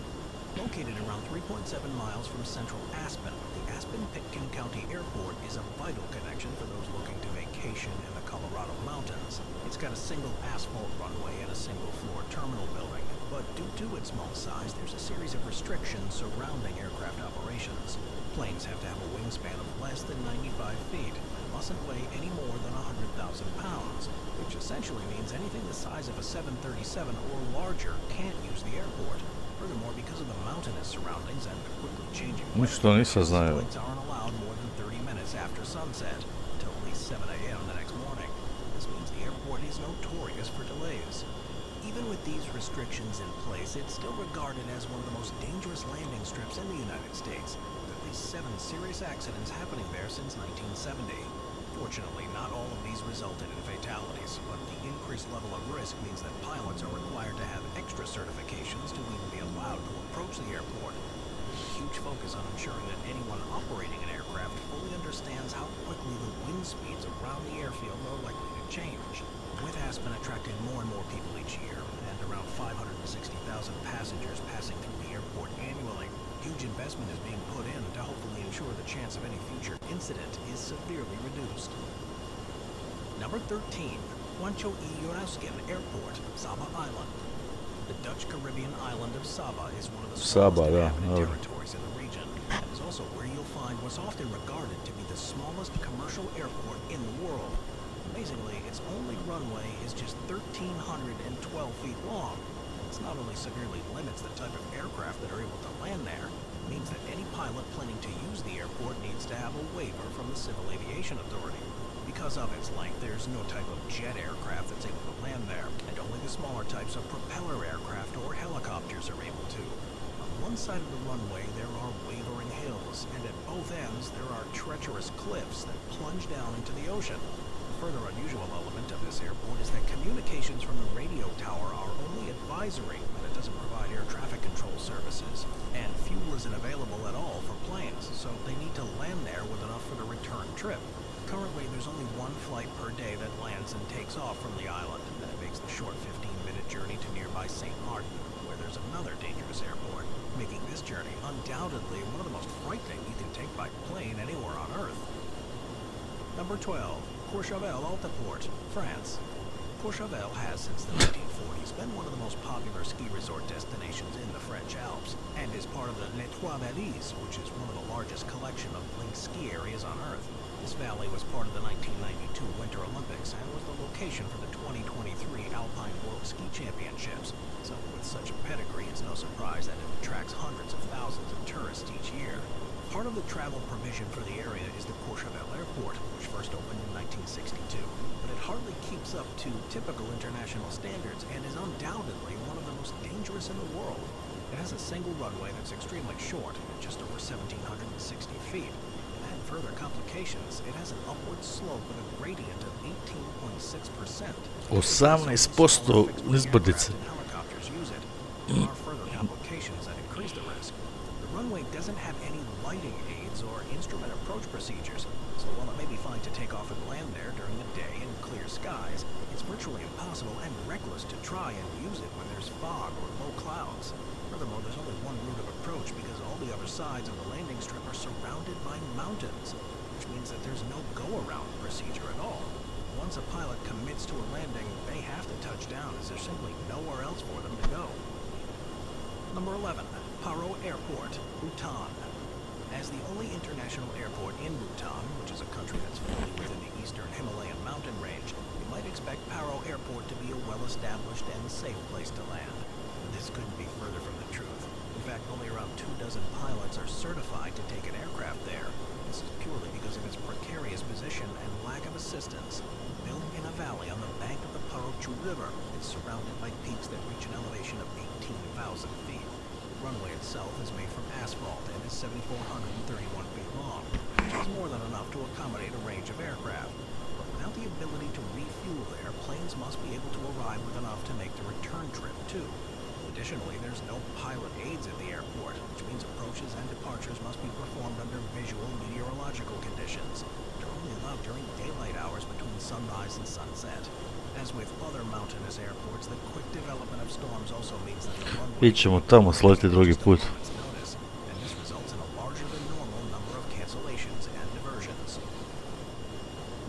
Located around 3.7 miles from central Aspen, the Aspen-Pitkin County Airport is a vital connection for those looking to vacation in the Colorado mountains. It's got a single asphalt runway and a single-floor terminal building, but due to its small size, there's a series of restrictions surrounding aircraft operations. Planes have to have a wingspan of less than 95 feet, mustn't weigh any more than 100,000 pounds, which essentially means anything the size of a 737 or larger can't use the airport. Furthermore, because of the mountainous surroundings and quickly changing weather, flights aren't allowed more than 30 minutes after sunset, until at least 7 a.m. the next morning. This means the airport is notorious for delays. Even with these restrictions in place, it's still regarded as one of the most dangerous landing strips in the United States, with at least 7 serious accidents happening there since 1970. Fortunately, not all of these resulted in fatalities, but the increased level of risk means that pilots are required to have extra certifications to even be allowed to approach the airport. There's a huge focus on ensuring that anyone operating an aircraft fully understands how quickly the wind speeds around the airfield are likely to change. With Aspen attracting more and more people each year, and around 560,000 passengers passing through the airport annually, huge investment is being put in to hopefully ensure the chance of any future incident is severely reduced. Number 13, Juancho y Uraskin Airport, Saba Island. The Dutch Caribbean island of Saba is one of the smallest inhabited territories in the region, and is also where you'll find what's often regarded to be the smallest commercial airport in the world. Amazingly, its only runway is just 1,312 feet long. This not only severely limits the type of aircraft that are able to land there, it means that any pilot planning to use the airport needs to have a waiver from the Civil Aviation Authority. Because of its length, there's no type of jet aircraft that's able to land there, and only the smaller types of propeller aircraft or helicopters are able to. On one side of the runway, there are wavering hills, and at both ends, there are treacherous cliffs that plunge down into the ocean. A further unusual element of this airport is that communications from the radio tower are only advisory, and it doesn't provide air traffic control services. And fuel isn't available at all for planes, so they need to land there with enough for the return trip. Currently, there's only one flight per day that lands and takes off from the island, and it makes the short 15-minute journey to nearby St. Martin, where there's another dangerous airport, making this journey undoubtedly one of the most frightening you can take by plane anywhere on Earth. Number 12, Courchevel Altaport, France. Courchevel has since the 1940s been one of the most popular ski resort destinations in the French Alps, and is part part of the Nettois Valleys, which is one of the largest collection of linked ski areas on Earth. This valley was part of the 1992 Winter Olympics and was the location for the 2023 Alpine World Ski Championships. So with such a pedigree, it's no surprise that it attracts hundreds of thousands of tourists each year. Part of the travel provision for the area is the Courchevel Airport, which first opened in 1962. But it hardly keeps up to typical international standards and is undoubtedly one of the most dangerous in the world. It has a single runway that's extremely short, at just over 1,760 feet. And further complications, it has an upward slope with a gradient of 18.6%. 18% nizbrdice. Helicopters use it. There are further complications that increase the risk. The runway doesn't have any lighting aids or instrument approach procedures, so while it may be fine to take off and land there during the day in clear skies, it's virtually impossible and reckless to try and use it when there's fog or low clouds. Furthermore, there's only one route of approach because all the other sides of the landing strip are surrounded by mountains, which means that there's no go-around procedure at all. Once a pilot commits to a landing, they have to touch down as there's simply nowhere else for them to go. Number 11. Paro Airport, Bhutan. As the only international airport in Bhutan, which is a country that's fully within the eastern Himalayan mountain range, you might expect Paro Airport to be a well-established and safe place to land. But this couldn't be further from the truth. In fact, only around 24 pilots are certified to take an aircraft there. This is purely because of its precarious position and lack of assistance. Built in a valley on the bank of the Parochu River, it's surrounded by peaks that reach an elevation of 18,000 feet. The runway itself is made from asphalt and is 7,431 feet long, which is more than enough to accommodate a range of aircraft. But without the ability to refuel there, planes must be able to arrive with enough to make the return trip, too. Additionally, there's no pilot aids at the airport, which means approaches and departures must be performed under visual meteorological conditions, which are only allowed during daylight hours between sunrise and sunset. As with other mountainous airports, the quick development of storms also means that the runway Ićemo tamo sleti drugi put. and this results in a larger than normal number of cancellations and diversions.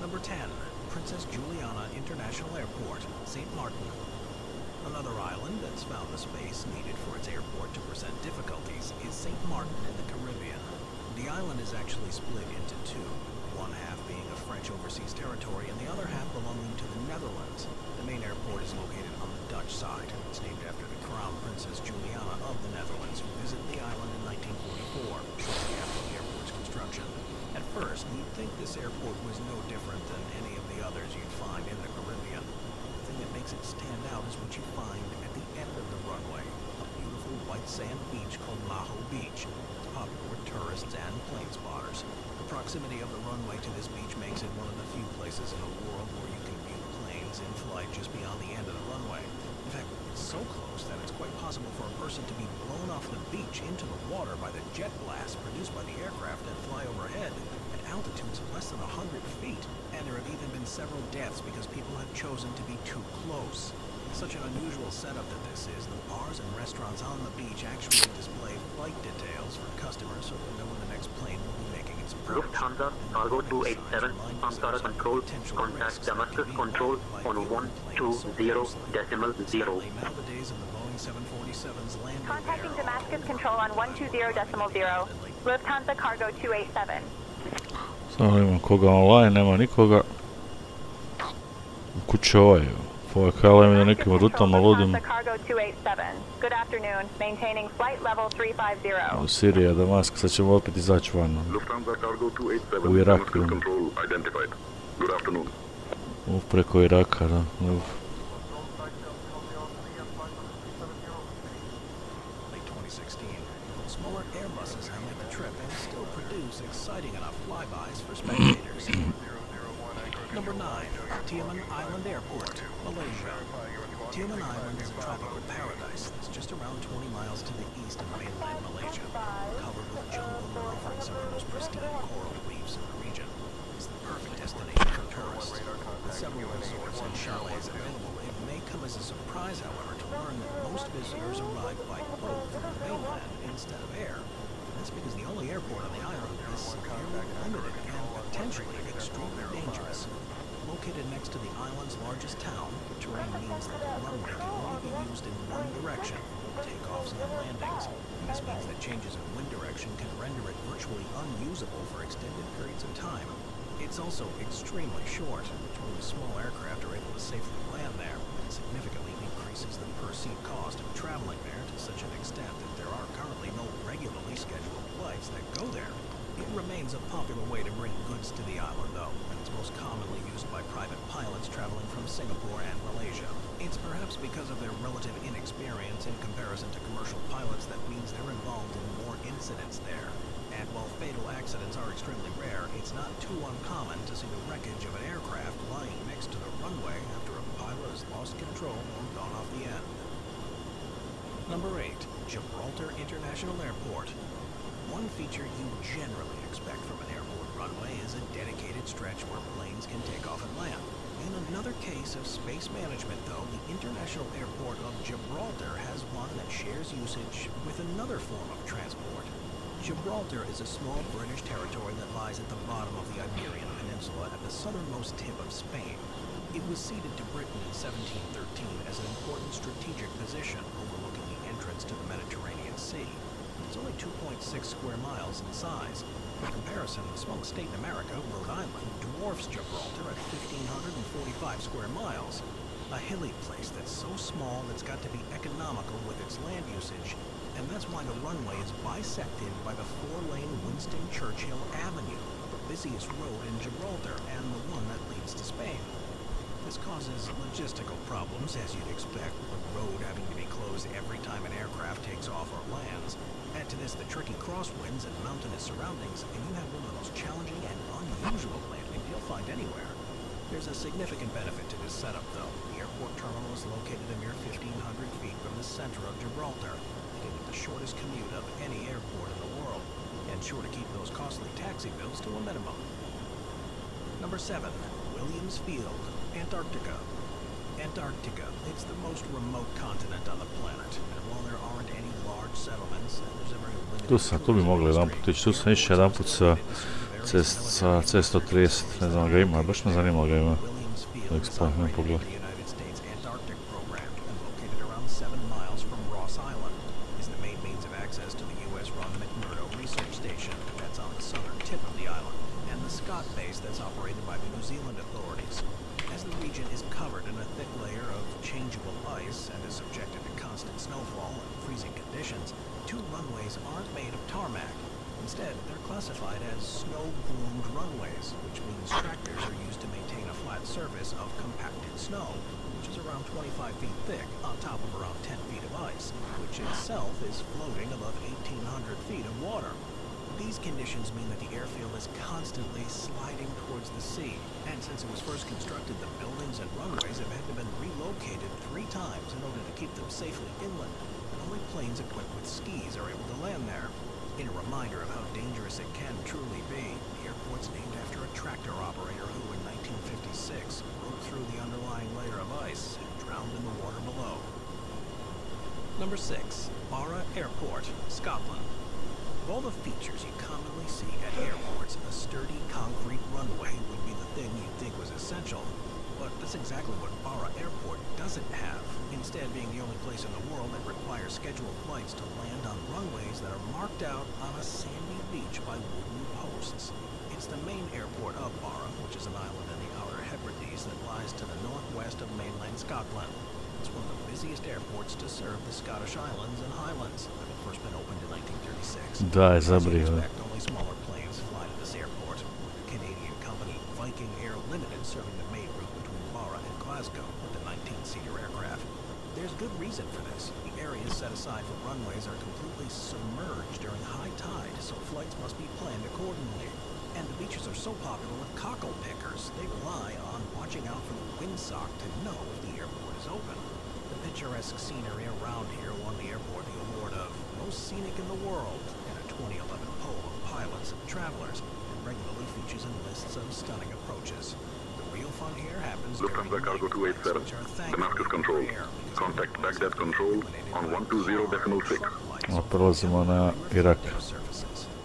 Number 10. Princess Juliana International Airport, St. Martin. Another island that's found the space needed for its airport to present difficulties is St. Martin in the Caribbean. The island is actually split into two, one half being a French overseas territory and the other half belonging to the Netherlands. The main airport is located on the Dutch side. It's named after the Crown Princess Juliana of the Netherlands, who visited the island in 1944, shortly after the airport's construction. At first, you'd think this airport was no different than any of the others you'd find in the Caribbean. The thing that makes it stand out is what you find at the end of the runway, a beautiful white sand beach called Maho Beach. It's popular with tourists and plane spotters. The proximity of the runway to this beach makes it one of the few places in the world where you can view planes in flight just beyond the end of the runway. In fact, it's so close that it's quite possible for a person to be blown off the beach into the water by the jet blast produced by the aircraft that fly overhead at altitudes of less than 100 feet. And there have even been several deaths because people have chosen to be too close. Such an unusual setup that this is, the bars and restaurants on the beach actually display flight details for customers so they know when the next plane will be making its approach. Lufthansa Cargo 287, Ankara Control, contact Damascus Control on 120.0. Nowadays, of the Boeing 747's landing Contacting Damascus Control on 120.0. Lufthansa Cargo 287. Samo imam koga online, nema nikoga. Kuće ovaj, povekala mi na nekim rutama ludim. Lufthansa Cargo 287. Good afternoon. Maintaining flight level 350. U Sirija, Damask, sad ćemo opet izaći van. Lufthansa Cargo 287, U Iraku. Damascus Control identified. Good afternoon. Preko Iraka, da. Late 2016, smaller Airbuses have made the trip and still produce exciting enough flybys for spectators. Number 9, Tioman Island Airport, Malaysia. Tioman Island is a tropical paradise that's just around 20 miles to the east of mainland Malaysia, covered with jungle and offering some of the most pristine coral reefs in the region. It's the perfect destination for tourists. With several resorts and chalets available, it may come as a surprise, however, to learn that most visitors arrive by boat from the mainland instead of air. That's because the only airport on the island is severely limited and potentially extremely dangerous. Located next to the island's largest town, the terrain means that the runway can only be used in one direction, takeoffs and landings. This means that changes in wind direction can render it virtually unusable for extended periods of time. It's also extremely short, which means small aircraft are able to safely land there, and significantly increases the per-seat cost of traveling there to such an extent that there are currently no regularly scheduled flights that go there. It remains a popular way to bring goods to the island, though, and it's most commonly used by private pilots traveling from Singapore and Malaysia. It's perhaps because of their relative inexperience in comparison to commercial pilots that means they're involved in more incidents there. And while fatal accidents are extremely rare, it's not too uncommon to see the wreckage of an aircraft lying next to the runway after a pilot has lost control or gone off the end. Number 8. Gibraltar International Airport. One feature you generally expect from an airport runway is a dedicated stretch where planes can take off and land. In another case of space management, though, the International Airport of Gibraltar has one that shares usage with another form of transport. Gibraltar is a small British territory that lies at the bottom of the Iberian Peninsula at the southernmost tip of Spain. It was ceded to Britain in 1713 as an important strategic position overlooking the entrance to the Mediterranean Sea. It's only 2.6 square miles in size. For comparison, the smallest state in America, Rhode Island, dwarfs Gibraltar at 1,545 square miles. A hilly place that's so small it's got to be economical with its land usage, and that's why the runway is bisected by the 4-lane Winston Churchill Avenue, the busiest road in Gibraltar and the one that leads to Spain. This causes logistical problems, as you'd expect, with the road having to be closed every time an aircraft takes off or lands. Add to this the tricky crosswinds and mountainous surroundings, and you have one of the most challenging and unusual landings you'll find anywhere. There's a significant benefit to this setup, though. The airport terminal is located a mere 1,500 feet from the center of Gibraltar, making it the shortest commute of any airport in the world, and sure to keep those costly taxi bills to a minimum. Number 7. Williams Field, Antarctica. Antarctica, it's the most remote continent on the planet, and while there aren't any large settlements, and there's a very limited Tu bi mogli jedan put ići, tu sam išao jedan put sa C130, ne znam ga ima, baš me zanima ga ima. Eksploatno pogled. That's operated by the New Zealand authorities. As the region is covered in a thick layer of changeable ice and is subjected to constant snowfall and freezing conditions, 2 runways aren't made of tarmac. Instead, they're classified as snow-groomed runways, which means tractors are used to maintain a flat surface of compacted snow, which is around 25 feet thick on top of around 10 feet of ice, which itself is floating above 1,800 feet of water. These conditions mean that the airfield is constantly sliding towards the sea, and since it was first constructed, the buildings and runways have had to been relocated 3 times in order to keep them safely inland, and only planes equipped with skis are able to land there. In a reminder of how dangerous it can truly be, the airport's named after a tractor operator who, in 1956, broke through the underlying layer of ice and drowned in the water below. Number 6. Barra Airport, Scotland. Of all the features you commonly see at airports, a sturdy concrete runway would be the thing you'd think was essential. But that's exactly what Barra Airport doesn't have, instead being the only place in the world that requires scheduled flights to land on runways that are marked out on a sandy beach by wooden posts. It's the main airport of Barra, which is an island in the Outer Hebrides that lies to the northwest of mainland Scotland. It's one of the busiest airports to serve the Scottish Islands and Highlands, having first been opened in 1936. Da, je zabriga. Only smaller planes fly to this airport, with the Canadian company Viking Air Limited serving the main route between Barra and Glasgow with the 19-seater aircraft. There's good reason for this. The areas set aside for runways are completely submerged during high tide, so flights must be planned accordingly. And the beaches are so popular with cockle pickers, they rely on watching out for the windsock to know if the airport is open. The picturesque scenery around here won the airport the award of Most Scenic in the World in a 2011 poll of pilots and travelers, and regularly features in lists of stunning approaches. The real fun here happens Lufthansa Cargo 287, Damascus Control. Contact Baghdad Control on 120.6. Prelazimo na Irak.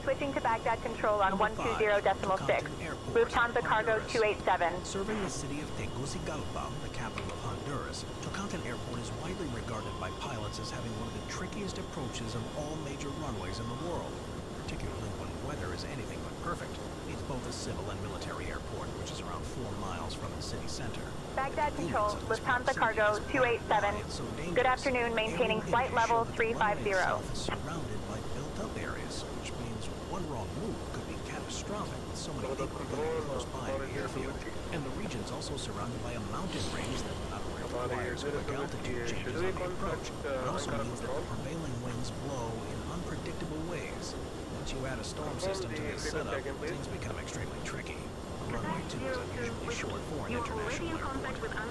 Switching to Baghdad Control on 120.6. Lufthansa Cargo 287. Serving the city of Tegucigalpa, the capital of Honduras. service, Tocantins Airport is widely regarded by pilots as having one of the trickiest approaches of all major runways in the world, particularly when weather is anything but perfect. It's both a civil and military airport, which is around 4 miles from the city center. Baghdad Control, Lufthansa Cargo 287. Good afternoon, maintaining flight level 350. Is surrounded by built-up areas, which means one wrong move could be catastrophic with so many people living close by the airfield. And the region's also surrounded by a mountain range that not only requires quick altitude changes on the approach, but also means that the prevailing winds blow in unpredictable ways. Once you add a storm system to this setup, things become extremely tricky. Runway 2 is unusually short for an international airport.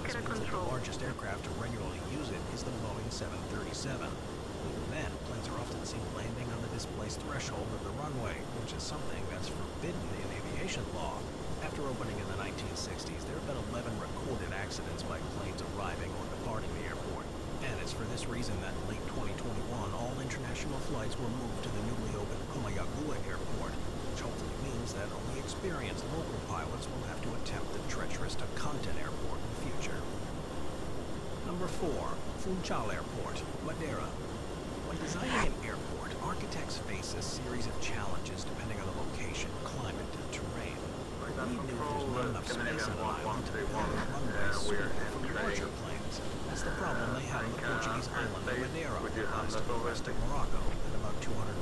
This means that the largest aircraft to regularly use it is the Boeing 737. Even then, planes are often seen landing on the displaced threshold of the runway, which is something that's forbidden in aviation law. After opening in the 1960s, there have been 11 recorded accidents by planes arriving or departing the airport. And it's for this reason that in late 2021, all international flights were moved to the newly opened Comayagua Airport, which hopefully means that only experienced local pilots will have to attempt the treacherous Tocantins Airport in the future. Number 4, Funchal Airport, Madeira. When designing an airport, architects face a series of challenges depending on the location, climate, and terrain. Many knew there's not enough space on an island to build a runway suitable for larger planes. That's the problem they had on the Portuguese island of Madeira, west of the west of Morocco, and about 250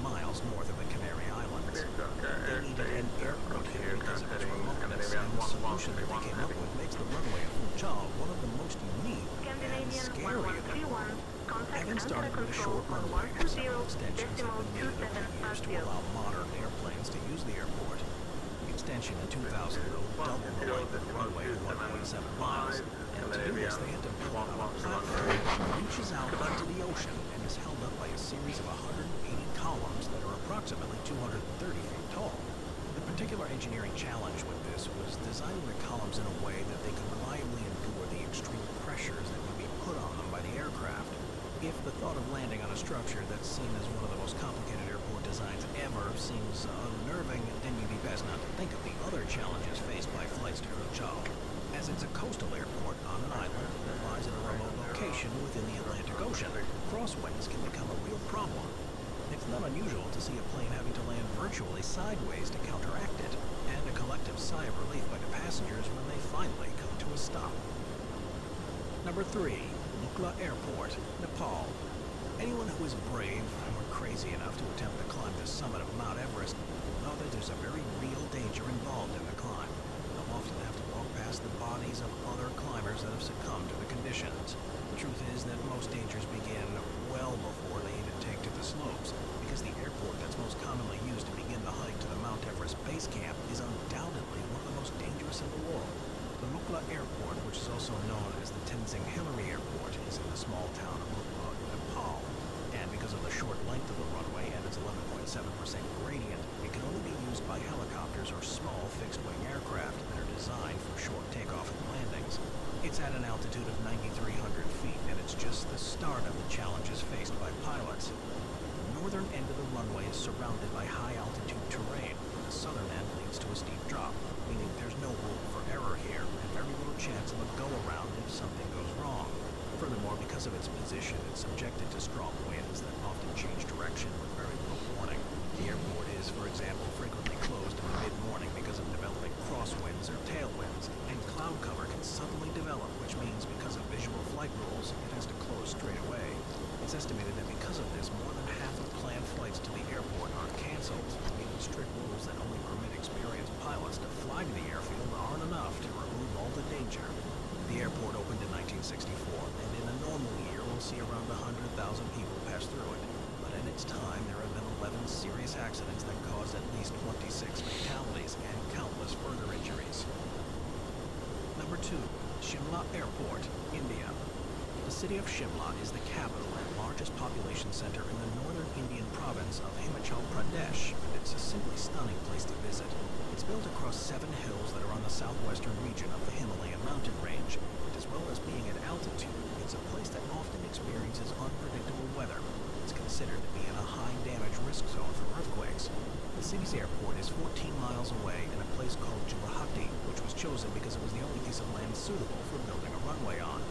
miles north of the Canary Islands. They needed an airport here because of its remoteness, and the solution that they came up with makes the runway at Funchal one of the most unique and scary in the world. Having started with a short runway, several extensions have been needed over the years to allow modern airplanes to use the airport. The extension in 2000 will double the length of the runway to 1.7 miles, and to do this they had to build it on a platform that reaches out into the ocean and is held up by a series of 180 columns that are approximately 230 feet tall. The particular engineering challenge with this was designing the columns in a way that they could reliably endure the extreme pressures that would be put on them by the aircraft. If the thought of landing on a structure that's seen as one of the most complicated airport designs ever seems unnerving, then you'd be best not to think of the other challenges faced by flights to Funchal, as it's a coastal airport on an island that lies in a remote location within the Atlantic Ocean. Crosswinds can become a real problem. It's not unusual to see a plane having to land virtually sideways to counteract it, and a collective sigh of relief by the passengers when they finally come to a stop. Number 3. Lukla Airport, Nepal. Anyone who is brave or crazy enough to attempt to climb the summit of Mount Everest will know that there's a very real danger involved in the climb. They'll often have to walk past the bodies of other climbers that have succumbed to the conditions. The truth is that most dangers begin well before they even take to the slopes, because the airport that's most commonly used to begin the hike to the Mount Everest base camp is undoubtedly one of the most dangerous in the world. The Lukla Airport, which is also known as the Tenzing Hillary Airport, is in the small town of Lukla in Nepal. And because of the short length of the runway and its 11.7% gradient, it can only be used by helicopters or small fixed-wing aircraft that are designed for short takeoff and landings. It's at an altitude of 9,300 feet, and it's just the start of the challenges faced by pilots. The northern end of the runway is surrounded by high-altitude terrain, and the southern end leads to a steep drop, meaning there's no room for error here, and very little chance of a go-around if something goes wrong. Furthermore, because of its position, it's subjected to strong winds that often change direction with very little warning. The airport is, for example, frequently closed in the mid-morning because of developing crosswinds or tailwinds, and cloud cover can suddenly develop, which means because of visual flight rules, it has to close straight away. It's estimated that because of this, more than half of planned flights to the airport are canceled, meaning strict rules that only permit experienced pilots to fly to the airfield aren't enough to remove all the danger. The airport opened in 1964, and in a normal year will see around 100,000 people pass through it. But in its time, there have been 11 serious accidents that caused at least 26 fatalities and countless further injuries. Number 2. Shimla Airport, India. The city of Shimla is the capital and largest population center in the northern Indian province of Himachal Pradesh, and it's a simply stunning place to visit. It's built across 7 hills that are on the southwestern region of the Himalayan mountain range, and as well as being at altitude, it's a place that often experiences unpredictable weather. It's considered to be in a high damage risk zone for earthquakes. The city's airport is 14 miles away in a place called Guwahati, which was chosen because it was the only piece of land suitable for building a runway on.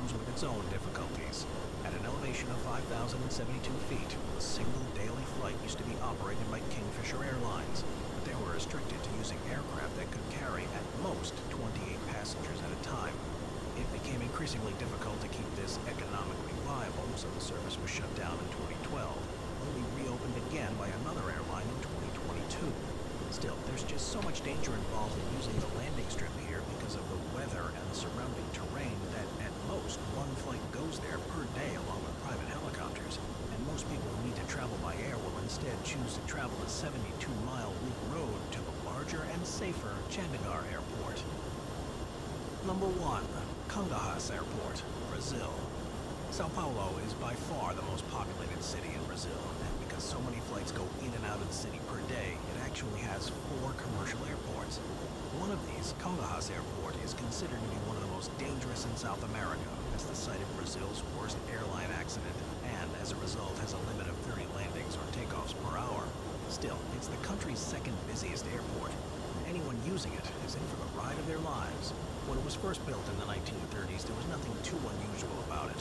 comes with its own difficulties. At an elevation of 5,072 feet, a single daily flight used to be operated by Kingfisher Airlines, but they were restricted to using aircraft that could carry at most 28 passengers at a time. It became increasingly difficult to keep this economically viable, so the service was shut down in 2012, only reopened again by another airline in 2022. Still, there's just so much danger involved in using the landing strip here because of the weather and the surrounding terrain that at most one flight goes there per day along with private helicopters, and most people who need to travel by air will instead choose to travel a 72-mile loop road to the larger and safer Chandigarh Airport. Number 1. Congonhas Airport, Brazil. Sao Paulo is by far the most populated city in Brazil, and because so many flights go in and out of the city per day, it actually has 4 commercial airports. One of these, Congonhas Airport, is considered to be one of the most dangerous in South America, as the site of Brazil's worst airline accident, and as a result has a limit of 30 landings or takeoffs per hour. Still, it's the country's second busiest airport, and anyone using it is in for the ride of their lives. When it was first built in the 1930s, there was nothing too unusual about it.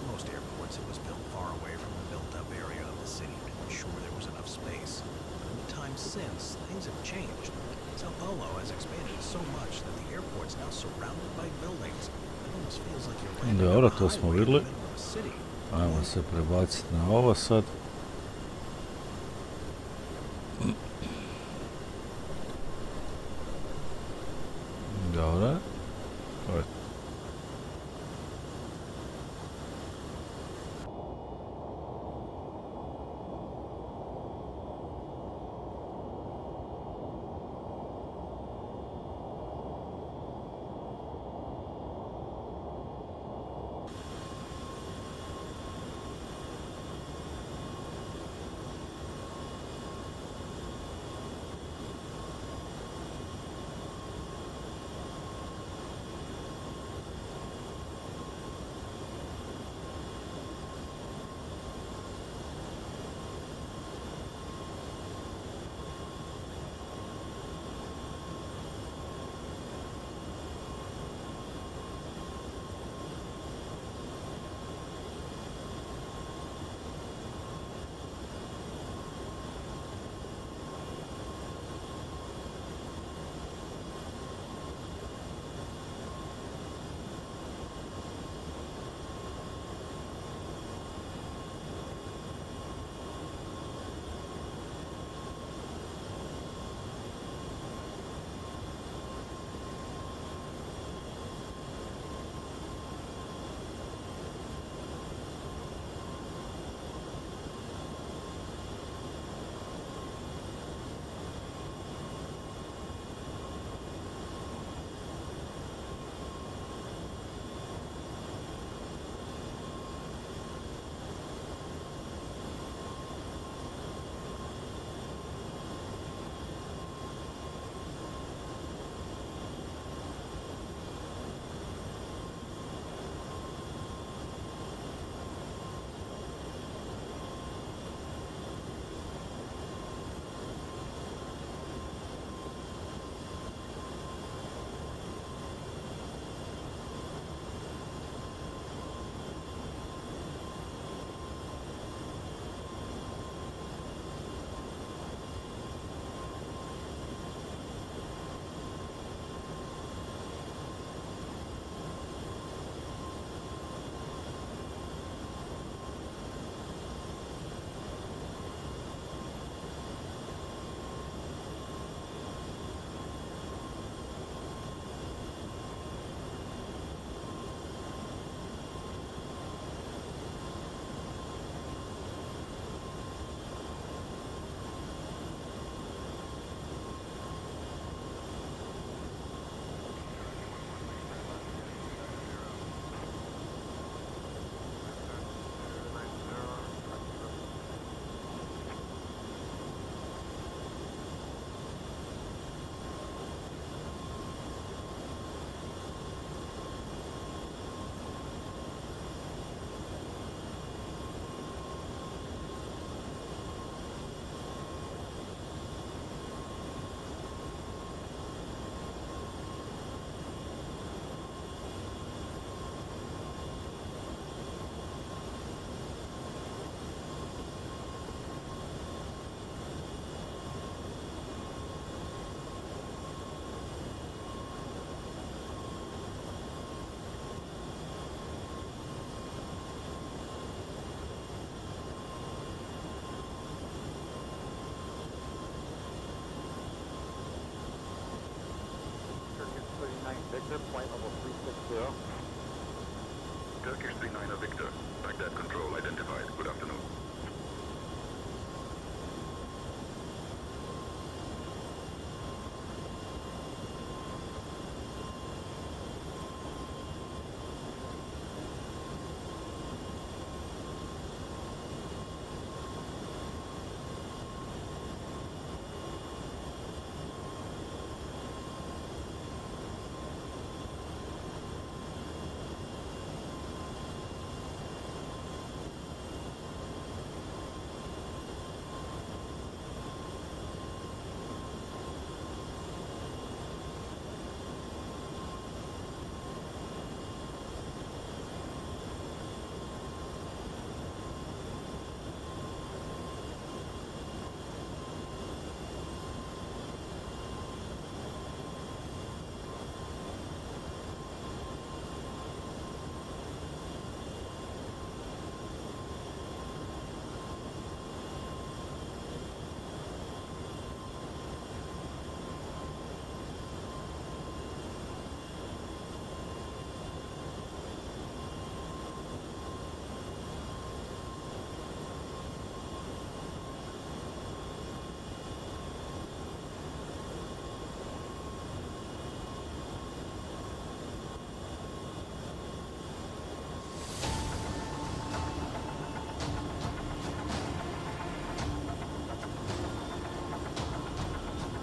Most airports, it was built far away from the built-up area of the city to ensure there was enough space. But in the time since, things have changed. Sao Paulo has expanded so much that the airport's now surrounded by buildings. It almost feels like you're landing on a highway in the middle of a city. Ajmo se prebaciti na ovo sad. Dobro. Victor, flight level 360. Turkish 39 Victor. Baghdad control identified. Good afternoon.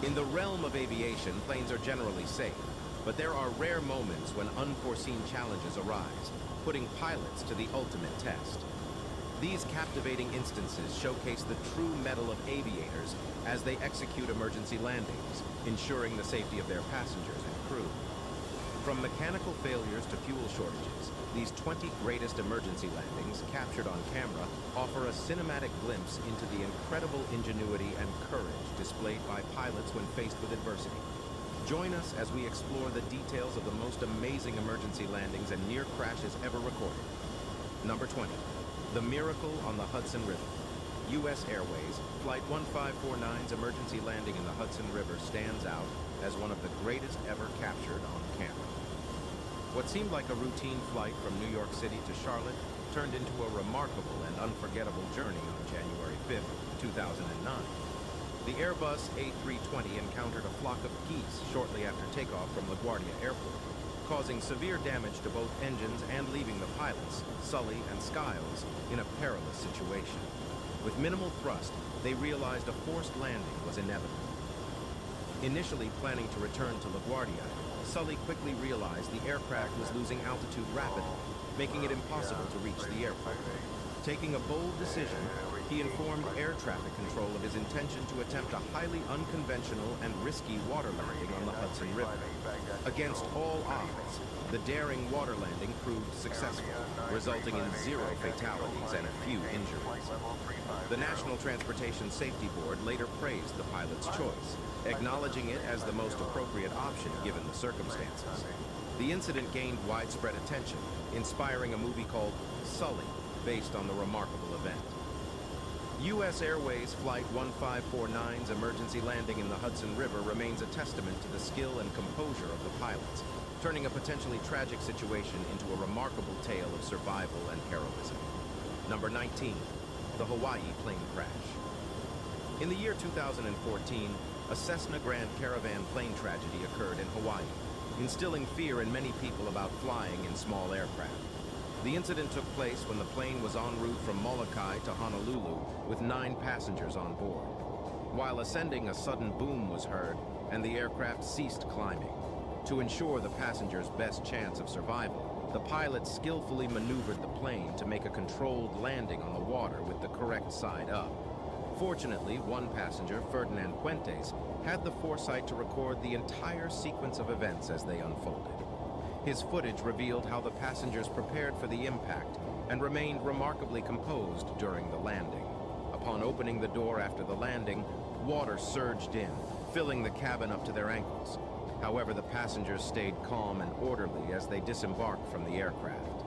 In the realm of aviation, planes are generally safe, but there are rare moments when unforeseen challenges arise, putting pilots to the ultimate test. These captivating instances showcase the true mettle of aviators as they execute emergency landings, ensuring the safety of their passengers and crew. From mechanical failures to fuel shortages, these 20 greatest emergency landings, captured on camera, offer a cinematic glimpse into the incredible ingenuity and courage displayed by pilots when faced with adversity. Join us as we explore the details of the most amazing emergency landings and near crashes ever recorded. Number 20, the miracle on the Hudson River. U.S. Airways Flight 1549's emergency landing in the Hudson River stands out as one of the greatest ever captured on camera. What seemed like a routine flight from New York City to Charlotte turned into a remarkable and unforgettable journey on January 5th, 2009. The Airbus A320 encountered a flock of geese shortly after takeoff from LaGuardia Airport, causing severe damage to both engines and leaving the pilots, Sully and Skiles, in a perilous situation. With minimal thrust, they realized a forced landing was inevitable. Initially planning to return to LaGuardia, Sully quickly realized the aircraft was losing altitude rapidly, making it impossible to reach the airport. Taking a bold decision, he informed air traffic control of his intention to attempt a highly unconventional and risky water landing on the Hudson River. Against all odds, the daring water landing proved successful, resulting in 0 fatalities and a few injuries. The National Transportation Safety Board later praised the pilot's choice, acknowledging it as the most appropriate option given the circumstances. The incident gained widespread attention, inspiring a movie called Sully, based on the remarkable event. U.S. Airways Flight 1549's emergency landing in the Hudson River remains a testament to the skill and composure of the pilots, turning a potentially tragic situation into a remarkable tale of survival and heroism. Number 19, the Hawaii plane crash. In the year 2014, a Cessna Grand Caravan plane tragedy occurred in Hawaii, instilling fear in many people about flying in small aircraft. The incident took place when the plane was en route from Molokai to Honolulu with 9 passengers on board. While ascending, a sudden boom was heard, and the aircraft ceased climbing. To ensure the passengers' best chance of survival, the pilot skillfully maneuvered the plane to make a controlled landing on the water with the correct side up. Fortunately, one passenger, Ferdinand Puentes, had the foresight to record the entire sequence of events as they unfolded. His footage revealed how the passengers prepared for the impact and remained remarkably composed during the landing. Upon opening the door after the landing, water surged in, filling the cabin up to their ankles. However, the passengers stayed calm and orderly as they disembarked from the aircraft.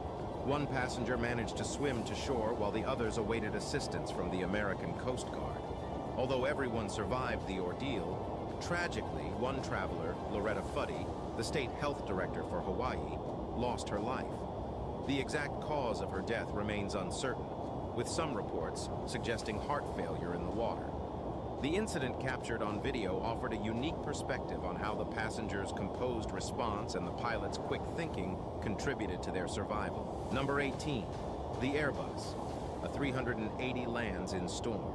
One passenger managed to swim to shore while the others awaited assistance from the American Coast Guard. Although everyone survived the ordeal, Tragically, one traveler, Loretta Fuddy, the state health director for Hawaii, lost her life. The exact cause of her death remains uncertain, with some reports suggesting heart failure in the water. The incident captured on video offered a unique perspective on how the passengers' composed response and the pilot's quick thinking contributed to their survival. Number 18, the Airbus. A 380 lands in storm.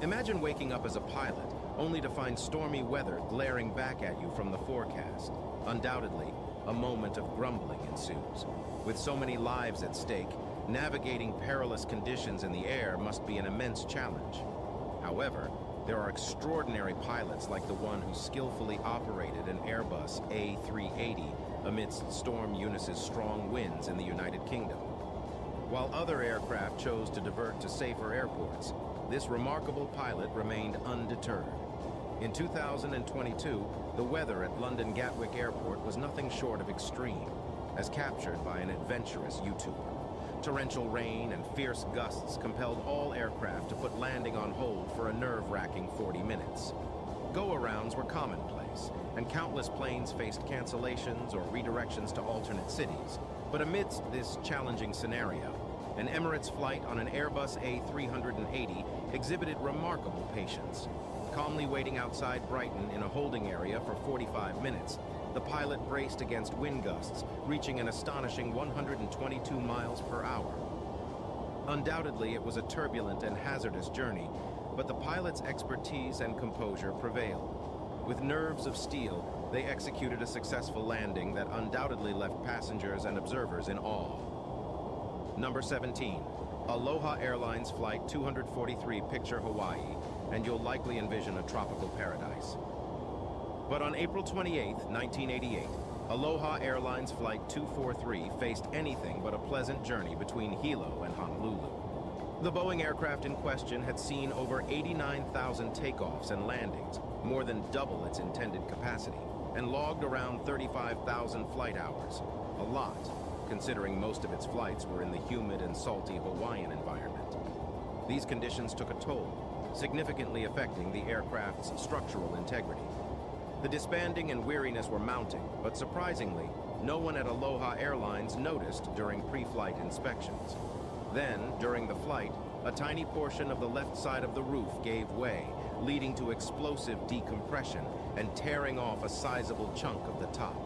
Imagine waking up as a pilot only to find stormy weather glaring back at you from the forecast. Undoubtedly, a moment of grumbling ensues. With so many lives at stake, navigating perilous conditions in the air must be an immense challenge. However, there are extraordinary pilots like the one who skillfully operated an Airbus A380 amidst Storm Eunice's strong winds in the United Kingdom. While other aircraft chose to divert to safer airports, this remarkable pilot remained undeterred. In 2022, the weather at London Gatwick Airport was nothing short of extreme, as captured by an adventurous YouTuber. Torrential rain and fierce gusts compelled all aircraft to put landing on hold for a nerve-wracking 40 minutes. Go-arounds were commonplace, and countless planes faced cancellations or redirections to alternate cities. But amidst this challenging scenario, an Emirates flight on an Airbus A380 exhibited remarkable patience. Calmly waiting outside Brighton in a holding area for 45 minutes, the pilot braced against wind gusts, reaching an astonishing 122 miles per hour. Undoubtedly, it was a turbulent and hazardous journey, but the pilot's expertise and composure prevailed. With nerves of steel, they executed a successful landing that undoubtedly left passengers and observers in awe. Number 17, Aloha Airlines Flight 243, picture Hawaii, and you'll likely envision a tropical paradise. But on April 28, 1988, Aloha Airlines Flight 243 faced anything but a pleasant journey between Hilo and Honolulu. The Boeing aircraft in question had seen over 89,000 takeoffs and landings, more than double its intended capacity, and logged around 35,000 flight hours. A lot, considering most of its flights were in the humid and salty Hawaiian environment. These conditions took a toll, significantly affecting the aircraft's structural integrity. The disbanding and weariness were mounting, but surprisingly, no one at Aloha Airlines noticed during pre-flight inspections. Then, during the flight, a tiny portion of the left side of the roof gave way, leading to explosive decompression and tearing off a sizable chunk of the top.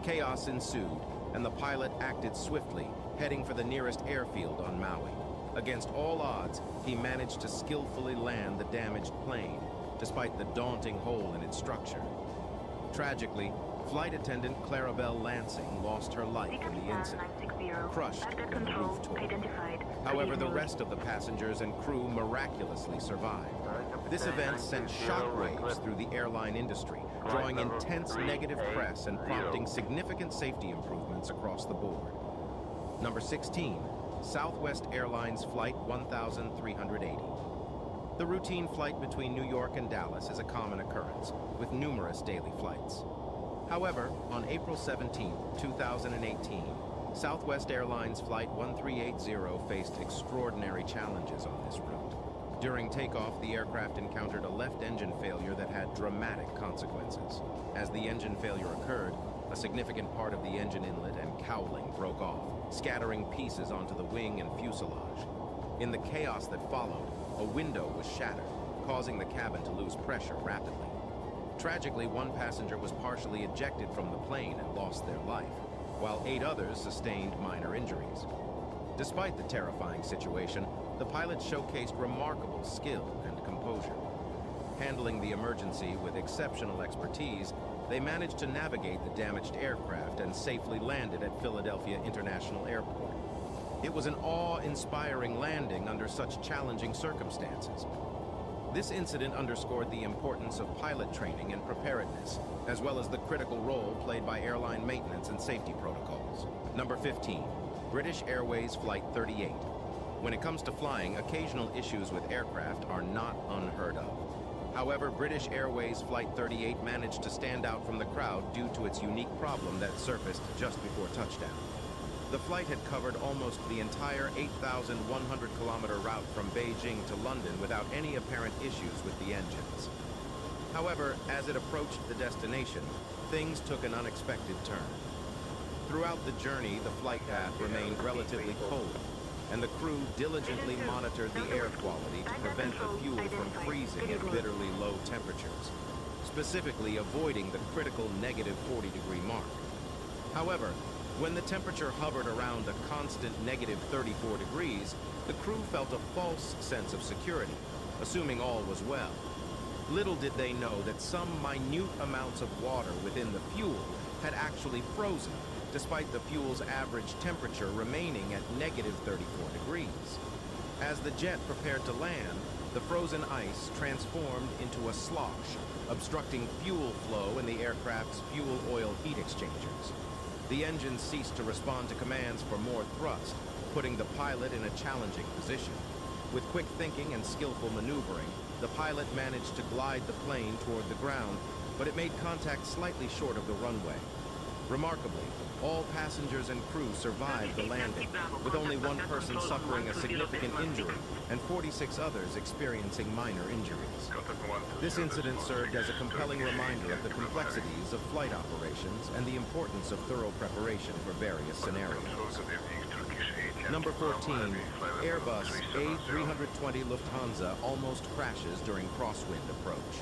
Chaos ensued, and the pilot acted swiftly, heading for the nearest airfield on Maui. Against all odds, he managed to skillfully land the damaged plane, despite the daunting hole in its structure. Tragically, flight attendant Clarabelle Lansing lost her life in the incident, crushed when the roof tore. However, the rest of the passengers and crew miraculously survived. This event sent shockwaves through the airline industry, drawing intense negative press and prompting significant safety improvements across the board. Number 16, Southwest Airlines Flight 1380. The routine flight between New York and Dallas is a common occurrence, with numerous daily flights. However, on April 17, 2018, Southwest Airlines Flight 1380 faced extraordinary challenges on this route. During takeoff, the aircraft encountered a left engine failure that had dramatic consequences. As the engine failure occurred, a significant part of the engine inlet and cowling broke off, scattering pieces onto the wing and fuselage. In the chaos that followed, a window was shattered, causing the cabin to lose pressure rapidly. Tragically, one passenger was partially ejected from the plane and lost their life, while 8 others sustained minor injuries. Despite the terrifying situation, the pilots showcased remarkable skill and composure. Handling the emergency with exceptional expertise, they managed to navigate the damaged aircraft and safely landed at Philadelphia International Airport. It was an awe-inspiring landing under such challenging circumstances. This incident underscored the importance of pilot training and preparedness, as well as the critical role played by airline maintenance and safety protocols. Number 15, British Airways Flight 38. When it comes to flying, occasional issues with aircraft are not unheard of. However, British Airways Flight 38 managed to stand out from the crowd due to its unique problem that surfaced just before touchdown. The flight had covered almost the entire 8,100-kilometer route from Beijing to London without any apparent issues with the engines. However, as it approached the destination, things took an unexpected turn. Throughout the journey, the flight path remained relatively cold, and the crew diligently monitored the air quality to prevent the fuel from freezing at bitterly low temperatures, specifically avoiding the critical negative 40-degree mark. However, when the temperature hovered around a constant negative 34 degrees, the crew felt a false sense of security, assuming all was well. Little did they know that some minute amounts of water within the fuel had actually frozen, despite the fuel's average temperature remaining at negative 34 degrees. As the jet prepared to land, the frozen ice transformed into a slosh, obstructing fuel flow in the aircraft's fuel oil heat exchangers. The engines ceased to respond to commands for more thrust, putting the pilot in a challenging position. With quick thinking and skillful maneuvering, the pilot managed to glide the plane toward the ground, but it made contact slightly short of the runway. Remarkably, all passengers and crew survived the landing, with only one person suffering a significant injury and 46 others experiencing minor injuries. This incident served as a compelling reminder of the complexities of flight operations and the importance of thorough preparation for various scenarios. Number 14, Airbus A320 Lufthansa almost crashes during crosswind approach.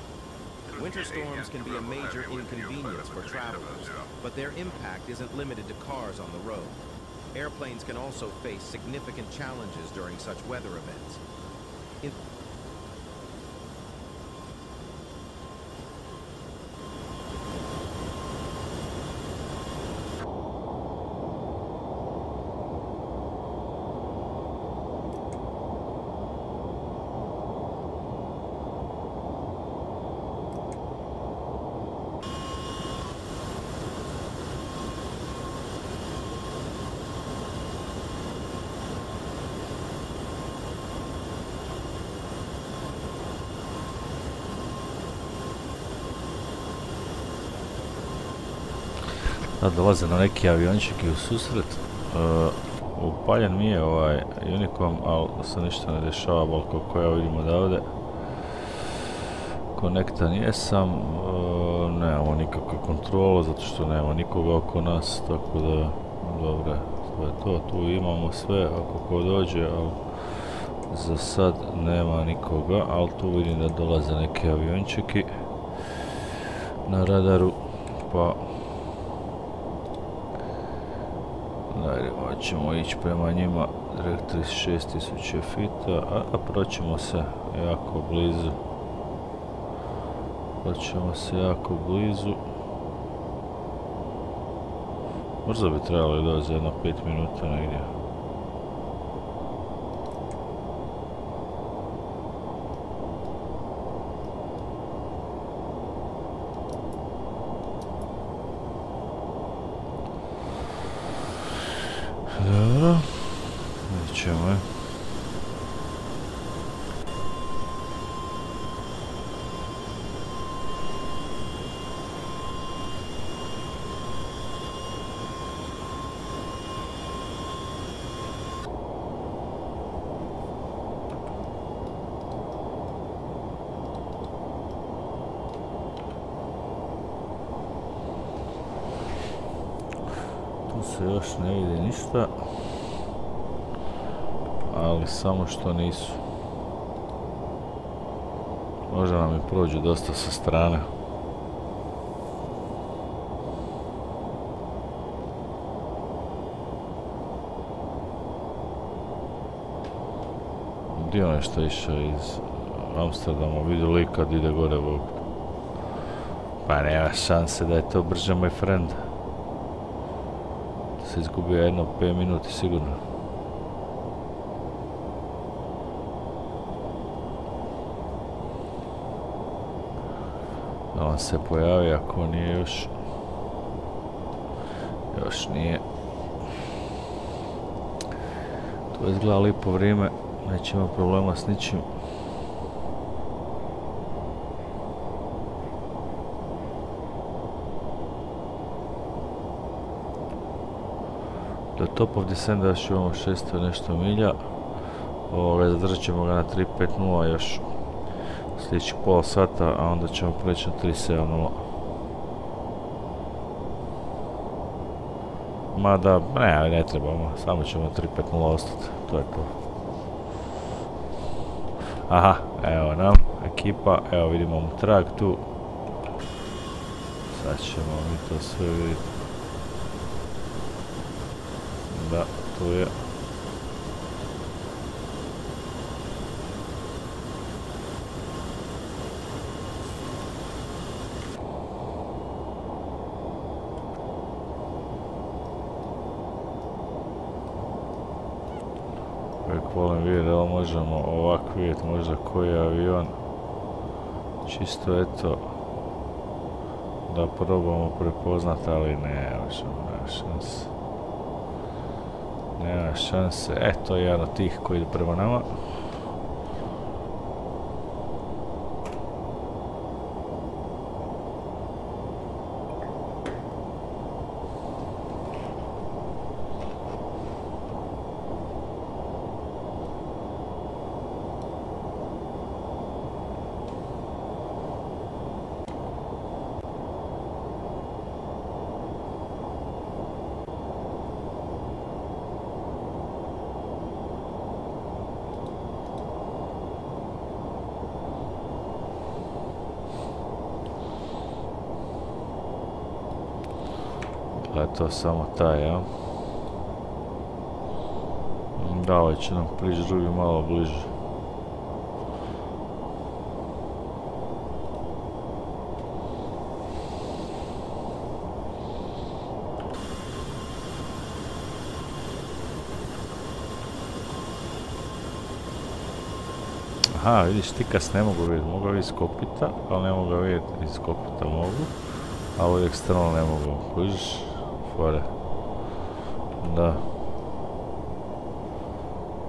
Winter storms can be a major inconvenience for travelers, but their impact isn't limited to cars on the road. Airplanes can also face significant challenges during such weather events. Dolaze na neki aviončik i u susret. Upaljen mi je ovaj Unicom, ali se ništa ne dešava, bol koliko ja vidim odavde. Konektan jesam, nemamo nikakve kontrole zato što nema nikoga oko nas, tako da dobro, to je to, tu imamo sve ako ko dođe, ali za sad nema nikoga, ali tu vidim da dolaze neki aviončiki na radaru, pa ćemo ići prema njima direkt 36.000 fita, a proćemo se jako blizu. Možda bi trebalo doći za jedno 5 minuta negdje. Dobro, nećemo je. Tu se još ne vidi ništa. Ali samo što nisu. Možda nam i prođu dosta sa strane. Dio nešto išao iz Amsterdama, vidio lik kad ide gore, Bog. Pa nema šanse da je to brže, my friend. Se izgubio jedno 5 minuti sigurno. Da on se pojavi ako nije još. Još nije. To izgleda lipo vrijeme. Neće imati problema s ničim. Do top of descenda još imamo 600 nešto milja. Zadržat ćemo ga na 350 još sljedećih pola sata, a onda ćemo preći na 370. Mada, ne trebamo, samo ćemo 350 ostati, to je to. Aha, evo nam, ekipa, evo vidimo mu trag tu. Sad ćemo mi to sve vidjeti. Da, tu je. Volim vidjeti da li možemo ovako vidjeti možda koji je avion, čisto eto da probamo prepoznati, ali nema šanse. Nema šanse, eto je jedan od tih koji ide prema nama. To samo taj, ja? Da, ovaj će nam prići drugi malo bliže. Aha, vidiš, tikas ne mogu vidjeti, mogu vidjeti iz kokpita, ali ne mogu vidjeti iz kokpita mogu, a ovdje eksterno ne mogu, vidiš? Fore. Da.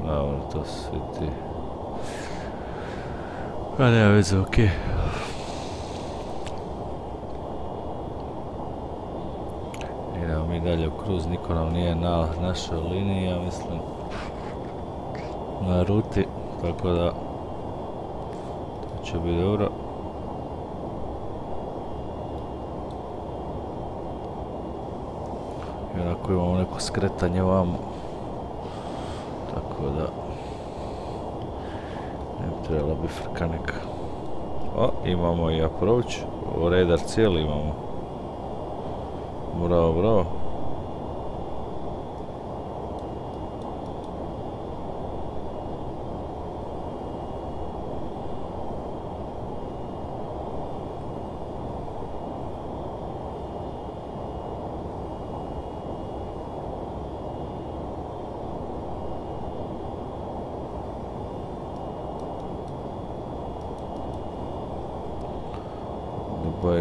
Dobro, to svi ti. A nema veze, okej. Idemo mi dalje u kruz, niko nam nije na našoj liniji, ja mislim. Na ruti, tako da to će biti dobro. Ako imamo neko skretanje vamo, tako da ne trebala bi frka neka. O, imamo i approach, radar cijeli imamo. Bravo, bravo.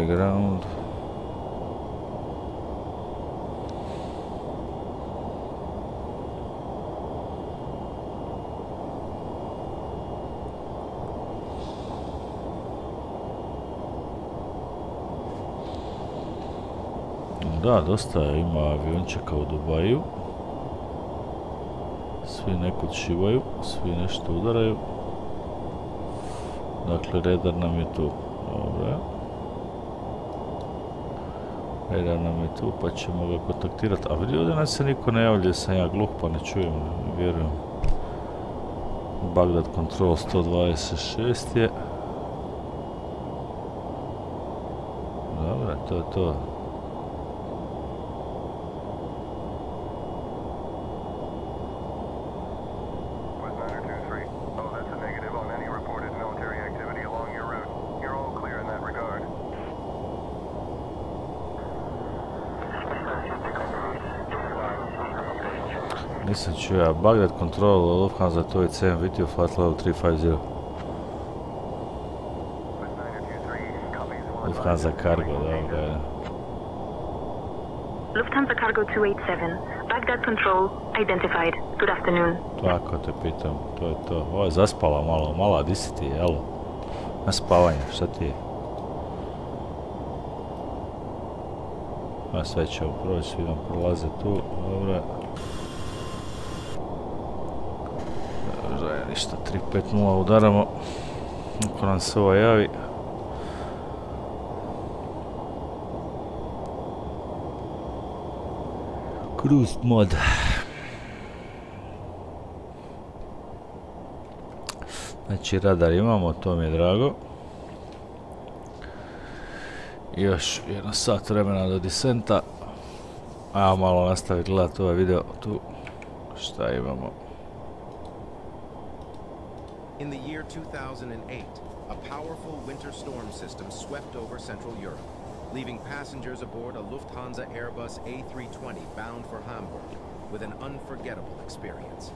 Ground. Da, dosta ima aviončeka u Dubaiju. Svi nekud šivaju, svi nešto udaraju. Dakle, radar nam je tu. Dobro. Radar nam je tu, pa ćemo ga kontaktirati. A vidi, ovdje nas se niko ne javlja, sam ja gluh pa ne čujem, ne vjerujem. Bagdad Control 126 je. Dobro, to je to. Nisam čuo, Bagdad Control, Lufthansa 287, VTO flight level 350. Lufthansa Cargo, dobro je. Lufthansa Cargo 287, Bagdad Control, identified. Good afternoon. Tako te pitam, to je to. Ovo je zaspala malo, di si ti, jelo? Na spavanje, šta ti je? A sve ćemo proći, svi nam prolaze tu, dobro. Ništa, 350 udaramo. Ako nam se ovo javi. Cruise mod. Znači radar imamo, to mi je drago. Još jedno sat vremena do desenta. Ajmo malo nastaviti gledati ovaj video tu. Šta imamo? In the year 2008, a powerful winter storm system swept over Central Europe, leaving passengers aboard a Lufthansa Airbus A320 bound for Hamburg with an unforgettable experience.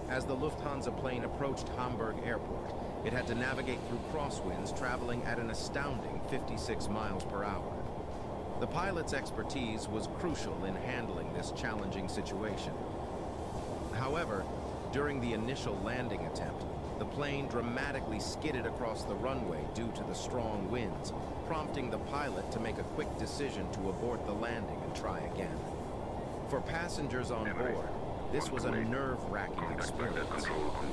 As the Lufthansa plane approached Hamburg Airport, it had to navigate through crosswinds traveling at an astounding 56 miles per hour. The pilot's expertise was crucial in handling this challenging situation. However, during the initial landing attempt, the plane dramatically skidded across the runway due to the strong winds, prompting the pilot to make a quick decision to abort the landing and try again. For passengers on board, this was a nerve-wracking experience.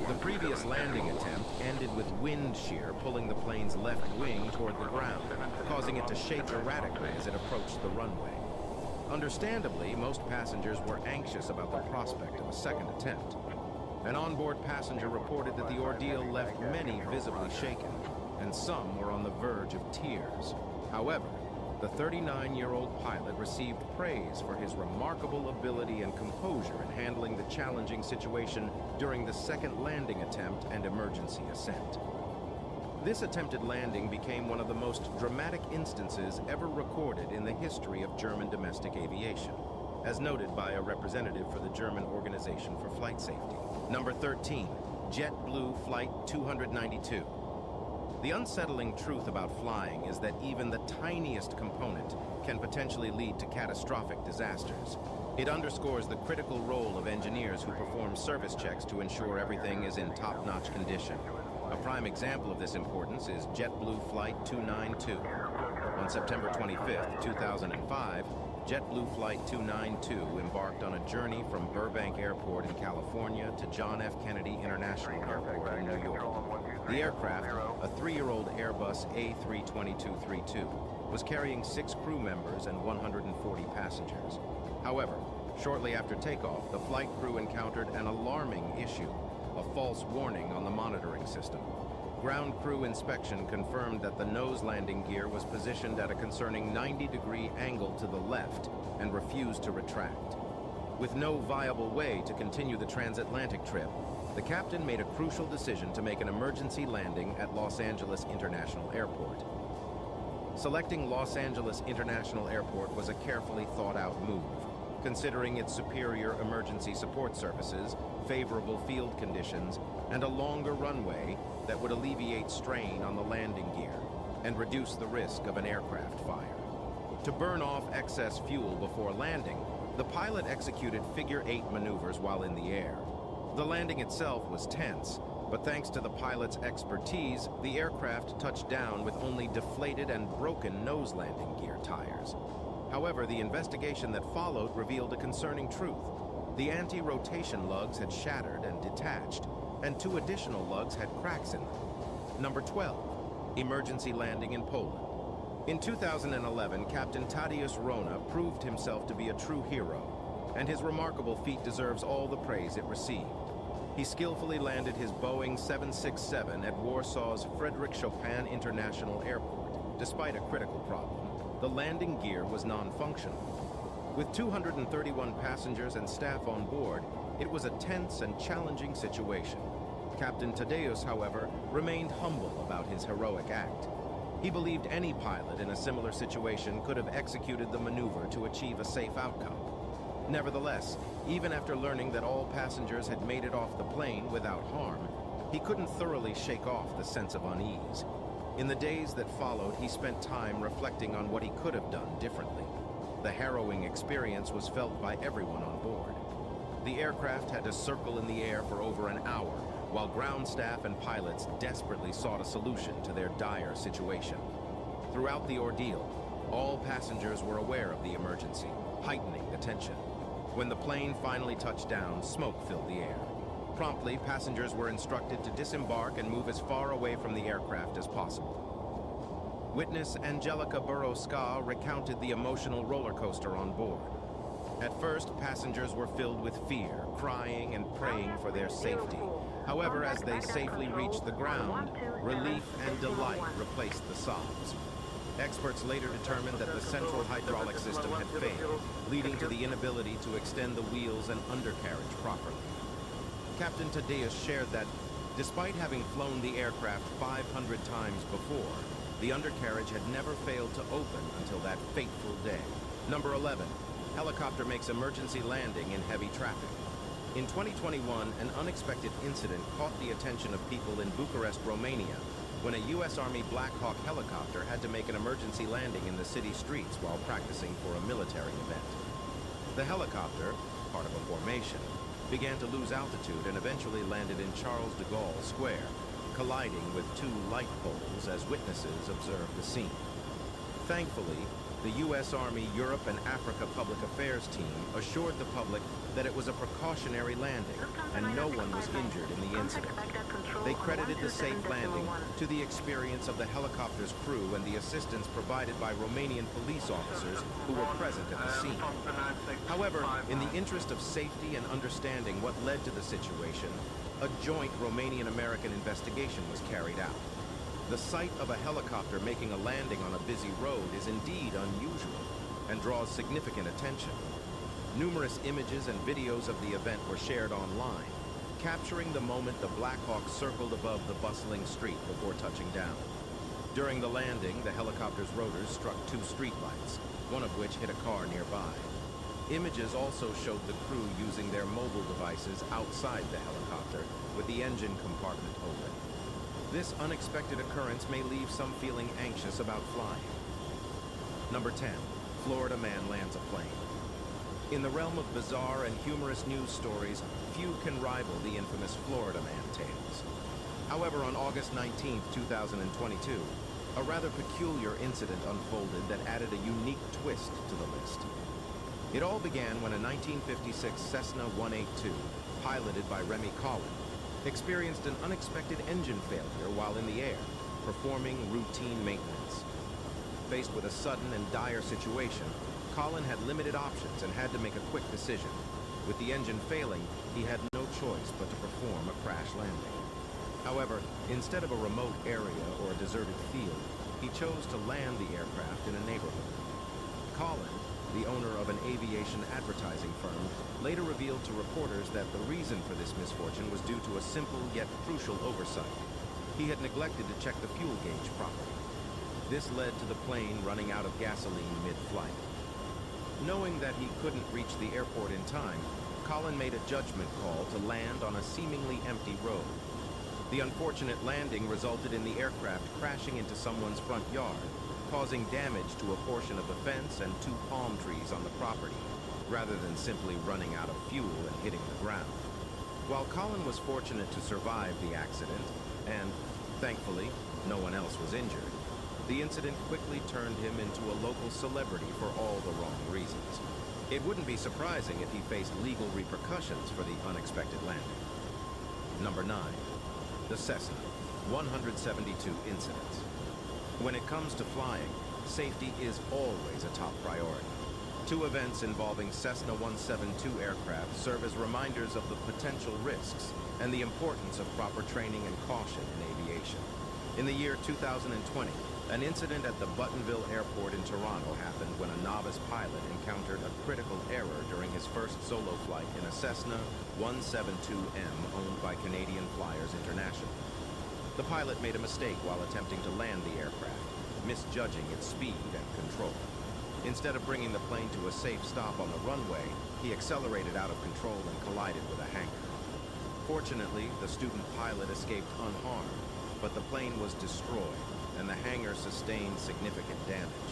The previous landing attempt ended with wind shear pulling the plane's left wing toward the ground, causing it to shake erratically as it approached the runway. Understandably, most passengers were anxious about the prospect of a second attempt. An onboard passenger reported that the ordeal left many visibly shaken, and some were on the verge of tears. However, the 39-year-old pilot received praise for his remarkable ability and composure in handling the challenging situation during the second landing attempt and emergency ascent. This attempted landing became one of the most dramatic instances ever recorded in the history of German domestic aviation, as noted by a representative for the German Organization for Flight Safety. Number 13, JetBlue Flight 292. The unsettling truth about flying is that even the tiniest component can potentially lead to catastrophic disasters. It underscores the critical role of engineers who perform service checks to ensure everything is in top-notch condition. A prime example of this importance is JetBlue Flight 292. On September 25, 2005, JetBlue Flight 292 embarked on a journey from Burbank Airport in California to John F. Kennedy International Airport in New York. The aircraft, a 3-year-old Airbus A320-232, was carrying 6 crew members and 140 passengers. However, shortly after takeoff, the flight crew encountered an alarming issue, a false warning on the monitoring system. Ground crew inspection confirmed that the nose landing gear was positioned at a concerning 90-degree angle to the left and refused to retract. With no viable way to continue the transatlantic trip, the captain made a crucial decision to make an emergency landing at Los Angeles International Airport. Selecting Los Angeles International Airport was a carefully thought-out move, considering its superior emergency support services, favorable field conditions, and a longer runway that would alleviate strain on the landing gear and reduce the risk of an aircraft fire. To burn off excess fuel before landing, the pilot executed figure-8 maneuvers while in the air. The landing itself was tense, but thanks to the pilot's expertise, the aircraft touched down with only deflated and broken nose landing gear tires. However, the investigation that followed revealed a concerning truth. The anti-rotation lugs had shattered and detached, and 2 additional lugs had cracks in them. Number 12, emergency landing in Poland. In 2011, Captain Tadeusz Rona proved himself to be a true hero, and his remarkable feat deserves all the praise it received. He skillfully landed his Boeing 767 at Warsaw's Frederick Chopin International Airport. Despite a critical problem, the landing gear was non-functional. With 231 passengers and staff on board, it was a tense and challenging situation. Captain Tadeusz, however, remained humble about his heroic act. He believed any pilot in a similar situation could have executed the maneuver to achieve a safe outcome. Nevertheless, even after learning that all passengers had made it off the plane without harm, he couldn't thoroughly shake off the sense of unease. In the days that followed, he spent time reflecting on what he could have done differently. The harrowing experience was felt by everyone on board. The aircraft had to circle in the air for over an hour, while ground staff and pilots desperately sought a solution to their dire situation. Throughout the ordeal, all passengers were aware of the emergency, heightening the tension. When the plane finally touched down, smoke filled the air. Promptly, passengers were instructed to disembark and move as far away from the aircraft as possible. Witness Angelica Burrow-Ska recounted the emotional roller coaster on board. At first, passengers were filled with fear, crying and praying for their safety. However, as they safely reached the ground, relief and delight replaced the sobs. Experts later determined that the central hydraulic system had failed, leading to the inability to extend the wheels and undercarriage properly. Captain Thaddeus shared that, despite having flown the aircraft 500 times before, the undercarriage had never failed to open until that fateful day. Number 11. Helicopter makes emergency landing in heavy traffic. In 2021, an unexpected incident caught the attention of people in Bucharest, Romania, when a U.S. Army Black Hawk helicopter had to make an emergency landing in the city streets while practicing for a military event. The helicopter, part of a formation, began to lose altitude and eventually landed in Charles de Gaulle Square, colliding with two light poles as witnesses observed the scene. Thankfully, the U.S. Army Europe and Africa Public Affairs team assured the public that it was a precautionary landing and no one was injured in the incident. They credited the safe landing to the experience of the helicopter's crew and the assistance provided by Romanian police officers who were present at the scene. However, in the interest of safety and understanding what led to the situation, a joint Romanian-American investigation was carried out. The sight of a helicopter making a landing on a busy road is indeed unusual and draws significant attention. Numerous images and videos of the event were shared online, capturing the moment the Black Hawk circled above the bustling street before touching down. During the landing, the helicopter's rotors struck two streetlights, one of which hit a car nearby. Images also showed the crew using their mobile devices outside the helicopter with the engine compartment open. This unexpected occurrence may leave some feeling anxious about flying. Number 10. Florida man lands a plane. In the realm of bizarre and humorous news stories, few can rival the infamous Florida man tales. However, on August 19, 2022, a rather peculiar incident unfolded that added a unique twist to the list. It all began when a 1956 Cessna 182, piloted by Remy Collin, experienced an unexpected engine failure while in the air, performing routine maintenance. Faced with a sudden and dire situation, Collin had limited options and had to make a quick decision. With the engine failing, he had no choice but to perform a crash landing. However, instead of a remote area or a deserted field, he chose to land the aircraft in a neighborhood. Collin, the owner of an aviation advertising firm, later revealed to reporters that the reason for this misfortune was due to a simple yet crucial oversight. He had neglected to check the fuel gauge properly. This led to the plane running out of gasoline mid-flight. Knowing that he couldn't reach the airport in time, Collin made a judgment call to land on a seemingly empty road. The unfortunate landing resulted in the aircraft crashing into someone's front yard, causing damage to a portion of the fence and two palm trees on the property, rather than simply running out of fuel and hitting the ground. While Collin was fortunate to survive the accident, and, thankfully, no one else was injured, the incident quickly turned him into a local celebrity for all the wrong reasons. It wouldn't be surprising if he faced legal repercussions for the unexpected landing. Number 9. The Cessna, 172 incidents. When it comes to flying, safety is always a top priority. Two events involving Cessna 172 aircraft serve as reminders of the potential risks and the importance of proper training and caution in aviation. In the year 2020, an incident at the Buttonville Airport in Toronto happened when a novice pilot encountered a critical error during his first solo flight in a Cessna 172M owned by Canadian Flyers International. The pilot made a mistake while attempting to land the aircraft, misjudging its speed and control. Instead of bringing the plane to a safe stop on the runway, he accelerated out of control and collided with a hangar. Fortunately, the student pilot escaped unharmed, but the plane was destroyed and the hangar sustained significant damage.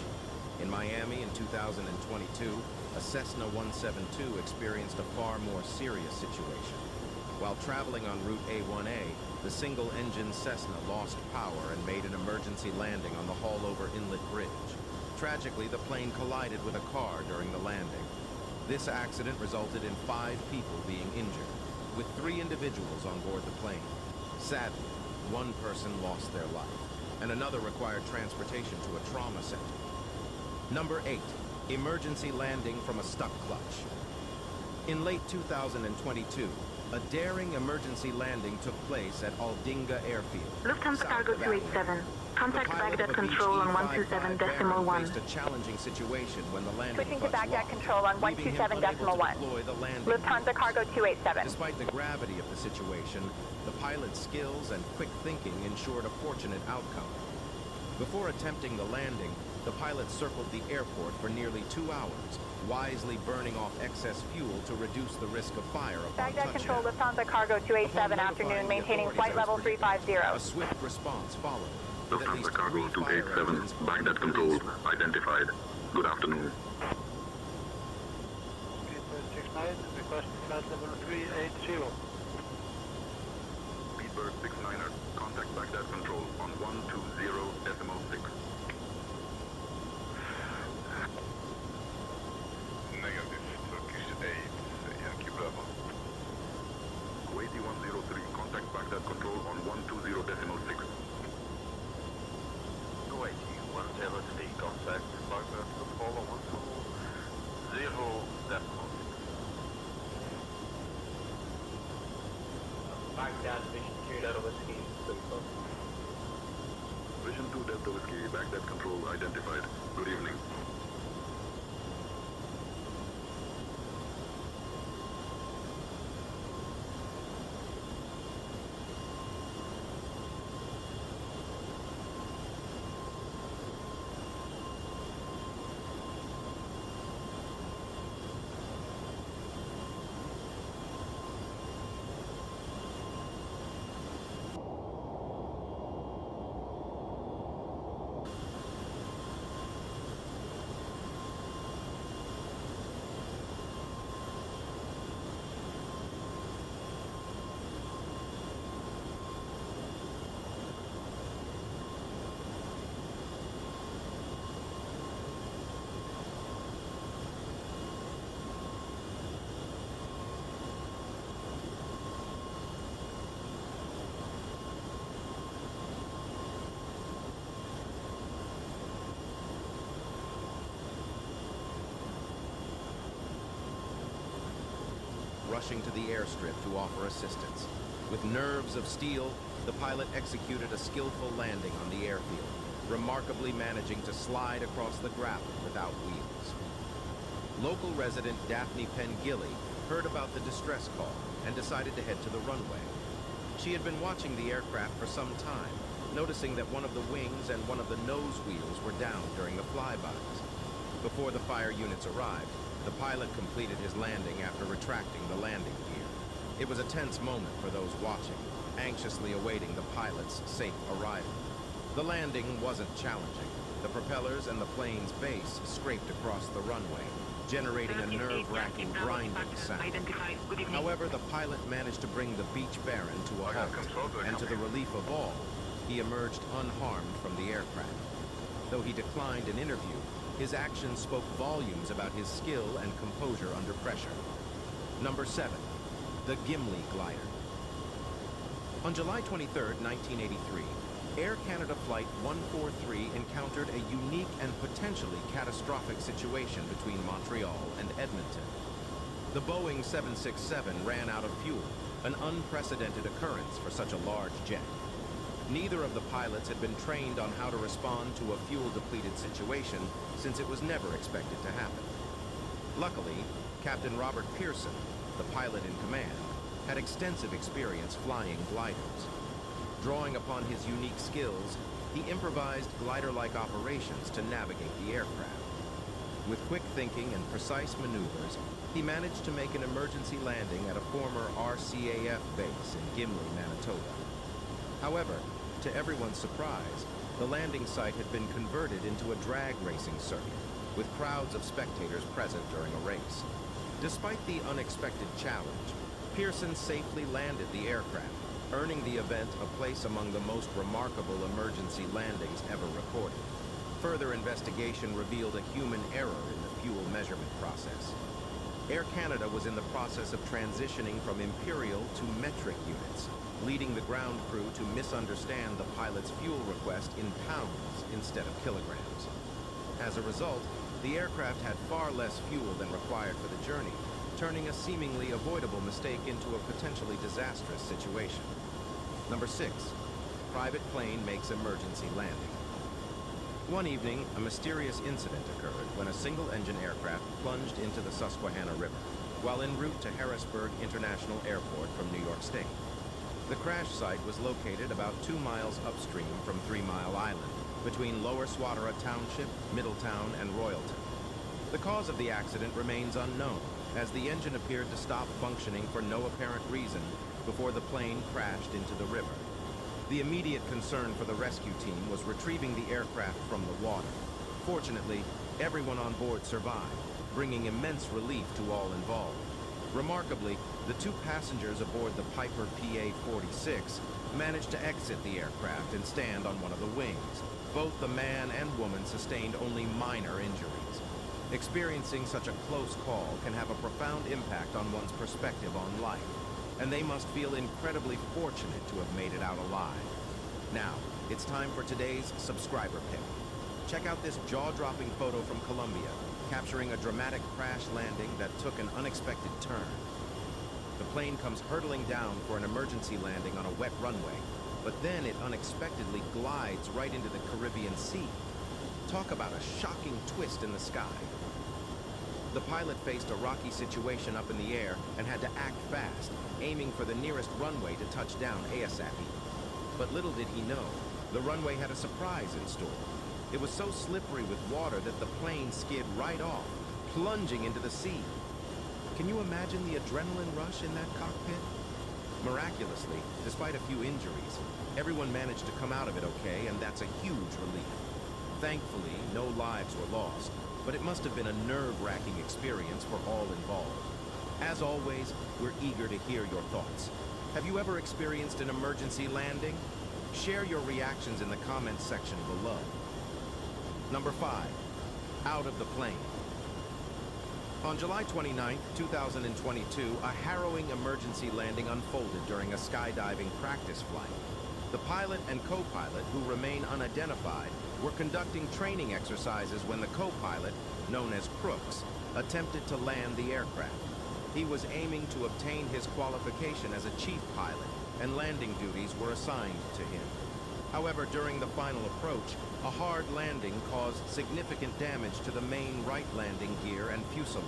In Miami in 2022, a Cessna 172 experienced a far more serious situation. While traveling on Route A1A, the single-engine Cessna lost power and made an emergency landing on the Haulover Inlet Bridge. Tragically, the plane collided with a car during the landing. This accident resulted in 5 people being injured. with 3 individuals on board the plane. Sadly, one person lost their life, and another required transportation to a trauma center. Number 8, emergency landing from a stuck clutch. In late 2022, a daring emergency landing took place at Aldinga Airfield. Lufthansa Cargo 287. Contact Baghdad Control on 127.1. Faced a challenging situation when the landing Switching to clutch Baghdad locked, Control on leaving him unable to 127.1. deploy the landing Lufthansa gear. Cargo 287. Despite the gravity of the situation, the pilot's skills and quick thinking ensured a fortunate outcome. Before attempting the landing, the pilot circled the airport for nearly 2 hours, wisely burning off excess fuel to reduce the risk of fire upon Baghdad touchdown. Control, Lufthansa Cargo 287, afternoon, maintaining flight level 350. A swift response followed. with at least Lufthansa Cargo 3 fire 287, engines Baghdad control identified. Good afternoon. Speedbird 69, request flight level 380. Speedbird 69er, contact Baghdad control on 120.6. Negative, Turkish 8, Yankee Bravo. Kuwaiti 103, contact Baghdad control on 120.6. Kuwaiti 103, contact Baghdad control on 120.6. Baghdad Vision 2 Delta Whiskey, Vision 2 Delta Whiskey, Baghdad control identified. Good evening. Rushing to the airstrip to offer assistance. With nerves of steel, the pilot executed a skillful landing on the airfield, remarkably managing to slide across the gravel without wheels. Local resident Daphne Pengilly heard about the distress call and decided to head to the runway. She had been watching the aircraft for some time, noticing that one of the wings and one of the nose wheels were down during the flybys. Before the fire units arrived, the pilot completed his landing after retracting the landing gear. It was a tense moment for those watching, anxiously awaiting the pilot's safe arrival. The landing wasn't challenging. The propellers and the plane's base scraped across the runway, generating a nerve-wracking grinding sound. However, the pilot managed to bring the Beach Baron to a halt, and to the relief of all, he emerged unharmed from the aircraft. Though he declined an interview, his actions spoke volumes about his skill and composure under pressure. Number 7, the Gimli glider. On July 23, 1983, Air Canada Flight 143 encountered a unique and potentially catastrophic situation between Montreal and Edmonton. The Boeing 767 ran out of fuel, an unprecedented occurrence for such a large jet. Neither of the pilots had been trained on how to respond to a fuel-depleted situation, since it was never expected to happen. Luckily, Captain Robert Pearson, the pilot in command, had extensive experience flying gliders. Drawing upon his unique skills, he improvised glider-like operations to navigate the aircraft. With quick thinking and precise maneuvers, he managed to make an emergency landing at a former RCAF base in Gimli, Manitoba. However, to everyone's surprise, the landing site had been converted into a drag racing circuit, with crowds of spectators present during a race. Despite the unexpected challenge, Pearson safely landed the aircraft, earning the event a place among the most remarkable emergency landings ever recorded. Further investigation revealed a human error in the fuel measurement process. Air Canada was in the process of transitioning from imperial to metric units, leading the ground crew to misunderstand the pilot's fuel request in pounds instead of kilograms. As a result, the aircraft had far less fuel than required for the journey, turning a seemingly avoidable mistake into a potentially disastrous situation. Number 6. Private plane makes emergency landing. One evening, a mysterious incident occurred when a single-engine aircraft plunged into the Susquehanna River while en route to Harrisburg International Airport from New York State. The crash site was located about 2 miles upstream from 3 Mile Island, between Lower Swatara Township, Middletown, and Royalton. The cause of the accident remains unknown, as the engine appeared to stop functioning for no apparent reason before the plane crashed into the river. The immediate concern for the rescue team was retrieving the aircraft from the water. Fortunately, everyone on board survived, bringing immense relief to all involved. Remarkably, the 2 passengers aboard the Piper PA-46 managed to exit the aircraft and stand on one of the wings. Both the man and woman sustained only minor injuries. Experiencing such a close call can have a profound impact on one's perspective on life, and they must feel incredibly fortunate to have made it out alive. Now, it's time for today's subscriber pick. Check out this jaw-dropping photo from Colombia, capturing a dramatic crash landing that took an unexpected turn. The plane comes hurtling down for an emergency landing on a wet runway, but then it unexpectedly glides right into the Caribbean Sea. Talk about a shocking twist in the sky. The pilot faced a rocky situation up in the air and had to act fast, aiming for the nearest runway to touch down ASAP. But little did he know, the runway had a surprise in store. It was so slippery with water that the plane skid right off, plunging into the sea. Can you imagine the adrenaline rush in that cockpit? Miraculously, despite a few injuries, everyone managed to come out of it okay, and that's a huge relief. Thankfully, no lives were lost, but it must have been a nerve-wracking experience for all involved. As always, we're eager to hear your thoughts. Have you ever experienced an emergency landing? Share your reactions in the comments section below. Number 5. Out of the plane. On July 29, 2022, a harrowing emergency landing unfolded during a skydiving practice flight. The pilot and co-pilot, who remain unidentified, were conducting training exercises when the co-pilot, known as Crooks, attempted to land the aircraft. He was aiming to obtain his qualification as a chief pilot, and landing duties were assigned to him. However, during the final approach, a hard landing caused significant damage to the main right landing gear and fuselage.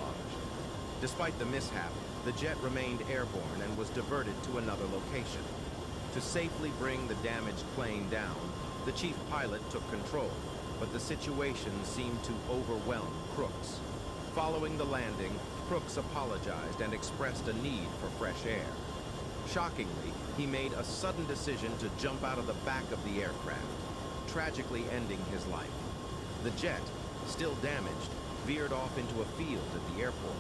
Despite the mishap, the jet remained airborne and was diverted to another location. To safely bring the damaged plane down, the chief pilot took control, but the situation seemed to overwhelm Crooks. Following the landing, Crooks apologized and expressed a need for fresh air. Shockingly, he made a sudden decision to jump out of the back of the aircraft, tragically ending his life. The jet, still damaged, veered off into a field at the airport,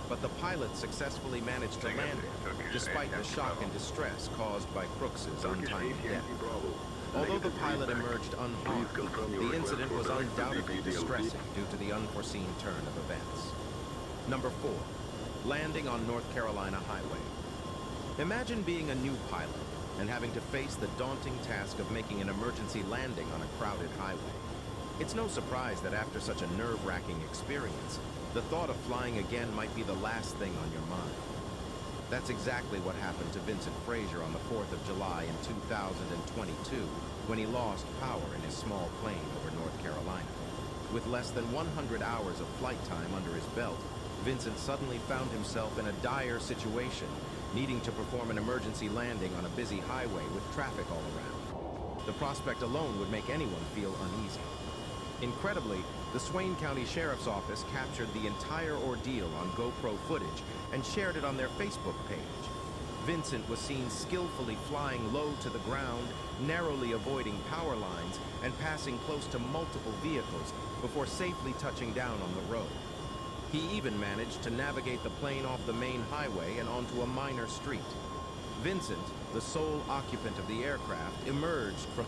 but the pilot successfully managed to land it, despite the shock and distress caused by Crooks' untimely death. Although the pilot emerged unharmed, the incident was undoubtedly distressing due to the unforeseen turn of events. Number 4. Landing on North Carolina Highway. Imagine being a new pilot and having to face the daunting task of making an emergency landing on a crowded highway. It's no surprise that after such a nerve-wracking experience, the thought of flying again might be the last thing on your mind. That's exactly what happened to Vincent Frazier on the 4th of July in 2022, when he lost power in his small plane over North Carolina. With less than 100 hours of flight time under his belt, Vincent suddenly found himself in a dire situation, needing to perform an emergency landing on a busy highway with traffic all around. The prospect alone would make anyone feel uneasy. Incredibly, the Swain County Sheriff's Office captured the entire ordeal on GoPro footage and shared it on their Facebook page. Vincent was seen skillfully flying low to the ground, narrowly avoiding power lines, and passing close to multiple vehicles before safely touching down on the road. He even managed to navigate the plane off the main highway and onto a minor street. Vincent, the sole occupant of the aircraft, emerged from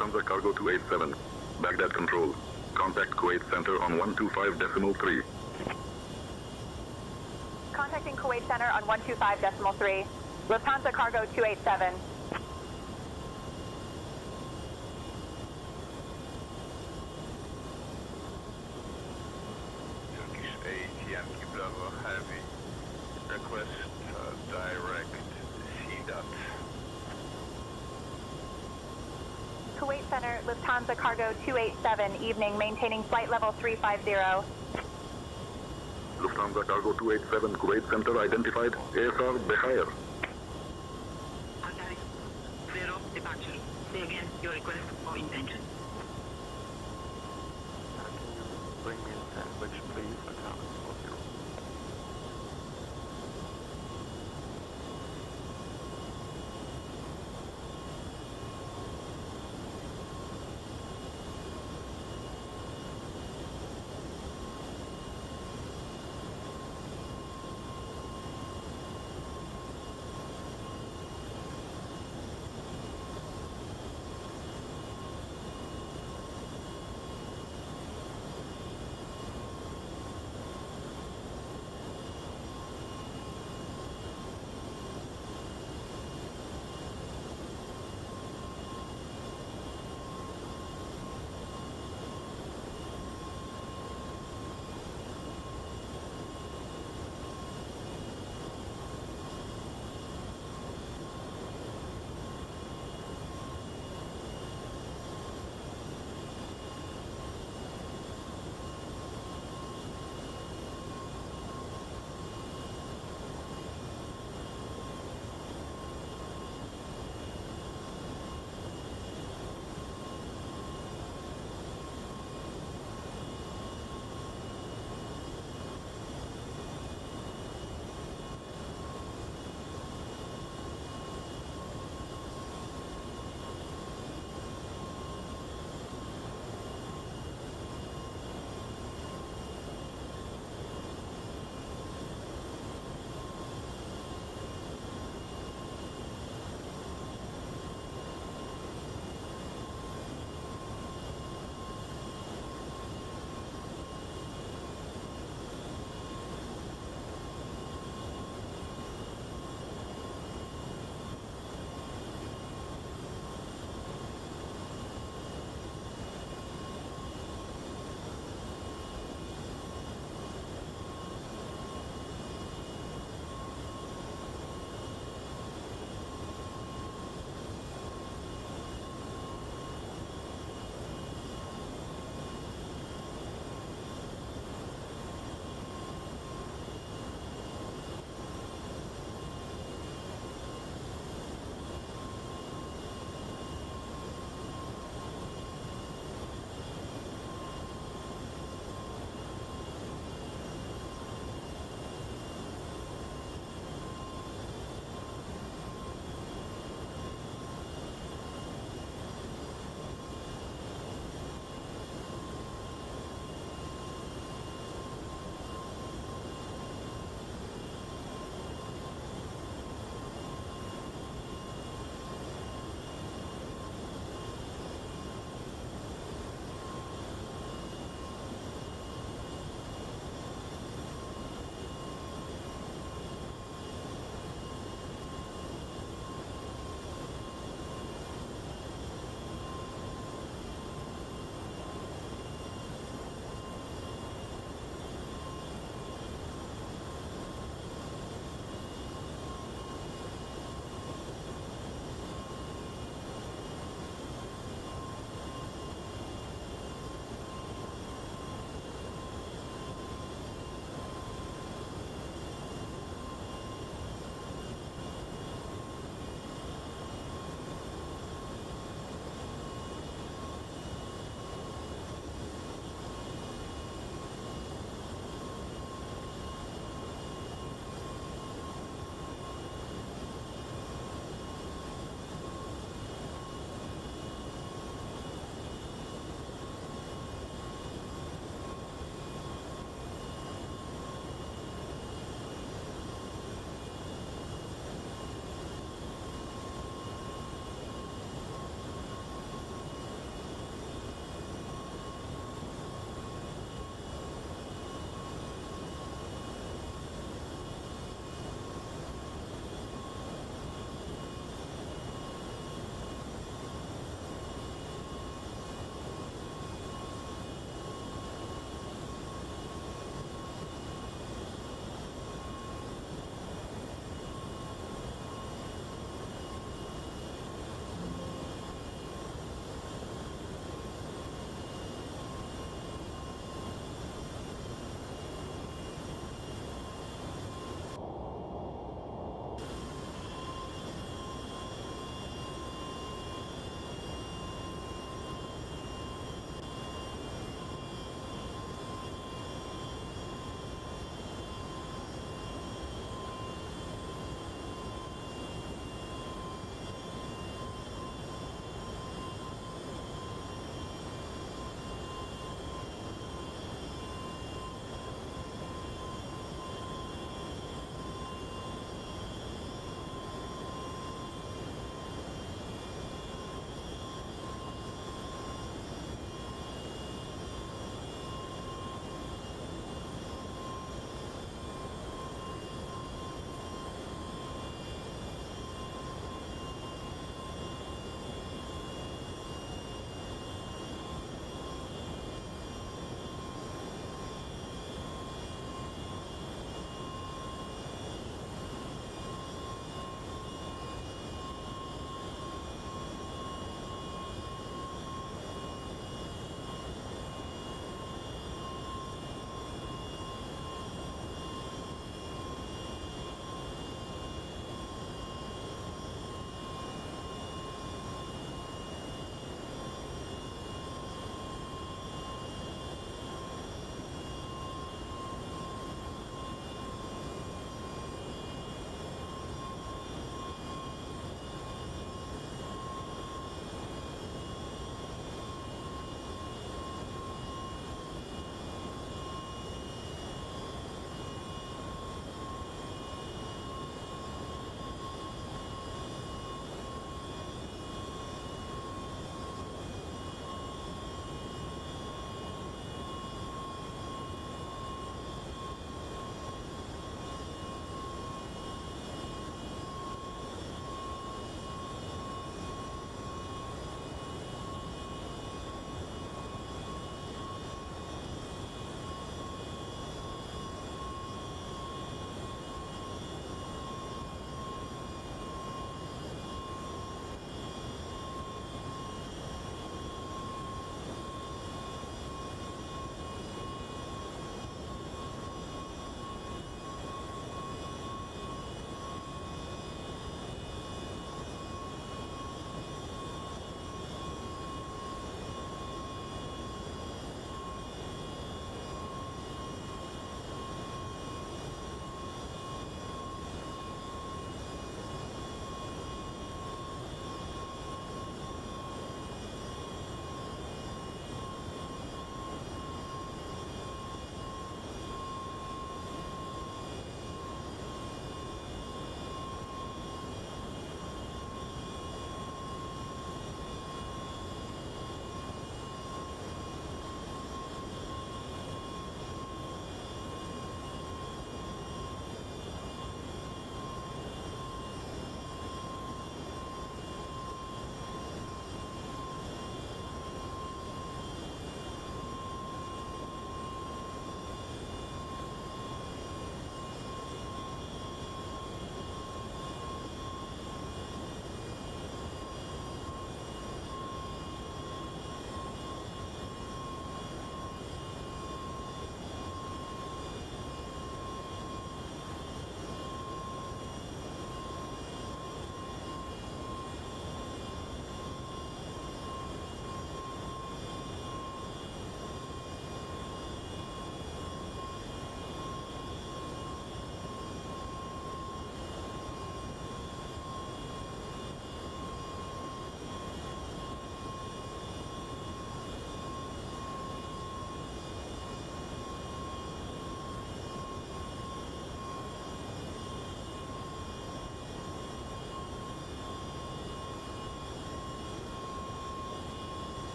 Lufthansa Cargo 287. Baghdad Control. Contact Kuwait Center on 125.3. Contacting Kuwait Center on 125.3. Lufthansa Cargo 287. Turkish 8 Yankee Bravo Heavy. Request direct CDOT. Kuwait Center, Lufthansa Cargo 287, evening, maintaining flight level 350. Lufthansa Cargo 287, Kuwait Center identified. ASR Behair. Zero departure. Say again your request or intention. Can you bring me a sandwich, please? I can't support you.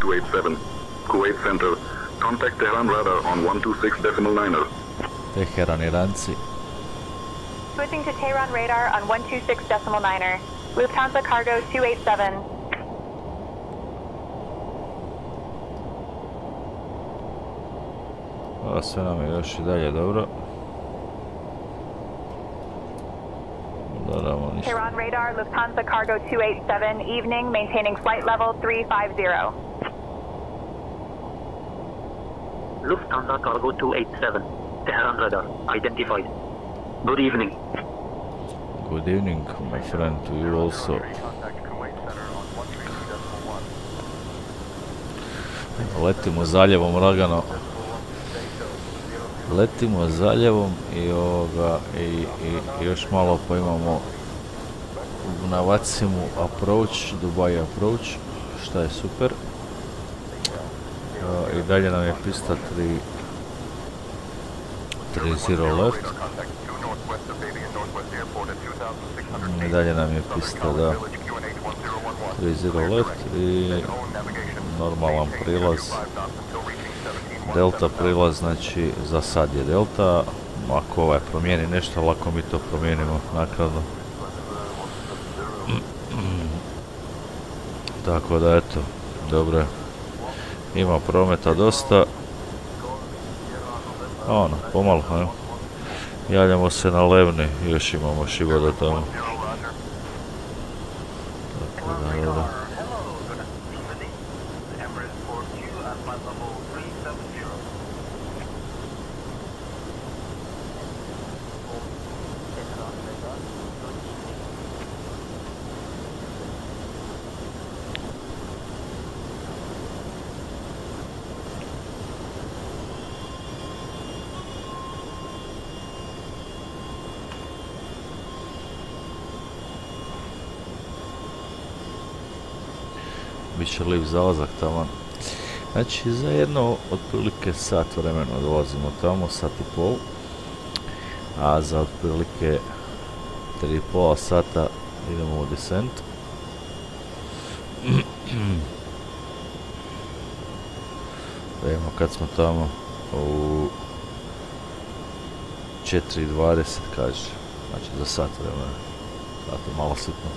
287, Kuwait Center. Contact Tehran radar on 126.9er. Teheran Iranci. Switching to Tehran radar on 126.9er. Lufthansa Cargo 287. A sve nam je još i dalje dobro. Udaramo ništa. Tehran radar, Lufthansa Cargo 287, evening, maintaining flight level 350. Lufthansa Cargo 287, Tehran radar, identified. Good evening. Good evening, my friend, to you also. Letimo zaljevom lagano. Letimo zaljevom i još malo pa imamo na Vacimu approach, Dubaiju approach, šta je super. I dalje nam je pista 30 left. I dalje nam je pista, da, 30 left i normalan prilaz. Delta prilaz, znači za sad je delta. Ako ovaj promijeni nešto, lako mi to promijenimo naknadno. Tako da eto, dobro je. Ima prometa dosta. Ono, pomalo, ne? Javljamo se na Levni, još imamo šiboda tamo. Tako da, dobro. Biće liv zalazak tamo. Znači za jedno otprilike sat vremena dolazimo tamo, sat i pol. A za otprilike 3,5 sata idemo u descent. Da imamo kad smo tamo u 4:20 kaže. Znači za sat vremena. Sat je malo sitno.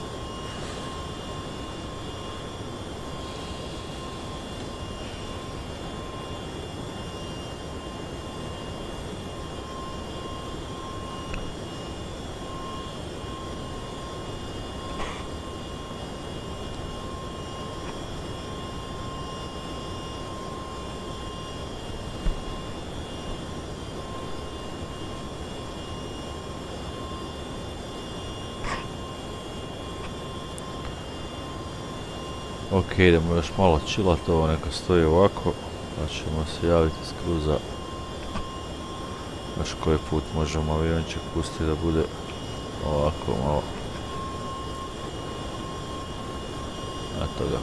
Ok, idemo još malo chillat, ovo neka stoji ovako, pa ćemo se javiti s kruza. Još koji put možemo avionček pustiti da bude ovako malo. Eto ga.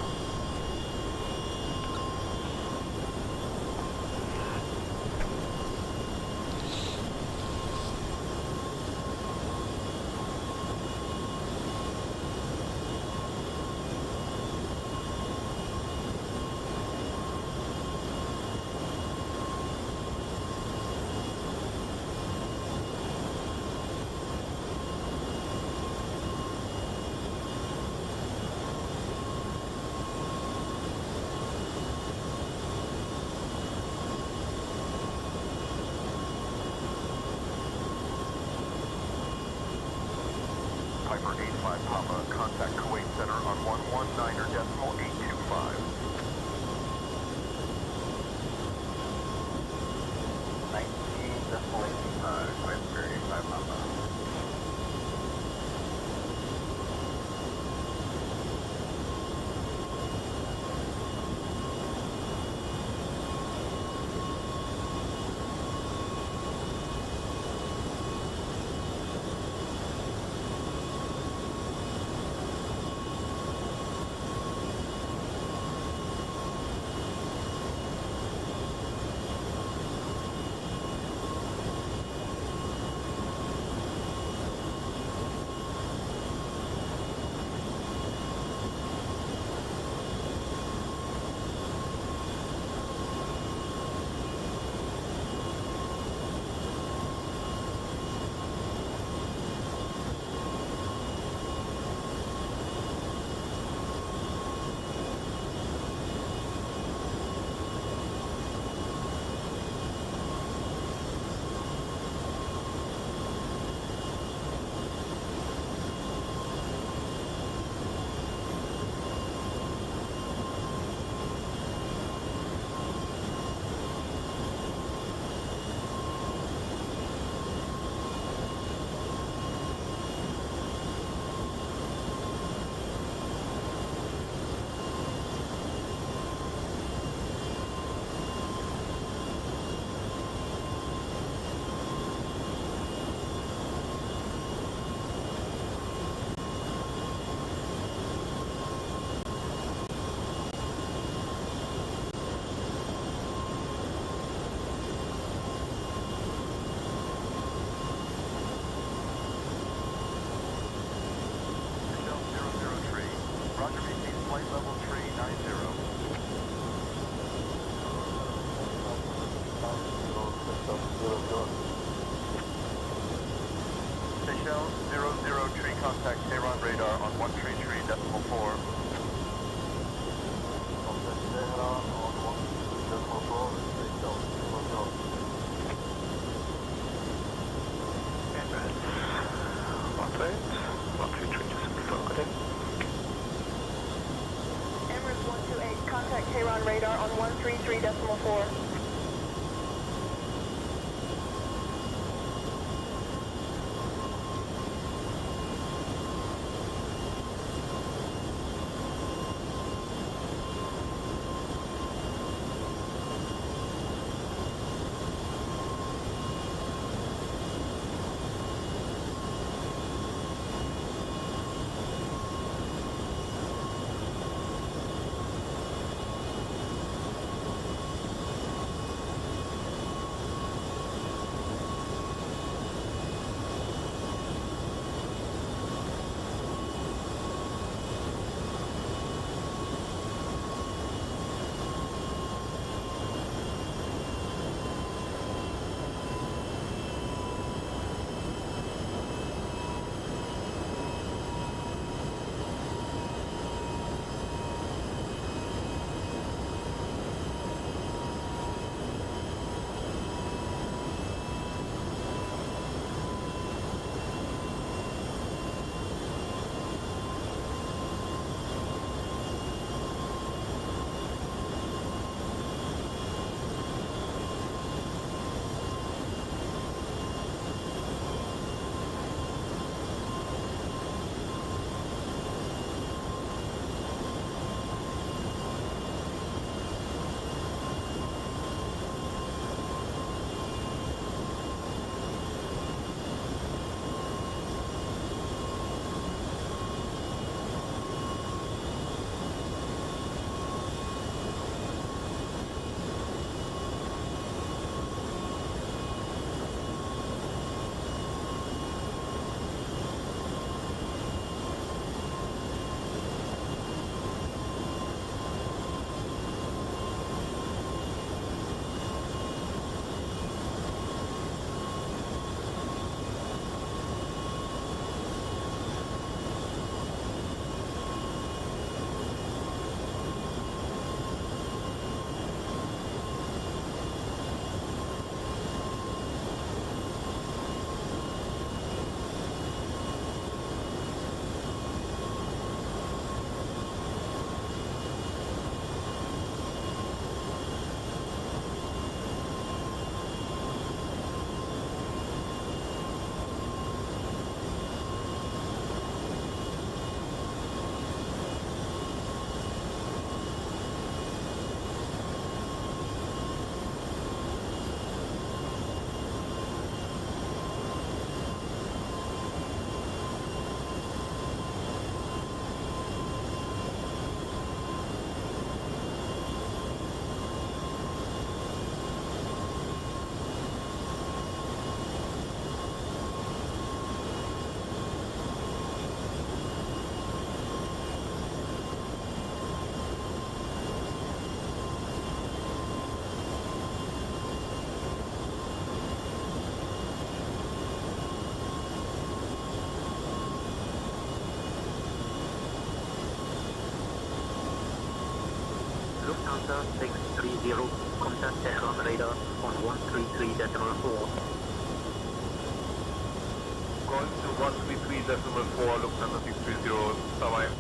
Hotel 003, contact Tehran radar on 133.4. Contact Tehran on 133.4, takeoff. Emirates 133.4, good day. Emirates 128, contact Tehran radar on 133.4. Lufthansa 630, contact Tehran radar on 133.4. Going to 133.4, Lufthansa 630, bye-bye.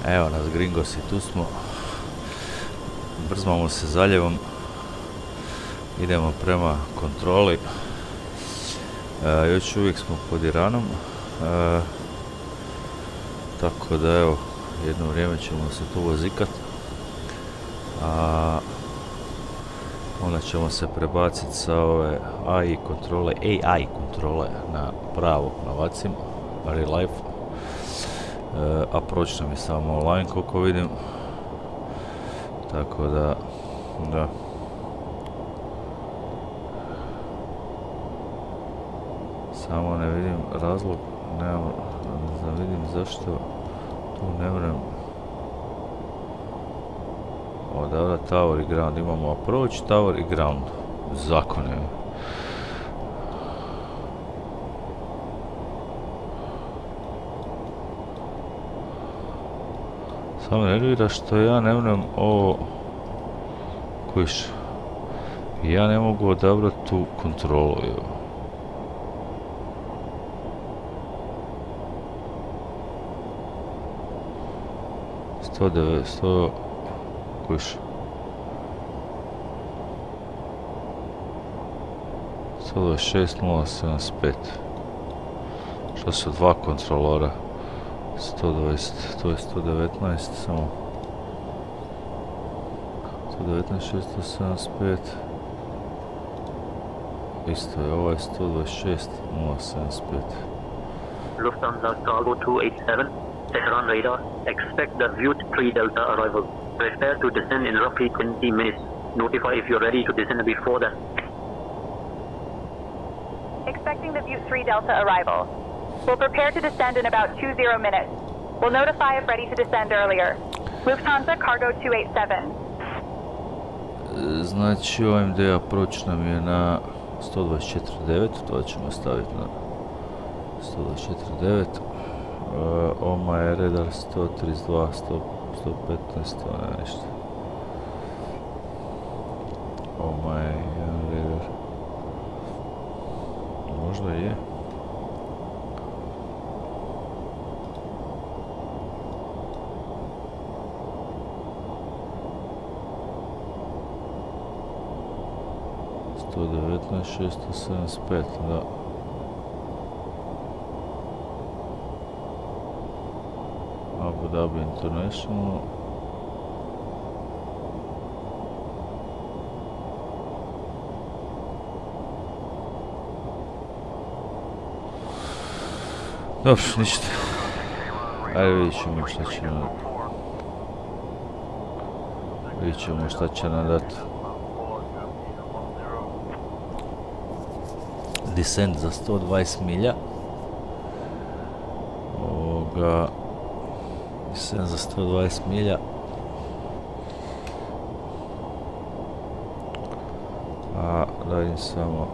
Evo nas gringosi, tu smo. Brzmamo se zaljevom. Idemo prema kontroli. Još uvijek smo pod Iranom. Tako da evo, jedno vrijeme ćemo se tu vozikat. A onda ćemo se prebaciti sa ove AI kontrole na pravo na vacim, real life. Approach nam je samo online koliko vidim. Tako da, samo ne vidim razlog, da vidim zašto tu ne vrem odavda tower i ground. Imamo approach, tower i ground. Zakon je. Samo nervira što ja ne vrem ovo kojiš. Ja ne mogu odabrati tu kontrolu. 100 kojiš. 126.075. Što su dva kontrolora? 120, to je 119 samo. 119.675. Isto je, ovaj 126.075. Lufthansa Cargo 287, Tehran radar, expect the Vute 3 Delta arrival. Prepare to descend in roughly 20 minutes. Notify if you're ready to descend before that. Expecting the Vute 3 Delta arrival. We'll prepare to descend in about 20 minutes. We'll notify if ready to descend earlier. Lufthansa Cargo 287. Znači OMD approach nam je na 124.9, to ćemo staviti na 124.9. OMA je radar 132, 115, to ne ništa. OMA je jedan radar. Možda je. To je 19.675, da. Abu Dhabi International. Dobro, ništa. Ajde vidit ćemo šta će nam... Vidit ćemo šta će nam dati. Descent za 120 milja. Descent za 120 milja. A da vidim samo.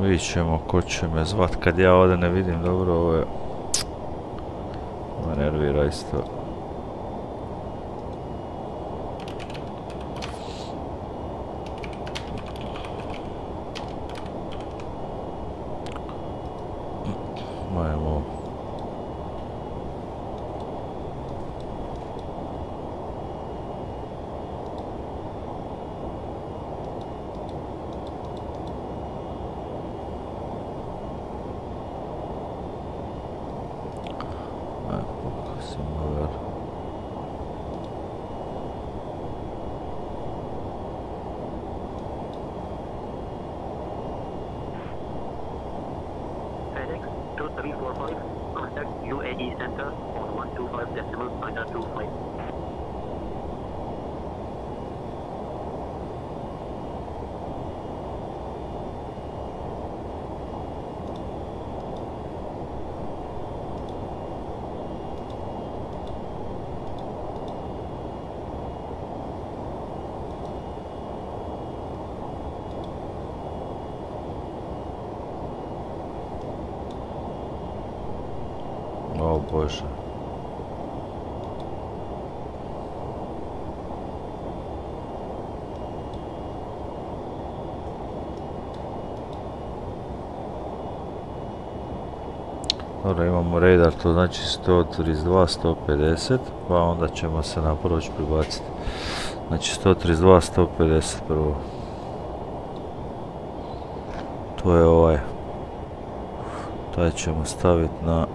Vidit ćemo ko će me zvat kad ja ovdje ne vidim dobro. Ovo je... Ovo nervira isto. O Bože. Dobro, imamo radar, to znači 132, 150, pa onda ćemo se na proć pribaciti. Znači 132, 150 prvo. To je ovaj. Taj ćemo staviti na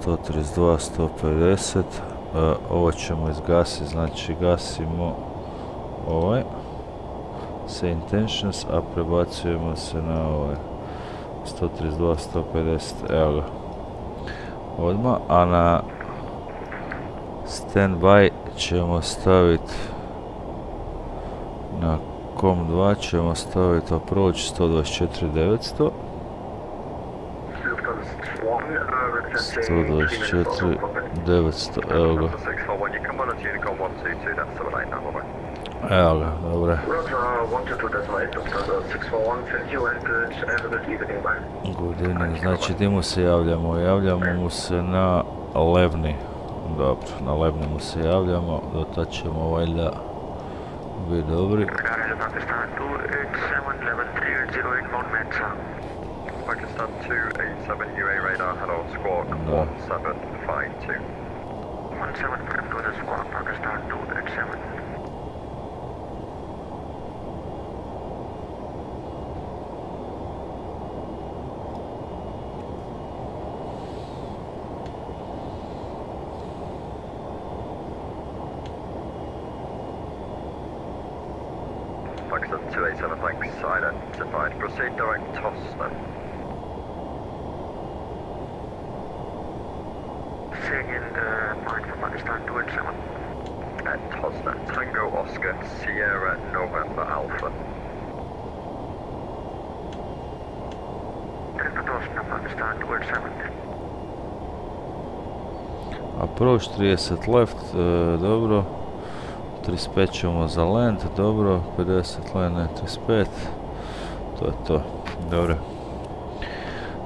132, 150. Ovo ćemo izgasiti, znači gasimo ovaj. Sa intentions, a prebacujemo se na ovaj. 132, 150, evo ga. Odmah, a na standby ćemo staviti na COM 2 ćemo staviti approach 124, 900. 124, 900, evo ga. Evo ga, dobro. Godine, znači di mu se javljamo? Javljamo mu se na levni. Dobro, na levni mu se javljamo, do tad ćemo valjda biti dobri. Pakistan 287 UA radar, hello, squawk 1752. 1752 the squawk, Pakistan 287. Pakistan 287, thanks, identified. Proceed direct Tosna. Second, point for Pakistan 287. At Tosna, Tango Oscar, Sierra November Alpha. At Tosna, Pakistan 287. Approach 30 left, dobro. 35 ćemo za land, dobro. 50 land, ne 35. To je to, dobro.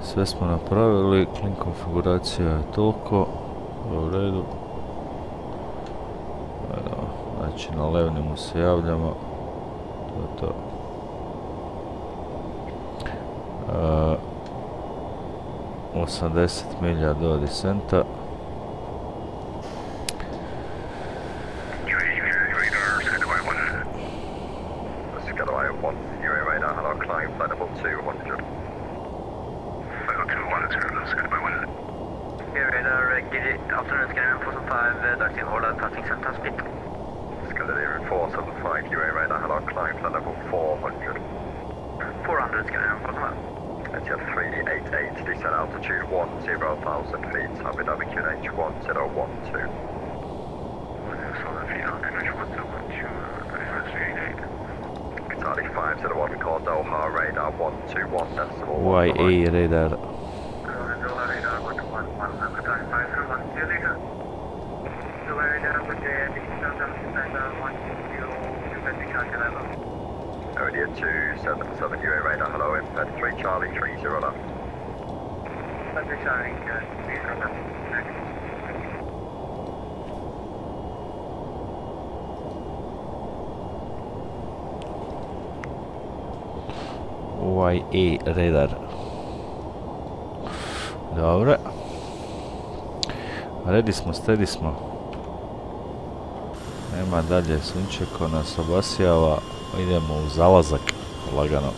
Sve smo napravili, clean konfiguracija je toliko. U redu. Znači na levni mu se javljamo. To je to. 80 milja do descenta. YA radar. Odia 277 UA radar, hello, impact 3 Charlie 30 left. 3 Charlie 30 left. YA radar. Dobro. Ready smo, steady smo. Nema dalje sunče ko nas obasjava. Idemo u zalazak lagano.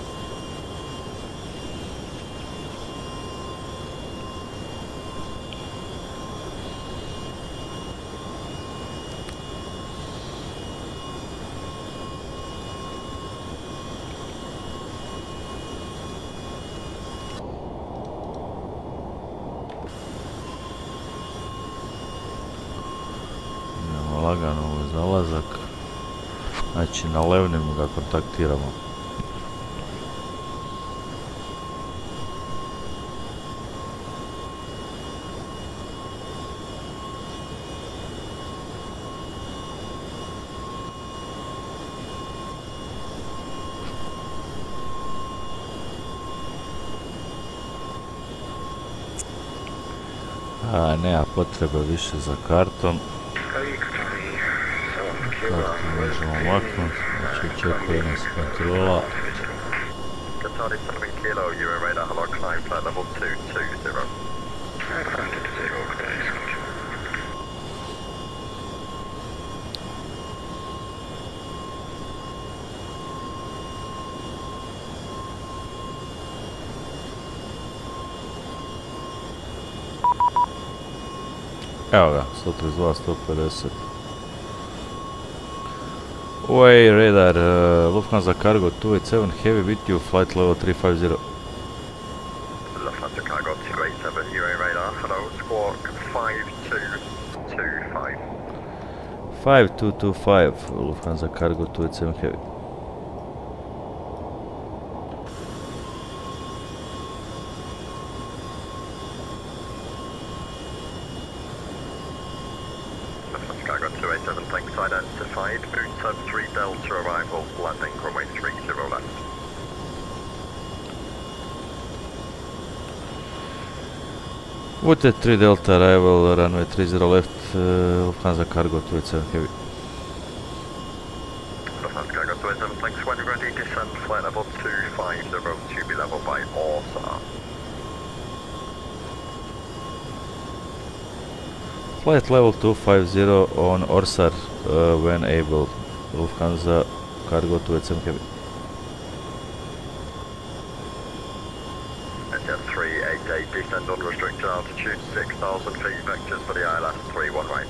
Lagano u zalazak, znači na levnim ga kontaktiramo. Nema potrebe više za kartom. Kartu možemo maknuti, znači očekuje nas kontrola. Qatar 7 kilo, Euro radar, hello, climb flight level 220. Evo ga, 132, 150. Ovaj radar, Lufthansa Cargo 287 Heavy with you, flight level 350. Lufthansa Cargo 287, Euro radar, hello, squawk 5225. 5225, Lufthansa Cargo 287 Heavy. Cargo 287, thanks, identified. Boot sub 3 Delta arrival, landing runway 30 left. Wooded 3 Delta arrival, runway 30 left, Lufthansa Cargo 287 Heavy. Lufthansa Cargo 287, thanks, when ready, descend flight level 250 to be level by Orsa. Flight level 250 on Orsar when able, Lufthansa Cargo 287 Heavy. Jet 388, descend on restricted altitude, 6,000 feet, vectors for the ILS 31 right.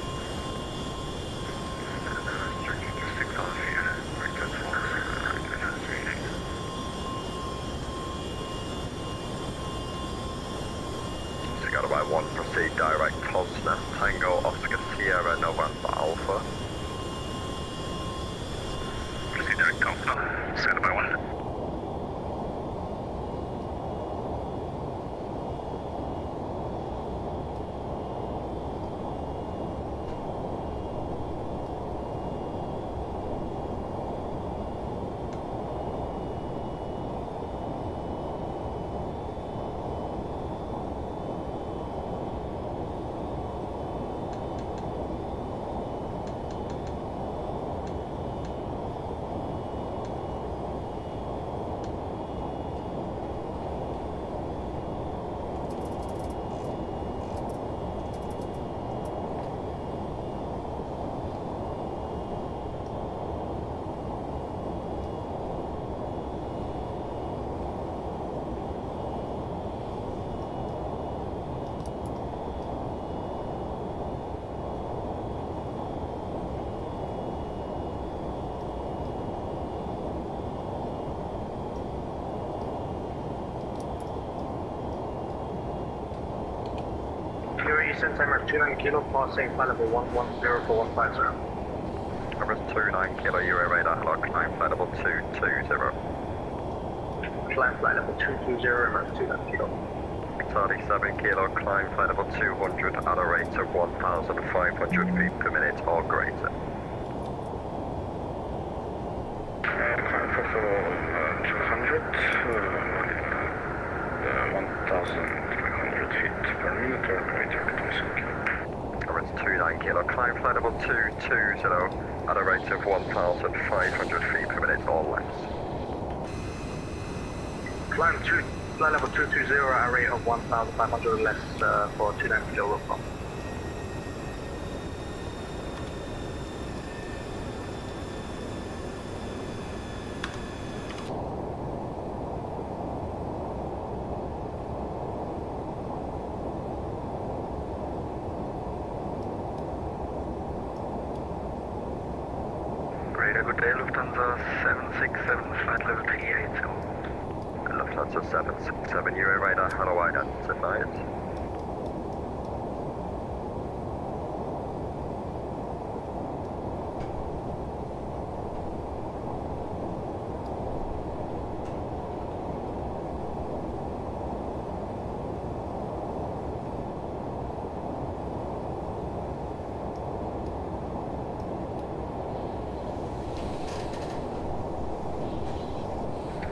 Cigar by 1, proceed direct Tosna, Tango, Oscar, Sierra, November, Alpha. Proceed direct Tosna, Cigar by 1. Eastern timer 29 kilo, passing flight level 110450. Numbers 29 kilo, Euro radar, hello, climb flight level 220. Climb flight level 220, remember 29 kilo. 37 kilo, climb flight level 200 at a rate of 1,500 feet per minute or greater. Climb for 200, 1,500 feet per minute or greater. Currents 29 kilo, climb flight level 220 at a rate of 1,500 feet per minute or less. Climb flight level 220 at a rate of 1,500 or less for 29 kilo Lufthansa. Good day, Lufthansa 767, flight level 380. Lufthansa 767, Euro radar, hello, identified.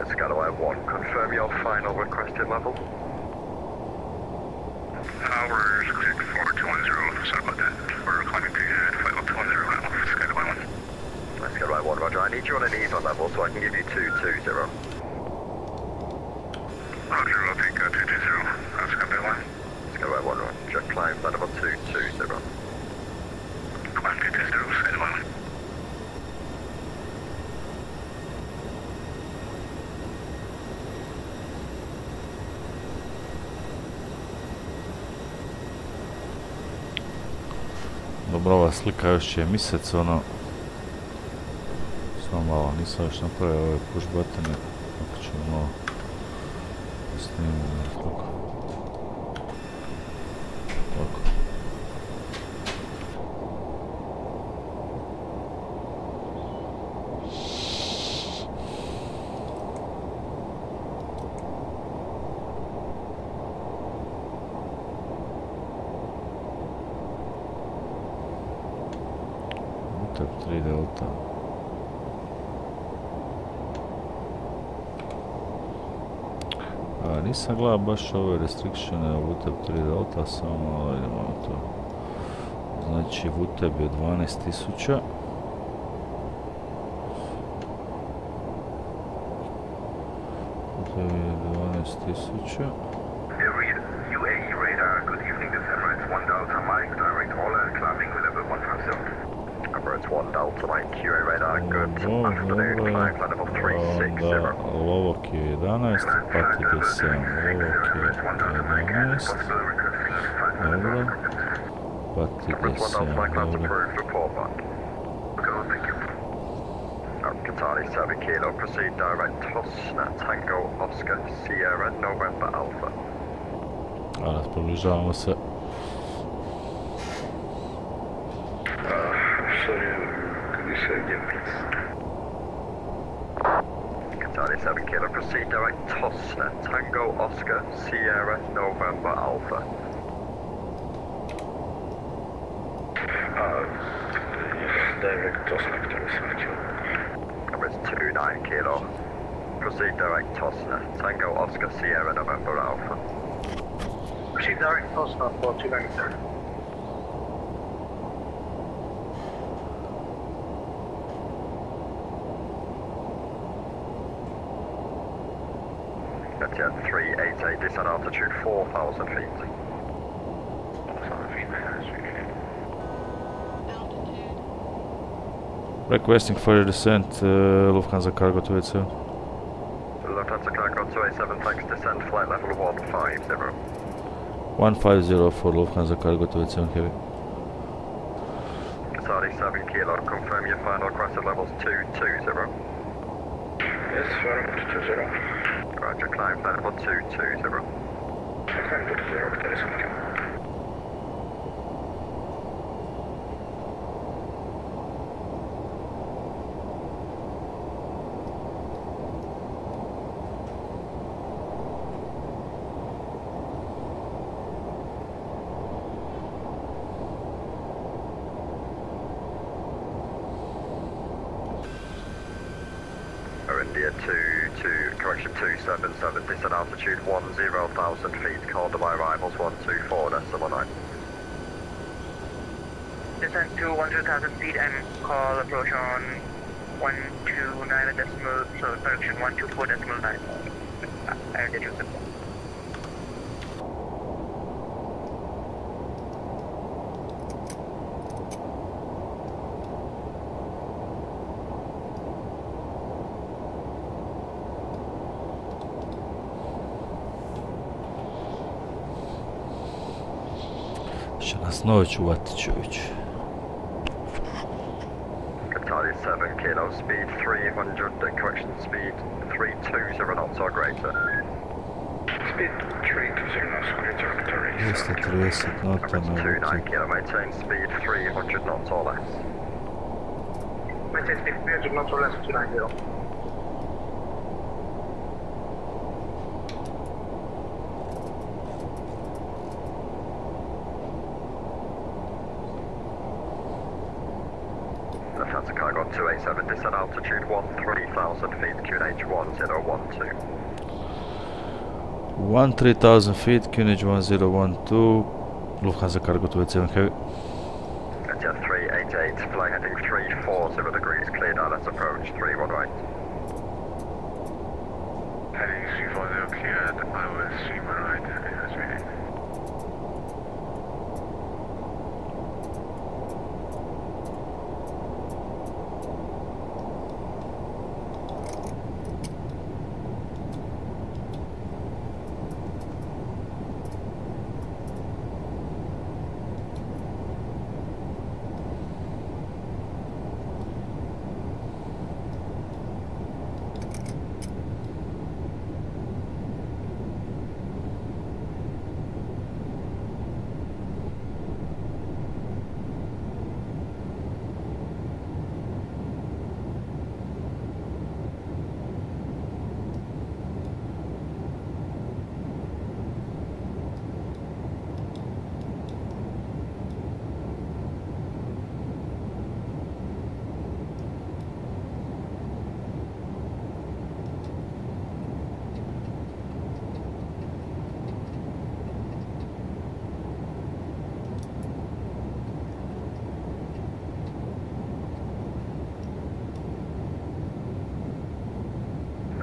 Skyline 1, confirm your final requested level. We're cleared for 210, sorry about that. We're climbing to flight level 210 now, Skyline 1. Skyline 1, roger. I need you on an even level so I can give you 220. Roger, we'll take 220. That's Skyby 1. Skyby 1, Roger. Climb flight level 220. Climb 220, Skyby 1. Dobro, ova slika još je mjesec, ono... Samo malo, nisam još napravio ove push buttone. Ako ćemo malo... Snimimo, tako. Ovako. Top 3 delta. Nisam gledao baš ove restrictione u VTEB 3 delta, samo idemo na to. Znači VTEB je 12.000. VTEB je 12.000. UAE radar, good evening, this is Emirates 1 Delta Mike, direct all climbing level 150. Emirates 1 Delta Mike, QA radar, good afternoon, climb flight level 360. Lovok je 11, patik je 7, lovok je 11, dobro, patik je 7, dobro. Qatari 7 kilo, proceed direct Tosna, Tango, Oscar, Sierra, November, Alpha. A raspoložavamo se. Sorry, could you say again, please? Qatari 7 kilo, proceed direct Tosna, Tango, Oscar, Sierra, November, Alpha. Direct Tosna, Qatari 7 kilo. Emirates 29 kilo, proceed direct Tosna, Tango, Oscar, Sierra, November, Alpha. Proceed direct Tosna for 293. Jet 388, descent altitude 4,000 feet. 4,000 feet, Requesting further descent, Lufthansa Cargo 287. Lufthansa Cargo 287, thanks, descend flight level 150. 150 for Lufthansa Cargo 287 Heavy. Qatari 7 kilo, confirm your final aggressive levels 220. Yes, firm 220. Roger, climb flight level 220. Climb 220, Qatari 7 kilo. India 277, descent altitude 10,000 feet, call Dubai arrivals 124.9. Descent to 10,000 feet and call approach on 129 decimal, so correction 124.9. And then you can. Će nas noć uvati čovječ. Qatari 7 kilo, speed 300, correction speed 320 knots or greater. Speed 320 knots or greater, Qatari 230 nota na 29 kilo, maintain speed 300 knots or less. Maintain speed 300 knots or less, 290. Lufthansa Cargo 287, descent altitude 13,000 feet, QNH 1012. 13,000 feet, QNH 1012, Lufthansa Cargo 287 Heavy. Jet 388, fly heading 340 degrees, cleared ILS approach 31 right. Heading 340 cleared, I will stream right in this meeting.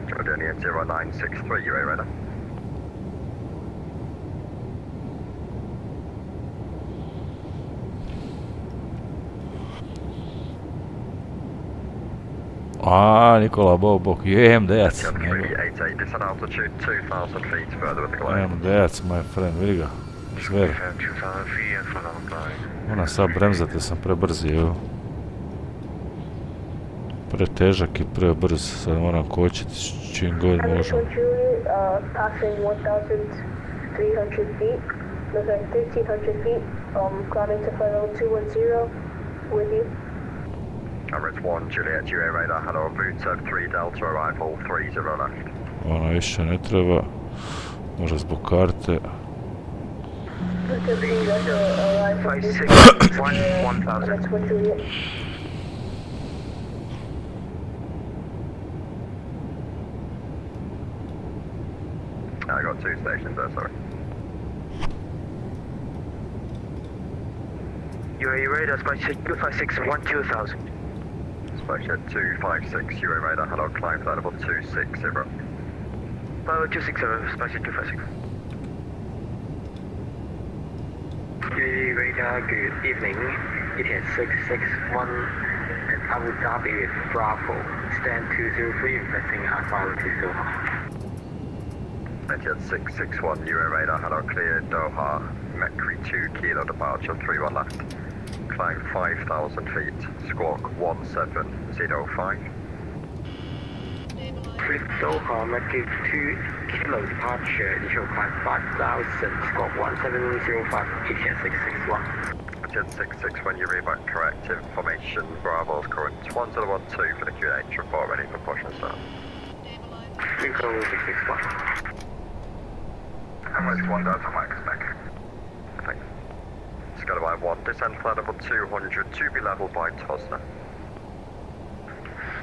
Jordanian 0963, UA radar. Nikola Bobok, je MD-ac. Descend altitude 2,000 feet further with the glide. MD-ac, my friend, vidi ga. Zver. Ona sad bremzati, sam prebrzi, evo. Pretežak i prebrz, sad moram kočiti čim god možem. Passing 1,300 feet, looks like 1,300 feet, climbing to final 210, with you. Emirates 1, Juliet, UA radar, hello, route 3 Delta, arrival 30 left. Ona više ne treba, možda zbog karte. I got two stations there, sorry. UAE radar, Spaceship 256, 12,000. Spaceship 256, UAE radar, hello, climb level 260. Level 260, Spaceship 256. UAE radar, good evening. It is 661 at Abu Dhabi with Bravo. Stand 203, investing on file 205. Jet 661, UA radar, hello, clear Doha, Mercury 2, kilo departure, 31 left. Climb 5,000 feet, squawk 1705. With Doha, Mercury 2, kilo departure, initial climb 5,000, squawk 1705, Jet 661. Jet 661, you read back correct information, Bravo's current 1012 for the QH report, ready for push and start. Recall 661. Emirates 1 Delta Mike, spec. Thanks. Skyline 1, descend flight level 200 to be level by Tosna.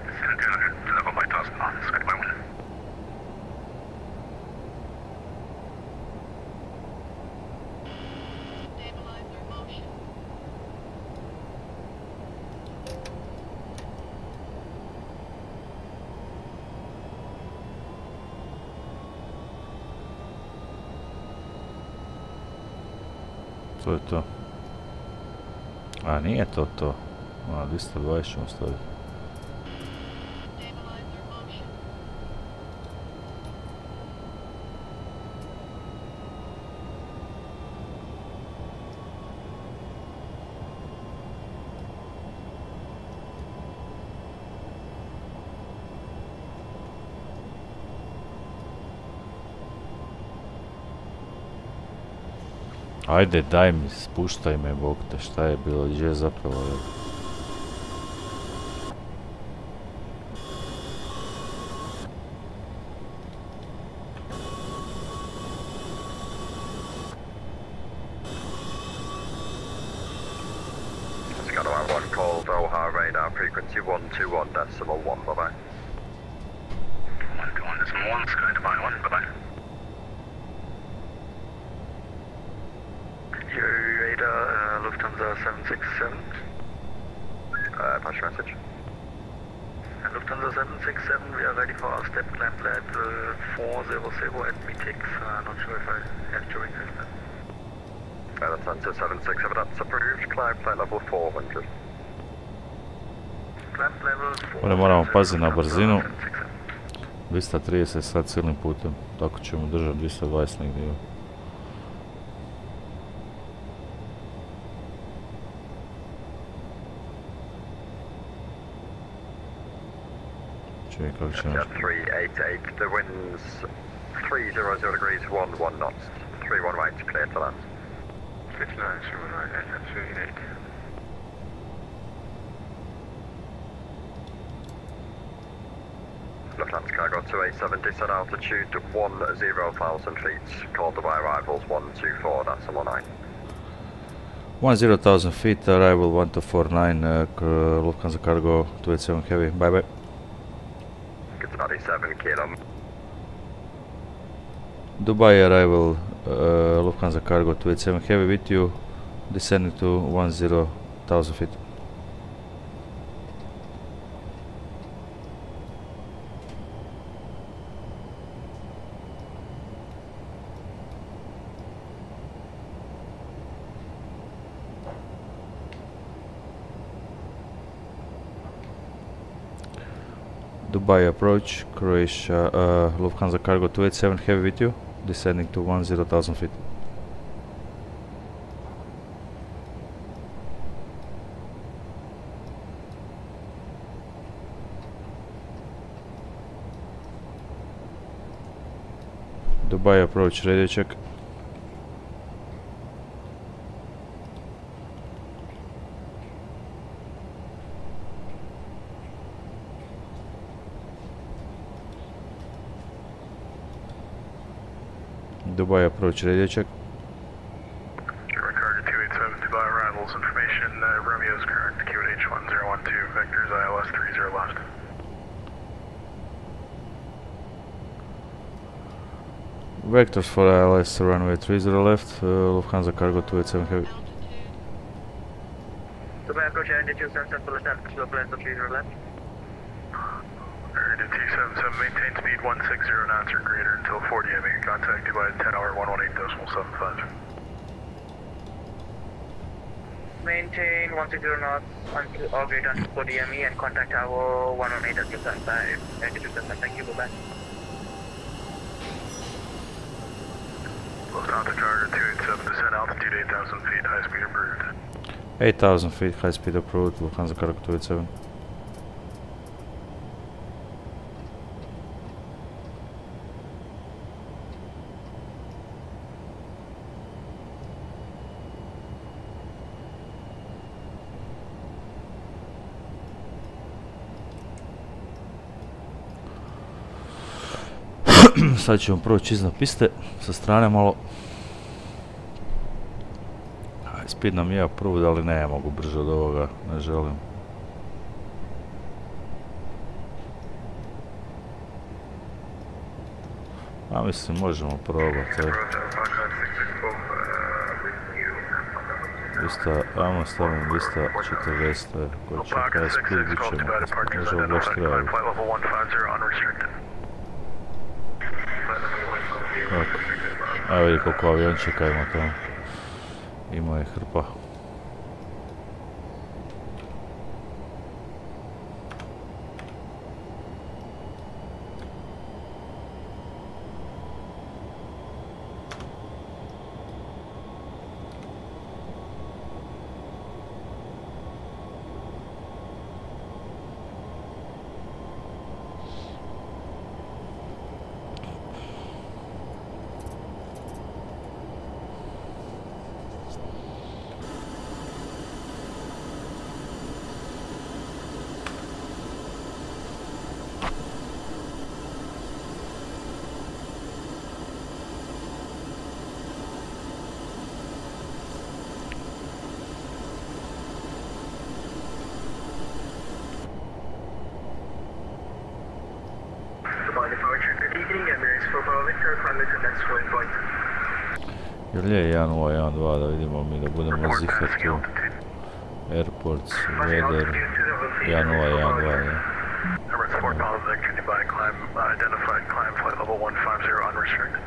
Descend 200 to level by Tosna, Skyline 1. To je to. A nije to to. A 220 ćemo staviti. Ajde, daj mi, spuštaj me, Bog te, šta je bilo, gdje je zapelo, jel? Skyline 1 call Doha radar, frequency 121.1, bye-bye. 121.1, Sky Dubai 1, bye-bye. Lufthansa 767. Patch message. Lufthansa 767, we are ready for our step climb flight 400 at METIX. Not sure if I have to request that. Lufthansa 767, that's approved. Climb flight level 400. Climb level 400. Ovdje moramo paziti na brzinu. 230 sad silnim putem, tako ćemo držati 220 negdje. Čujem kako ćemo... 388, the wind's 300 degrees, 11 knots. 31 right, clear to land. 59, 38. Lufthansa Cargo 287, descent altitude 10,000 feet. Call Dubai arrivals 124, that's a 19. 10,000 feet, arrival 1249, Lufthansa Cargo 287 heavy, bye bye. Good 97 kilo. Dubai arrival, Lufthansa Cargo 287 heavy with you, descending to 10,000 feet. Dubai approach, Croatia, Lufthansa Cargo 287 heavy with you, descending to 10,000 feet. Dubai approach, radio check. Dubai approach, radio check. German Cargo 287, Dubai arrivals information, Romeo's current QNH 1012, vectors ILS 30 left. Vectors for ILS runway 30 left, Lufthansa Cargo 287 heavy. Dubai approach, altitude 77 full attempt, slow plans of 30 left. 277, maintain speed 160 knots or greater until 40 ME. Contact Dubai at 10 hour 118.75. Maintain 160 knots until or greater until 40 ME and contact tower 118.75. Altitude 7, thank you, bye-bye. Lufthansa Cargo 287, descent altitude 8,000 feet, high speed approved. 8,000 feet, high speed approved, Lufthansa Cargo 287. Sad ćemo proći iznad piste, sa strane malo. Speed nam je approved, ali ne mogu brže od ovoga, ne želim. A mislim, možemo probati. Ajmo stavim 240, koji će kaj speed, bit ćemo, možemo baš trebati. Evo vidi koliko aviončeka ima tamo. Ima je hrpa. Jel je 1012 da vidimo mi da budemo zihat tu. Airports, weather, 1012, ja. Emirates 4 Papa Victor, Dubai, climb, identified, climb flight level 150 unrestricted.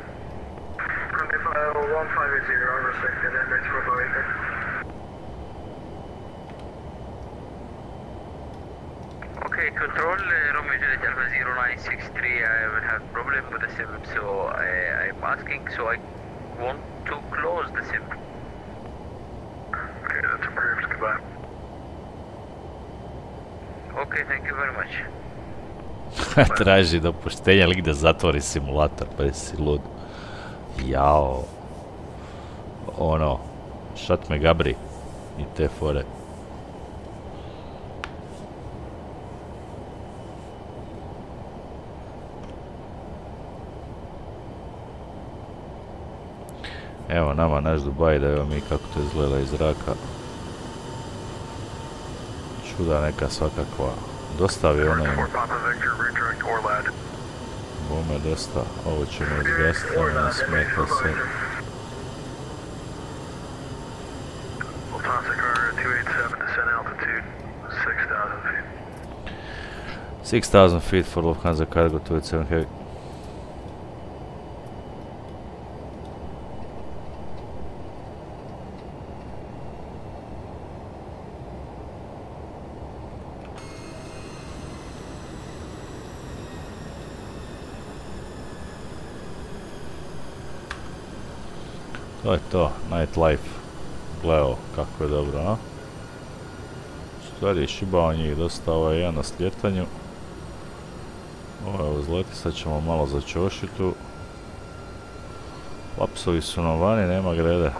Flight level 150 unrestricted, Emirates 4 Papa Victor. Okay, control Romeo Juliet Alpha 0963, I will have problem with the sim, so I'm asking, so I want to close the sim. Okay, that's approved, goodbye. Okay, thank you very much. Traži dopuštenja lik da zatvori simulator, pa jesi lud. Jao. Ono, šat me Gabri i te fore. Evo nama naš Dubaj, da evo mi kako to izgleda iz zraka. Čuda neka svakakva. Dosta aviona ima. Bome dosta. Ovo ćemo izgastiti, ali ne smeta se. Lufthansa Cargo 287, descent altitude 6,000 feet. 6,000 feet for Lufthansa Cargo 287 heavy. To je to, nightlife. Gleo, kako je dobro, a? Stvari, šibao njih dosta, ovaj jedan na sljetanju. Ovo je uzleti, sad ćemo malo začošiti tu. Lapsovi su nam vani, nema grede.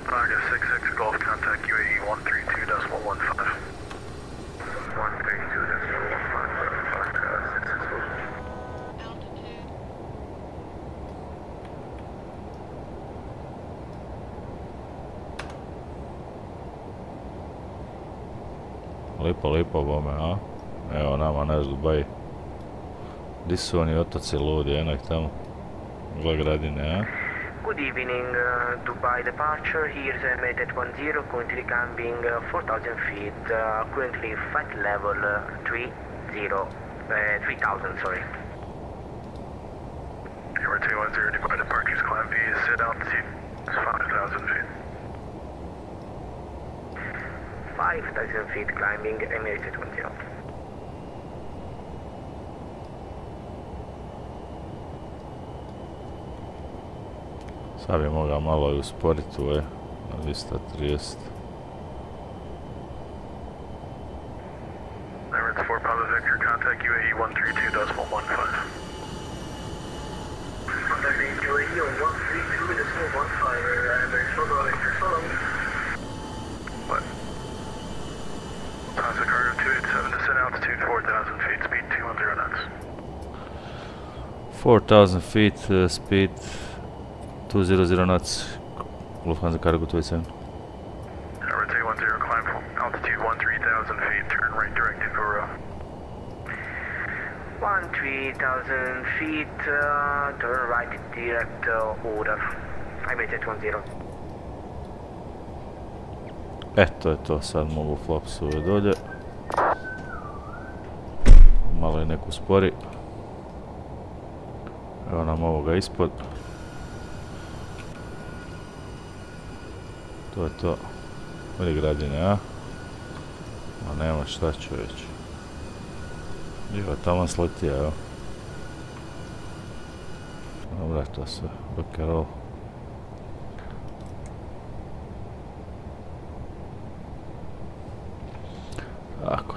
Praga 66 Golf, contact UAE 132.15. 132. Lipo bome, a? Evo nama naš Dubaj. Di su oni otoci ludi, eno ih tamo. Gle gradine, a? Good evening, Dubai departure, here's Emirates 10, currently climbing 4,000 feet, currently flight level 3,000, sorry. Emirates 210, Dubai departures, climb via set altitude 5,000 feet. 5,000 feet climbing, Emirates 10. Sad bi mogao malo i usporiti na 230. Emirates 4 Papa Victor, contact UAE 132.15. Contact UAE on 132.15, Emirates 4 Papa Victor, so long. What? Lufthansa Cargo 287, descent altitude 4,000 feet, speed 210 knots. 4,000 feet, speed 200 knots. Lufthansa Cargo 287. Emirates 210, climb altitude 13,000 feet, turn right direct to Guru. 13,000 feet, turn right direct order. Emirates 10. Eto je to, sad mogu flapsove dolje. Malo je neku spori. Evo nam ovoga ispod. To je to. Vidi gradine, a? Ma nema šta ću reći. Evo tamo sletija, evo. Dobra, to sve. Rock and roll. Tako.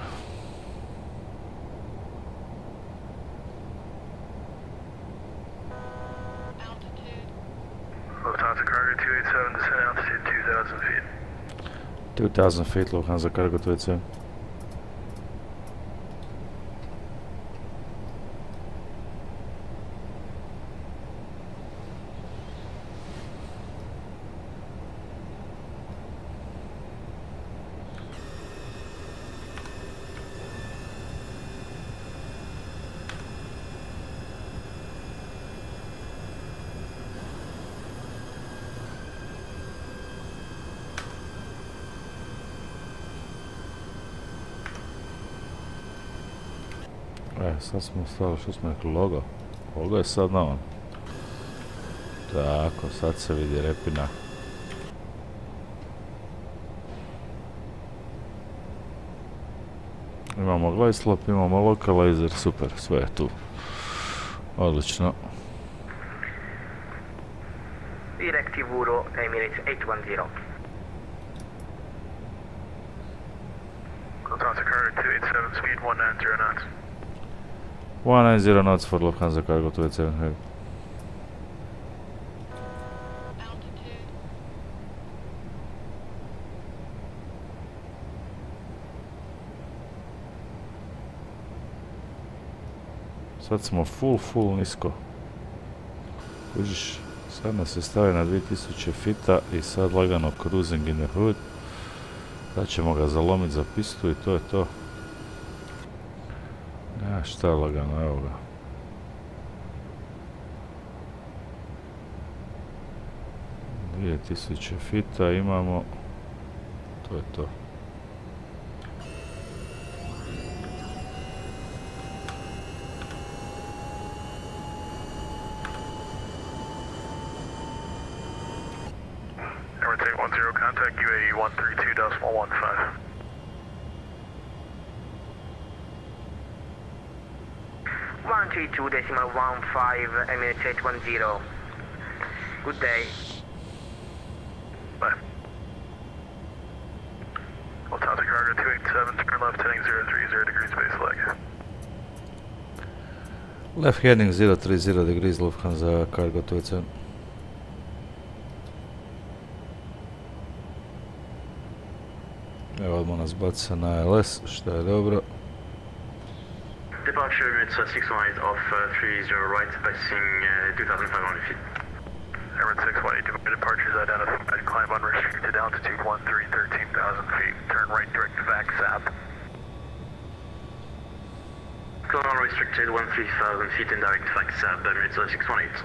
Lufthansa Cargo 287, descent altitude 2,000 feet. 2,000 feet, Lufthansa Cargo 287. sad smo stavili, što smo rekli, logo. Logo je sad na on. Tako, sad se vidi repina. Imamo glajslop, imamo lokalizer, super, sve je tu. Odlično. Directive Euro, Emirates 810. Lufthansa Cargo 287, speed 190 knots. 190 knots for Lufthansa Cargo 287. Sad smo full nisko. Uđiš, sad nas se stavi na 2000 fita i sad lagano cruising in the hood. Sad ćemo ga zalomiti za pistu i to je to. Ja, šta lagano, evo ga. Dvije 2000 fita imamo. To je to. Contact UAE 132.15. 132.15, Emirates 810. Good day. Bye. Lufthansa Cargo 287, turn left heading 030 degrees base leg. Left heading 030 degrees Lufthansa Cargo 287. Evo odmah nas baca na LS, što je dobro. Departure Emirates 618 off 30 right, passing 2,500 feet. Emirates 618, departure is identified, climb unrestricted altitude 13,000 feet, turn right direct to VAC-SAP. Climb unrestricted 13,000 feet and direct VAC-SAP, Emirates 618.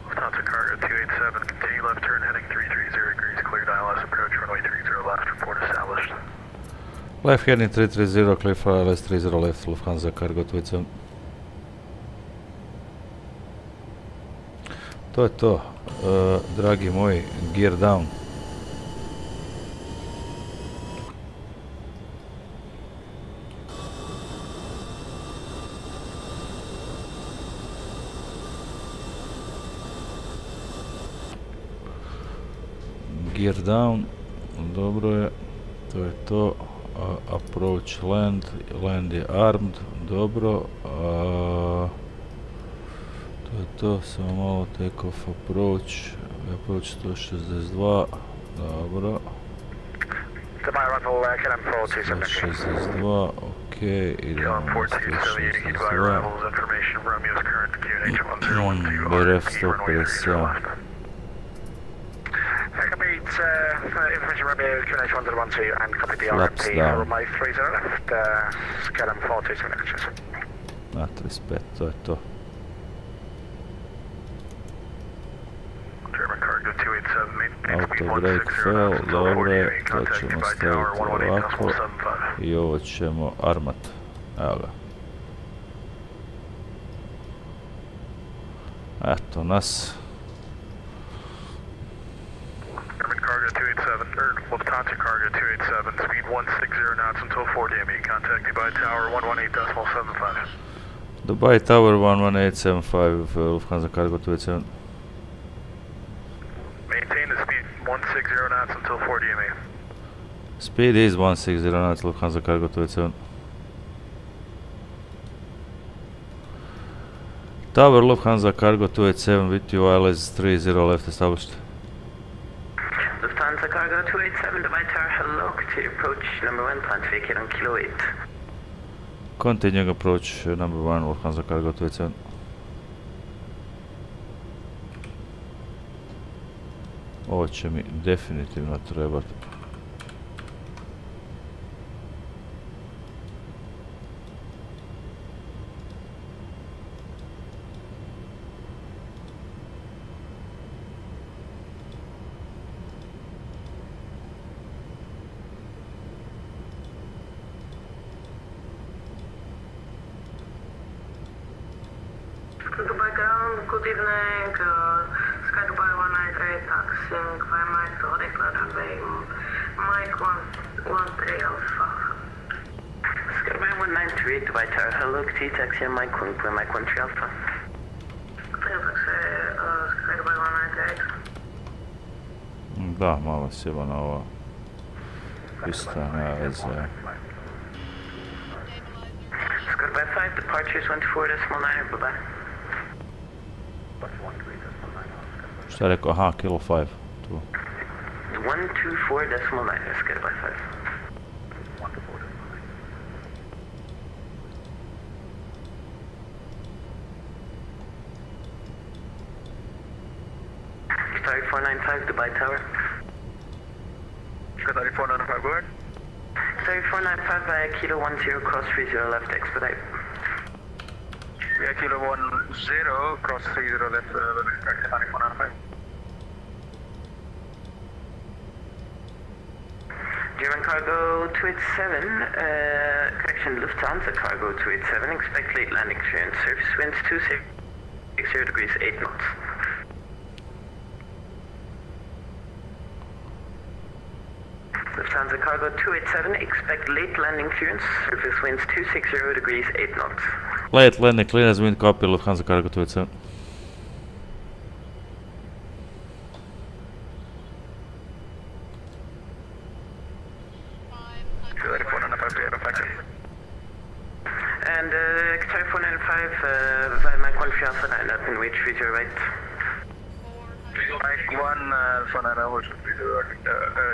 Lufthansa Cargo 287, continue left turn heading 330 degrees, cleared ILS approach runway 30 left, report established. Left heading 330, clear for ILS 30 left, Lufthansa Cargo 287. To je to, dragi moji, gear down. Gear down, dobro je, to je to. Approach land, land je armed, dobro. To je to, samo malo take off approach 162, dobro. 162, ok, idemo na 162. BRF 157. Information Romeo, QNH 1012 and copy the Flaps RMP, down. runway 30 left, Skellam 427 inches. Na 35, to je to. German Cargo 287, Auto brake fail, dobro je, to ćemo staviti ovako i ovo ćemo armat, evo ga. Eto nas. German Cargo 287, or Lufthansa Cargo 287, speed 160 knots until 4 DME, contact Dubai Tower 118.75. Dubai Tower 118.75, Lufthansa Cargo 287. Maintain the speed 160 knots until 4 DME. Speed is 160 knots, Lufthansa Cargo 287. Tower Lufthansa Cargo 287 with you, ILS 30 left established. Lufthansa Cargo 287, Dubai Tower, hello, to approach number 1, plan to vacate on kilo 8. Continuing approach number 1, Lufthansa Cargo 287. Ovo će mi definitivno trebati. Good evening. Sky Dubai 198 taxiing by Mike to Regular Runway. Mike 113 Alpha. Sky Dubai 193 Dubai Tower. Hello, T taxi and Mike 1 by Mike 13 Alpha. Clear taxi, Sky Dubai 198. Da, malo sjebana ova pista, nema veze. Sky Dubai 5 departures 124.9, bye bye. Šta je rekao? Aha, kilo 5. Tu. 124.9, Sky Dubai 5. Sorry, 495 Dubai Tower. Sorry, 495, go ahead. Sorry, 495 by Kilo 10, cross 30 left, expedite. Yeah, Kilo 10, cross 30 left, Sorry, 495. German Cargo 287, correction, Lufthansa Cargo 287, expect late landing clearance, surface winds 260 degrees, 8 knots. Lufthansa Cargo 287, expect late landing clearance, surface winds 260 degrees, 8 knots. Late landing clearance, wind copy, Lufthansa Cargo 287. And Sorry 495, via Mike 1 Alpha 9 up in wait 30 right. Mike 1 Alpha 9, hold 30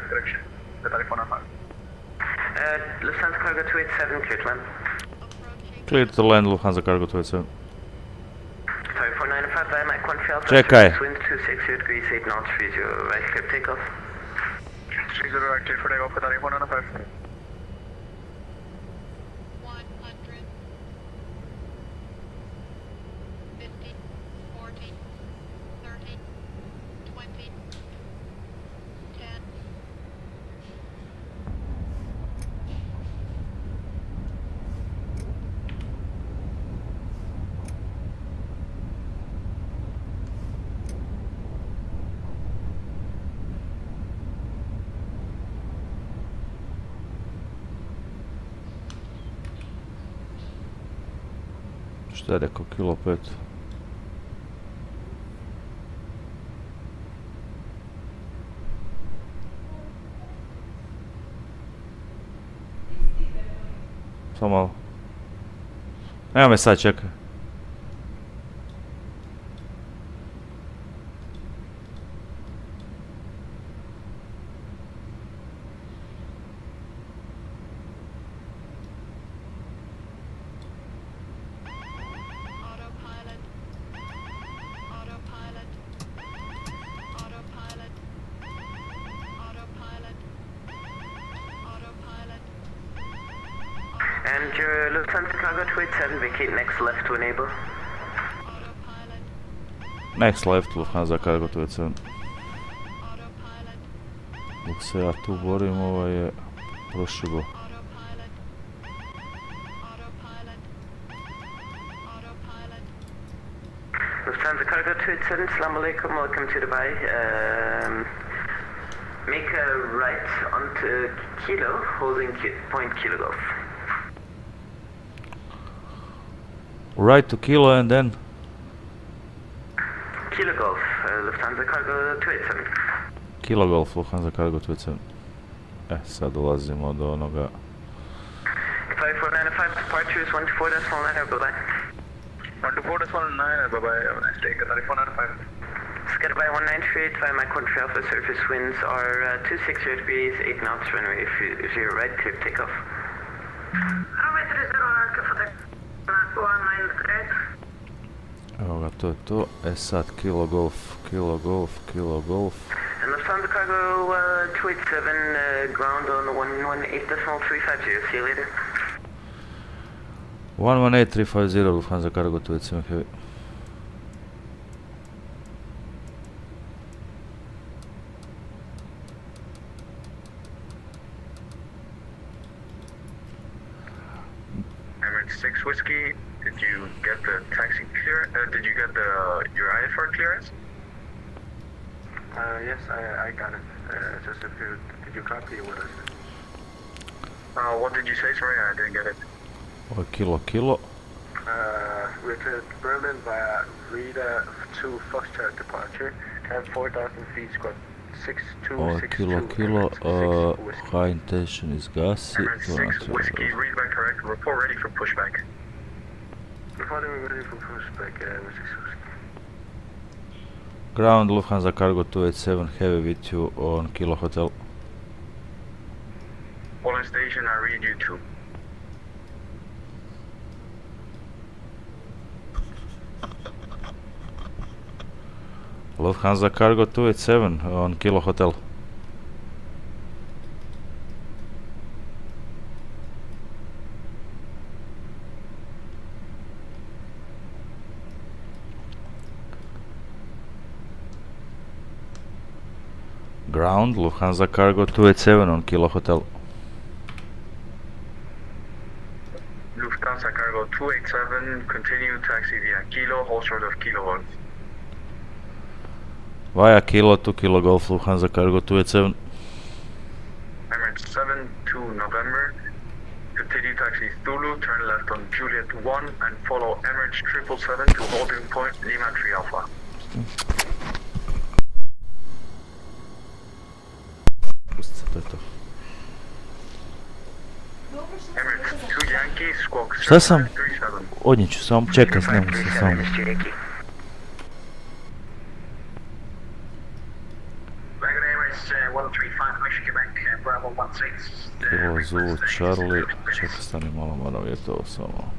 correction. Sorry 495. Lufthansa Cargo 287, clear to land. Clear to land, Lufthansa Cargo 287. Sorry 495, via Mike 1 Alpha. Čekaj. Wind 260 degrees, 8 knots, 30 right, clear takeoff. 30 right, clear for takeoff, Sorry 495. Šta je rekao, kilo 5? Samo malo. Evo me sad, čekaj. And your Lufthansa Cargo 287, vacate next left to enable. Next left, Lufthansa Cargo 287. Dok se ja tu borim, ovo je prošibo. Lufthansa Cargo 287, Assalamu alaikum, welcome to Dubai. Make a right onto Kilo, holding point Kilo Golf. Right to Kilo and then? Kilo Golf, Lufthansa Cargo 287. Kilo Golf, Lufthansa Cargo 287. Sad dolazimo do onoga. 5495, departures 124.9, bye-bye. 124.9, bye-bye, have a nice day, Sorry 495. Sky Dubai 198, via Mike 1 Alpha, surface winds are 260 degrees, 8 knots, runway 0 right, clear takeoff. Runway 30 right, clear for takeoff. 198. Evo ga, to je to. Sad Kilo Golf, Kilo Golf, Kilo Golf. And Lufthansa Cargo 287, ground on 118.350, see you later. 118350, Lufthansa Cargo 287 heavy. Emirates 6 Whiskey, Did you get the taxi clear? Did you get your IFR clearance? Yes, I got it. Just a few. Did you copy what I said? What did you say? Sorry, I didn't get it. Kilo. Richard Berlin via Rita to Foxtrot departure. Have 4,000 feet, squad 6262. Kilo. High intention is gasi. Emirates 6 Whiskey, read back correct. Report ready for pushback. Reporting ready for pushback. Ground Lufthansa Cargo 287 heavy with you on Kilo Hotel. Poland station, I read you too. Lufthansa Cargo 287 on Kilo Hotel. Ground Lufthansa Cargo 287 on Kilo Hotel. Lufthansa Cargo 287, continue taxi via Kilo, hold short of Kilo Golf. Via Kilo to Kilo Golf Lufthansa Cargo 287. Emirates 7 to November, continue taxi Zulu, turn left on Juliet 1 and follow Emirates 777 to holding point Lima 3 Alpha. To je to. Emirates 2 Yankee, squawk Šta sam? 737. Odnijet ću, samo čekaj, snimam se samo. Kilo Zulu Charlie, čekaj, stani malo, moram vidjeti ovo samo.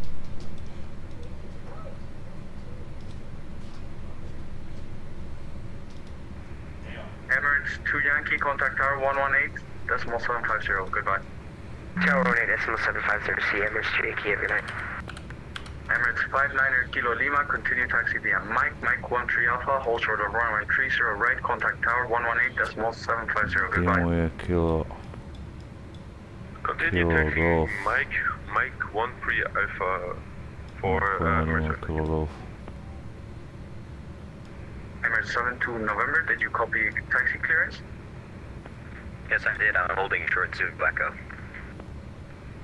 Emirates 2 Yankee, contact tower 118, decimal 750, goodbye. Tower 18, decimal 750, see Emirates 2 Yankee, have a good night. Emirates 59er Kilo Lima, continue taxi via Mike 13 Alpha, hold short of runway 30 right, contact tower 118, decimal 750, goodbye. Timo je Kilo Continue taxi Golf. Mike 13 Alpha for Kilo Golf. Emirates 7 to November, did you copy taxi clearance? Yes, I did. I'm holding short to Echo.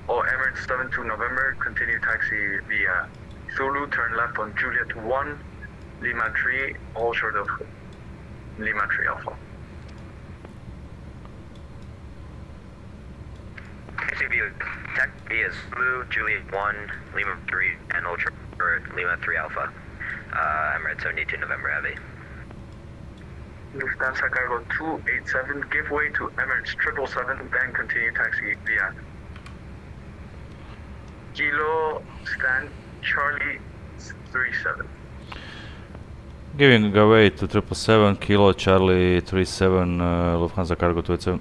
Oh, Emirates 7 to November, continue taxi via Zulu, turn left on Juliet 1, Lima 3, hold short of Lima 3 Alpha. Taxi via Zulu, Juliet 1, Lima 3, and hold short for Lima 3 Alpha. Emirates 72 November Heavy. Lufthansa Cargo 287, give way to Emirates 777, then continue taxi via Kilo Stand Charlie 37. Giving away to 777 Kilo Charlie 37 Lufthansa Cargo 287.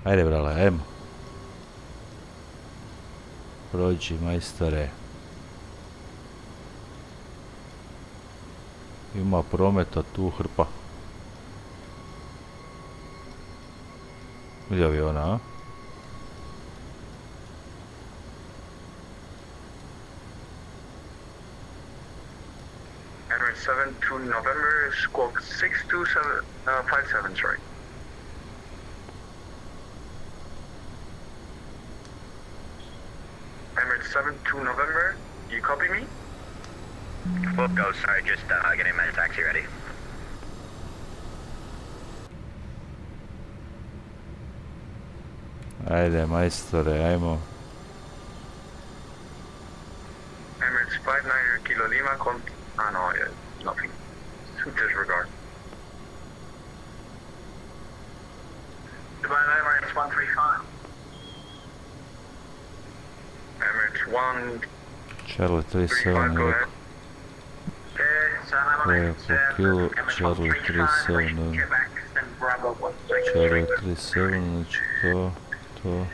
Ajde brale, ajmo. Prođi majstore. Ima prometa tu hrpa. Gdje aviona, a? Emirates 7 to November, squawk 62757, sorry. Emirates 7 to November, you copy me? We'll go, sorry, just getting my taxi ready. Ajde majstore, ajmo. Emirates 59er Kilo Lima, no, yeah, nothing. Disregard. Dubai Emirates 135. Emirates 1, Charlie 37, go ahead. Kilo Charlie 37, Charlie 37, znači to.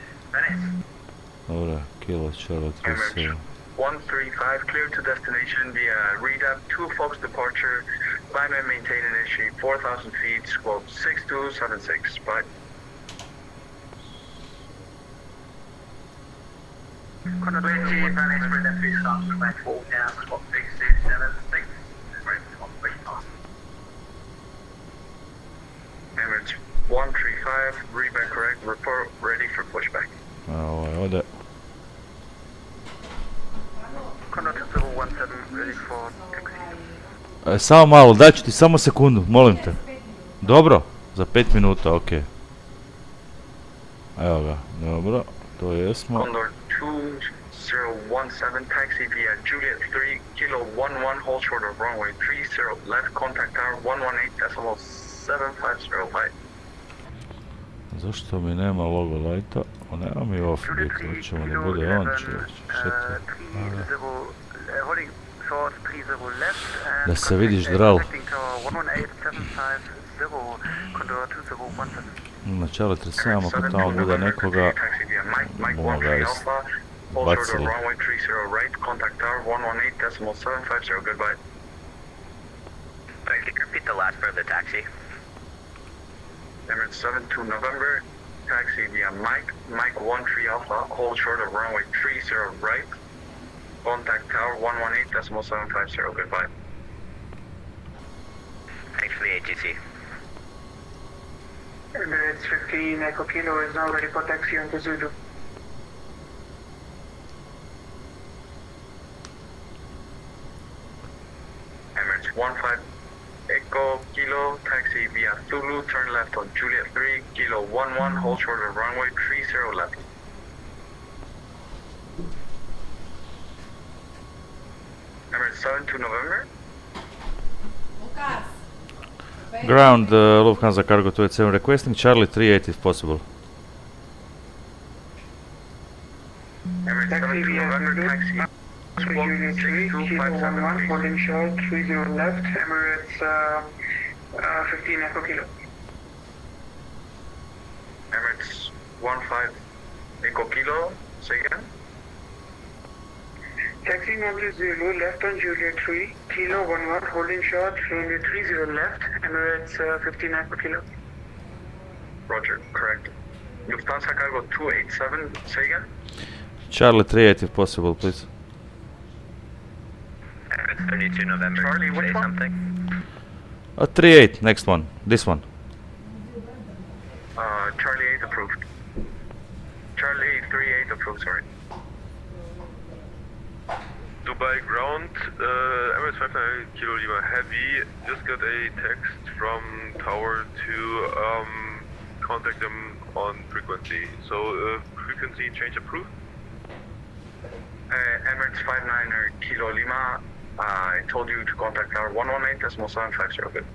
Dobra, Kilo Charlie 37. 135, clear to destination via REDAP, 2 Fox departure, climb and maintain initiate 4,000 feet, squawk 6276, bye. Emirates 135, reback correct, report ready for pushback. Ovo je ode. Samo malo, daću ti samo sekundu, molim te. Dobro, za 5 minuta, ok. Evo ga, dobro, to jesmo. Condor 2017 taxi via Juliet 3, kilo 11, hold short of runway 30, left contact tower 118.750 Zašto mi nema logo lighta? O, nema mi off bit, hoćemo da bude on čovječ, šeto. Da se vidiš dral. Na čale 37, ako tamo bude nekoga, bomo ga izbacili. Repeat the last part of the taxi. Emirates 72 November, taxi via Mike 13 Alpha, hold short of runway 30 right, contact tower 118.750, goodbye. Thanks for the ATC. Emirates 15 Echo Kilo is now ready for taxi on the Zulu. Emirates 15 Echo Kilo, taxi via Zulu, turn left on Juliet 3, Kilo 11, hold short of runway 30 left. Emirates 72 November. Ground, Lufthansa Cargo 287 requesting Charlie 38 if possible. Emirates 72 November, taxi. Unit 3, Kilo 11, holding short, 30 left, Emirates 15 Echo Kilo. Emirates 15 Echo Kilo, say again. Taxi number Zulu, left on Juliet 3, Kilo 11, holding short, runway 30 left, Emirates 15 Echo Kilo. Roger, correct. Lufthansa Cargo 287, say again. Charlie 38 if possible, please. 32 November, Charlie, which say one? something. 38, next one, this one. Charlie 8 approved. Charlie 38 approved, sorry. Dubai ground, Emirates 59 Kilo Lima Heavy, just got a text from tower to contact them on frequency. So frequency change approved? Emirates 59 Kilo Lima, I told you to contact tower 118.750, good.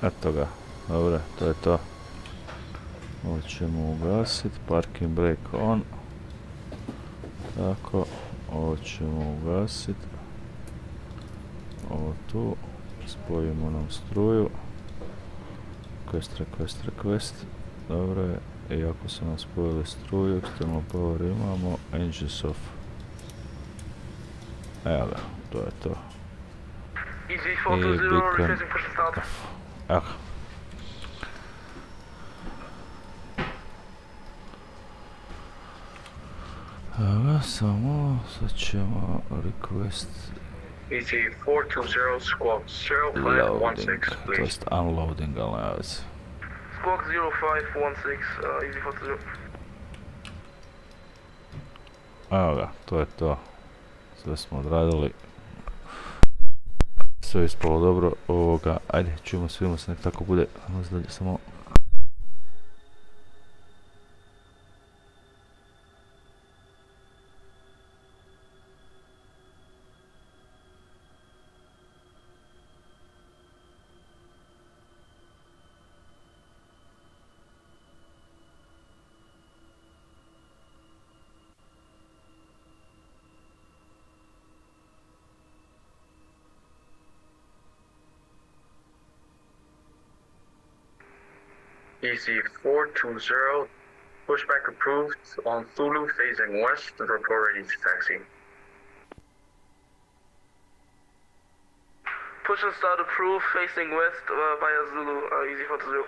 Eto ga, dobro, to je to. Ovo ćemo ugasit, parking brake on. Tako, ovo ćemo ugasit. Ovo tu, spojimo nam struju. Request, dobro je. I ako su nam spojili struju, external power imamo, engines off. Evo ga, to je to. Easy I 420, beacon requesting push start. evo ga. Evo ga, samo, sad ćemo request Easy 420, squawk 0516, loading, to please. jest unloading, ali nema veze. Squawk 0516, easy 420. Evo ga, to je to. Sve smo odradili. Sve je ispalo dobro. Ovoga, ajde, čujemo, svima se, nek tako bude. Samo Easy 420, pushback approved on Zulu facing west, report ready to taxi. Push and start approved facing west via Zulu, easy 420.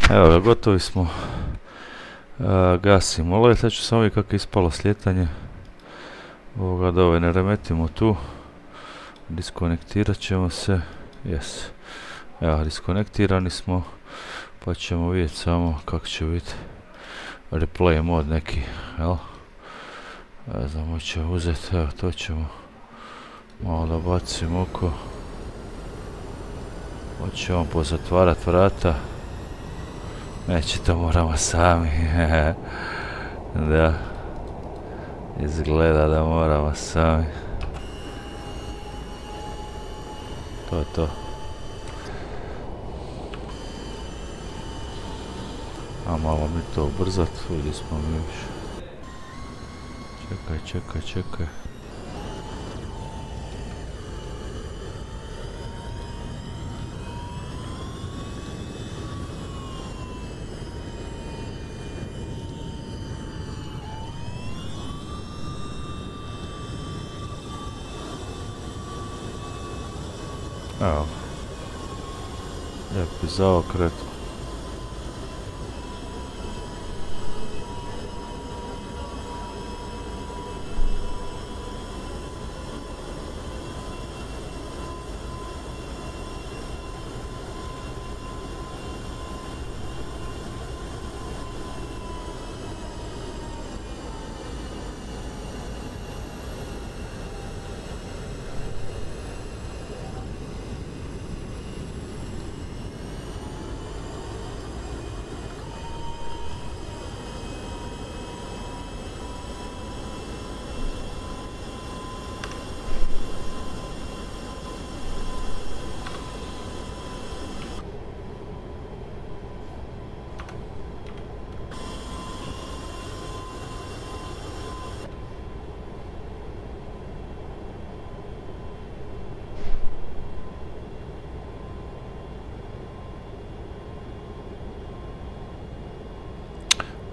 Evo ga, gotovi smo. Gasimo let, sad ću samo vidjeti kako je ispalo sljetanje. Ovoga da ovaj ne remetimo tu. Diskonektirat ćemo se. Yes. Evo, diskonektirani smo. Pa ćemo vidjeti samo kako će biti replay mod neki, jel? Ne znam, hoće uzeti, evo to ćemo malo da bacimo oko. Hoćemo pozatvarat vrata. Neće, to moramo sami. Da. Izgleda da moramo sami. To je to. A malo mi to ubrzat, ovdje smo mi još. Čekaj. Evo, lijepi zaokret.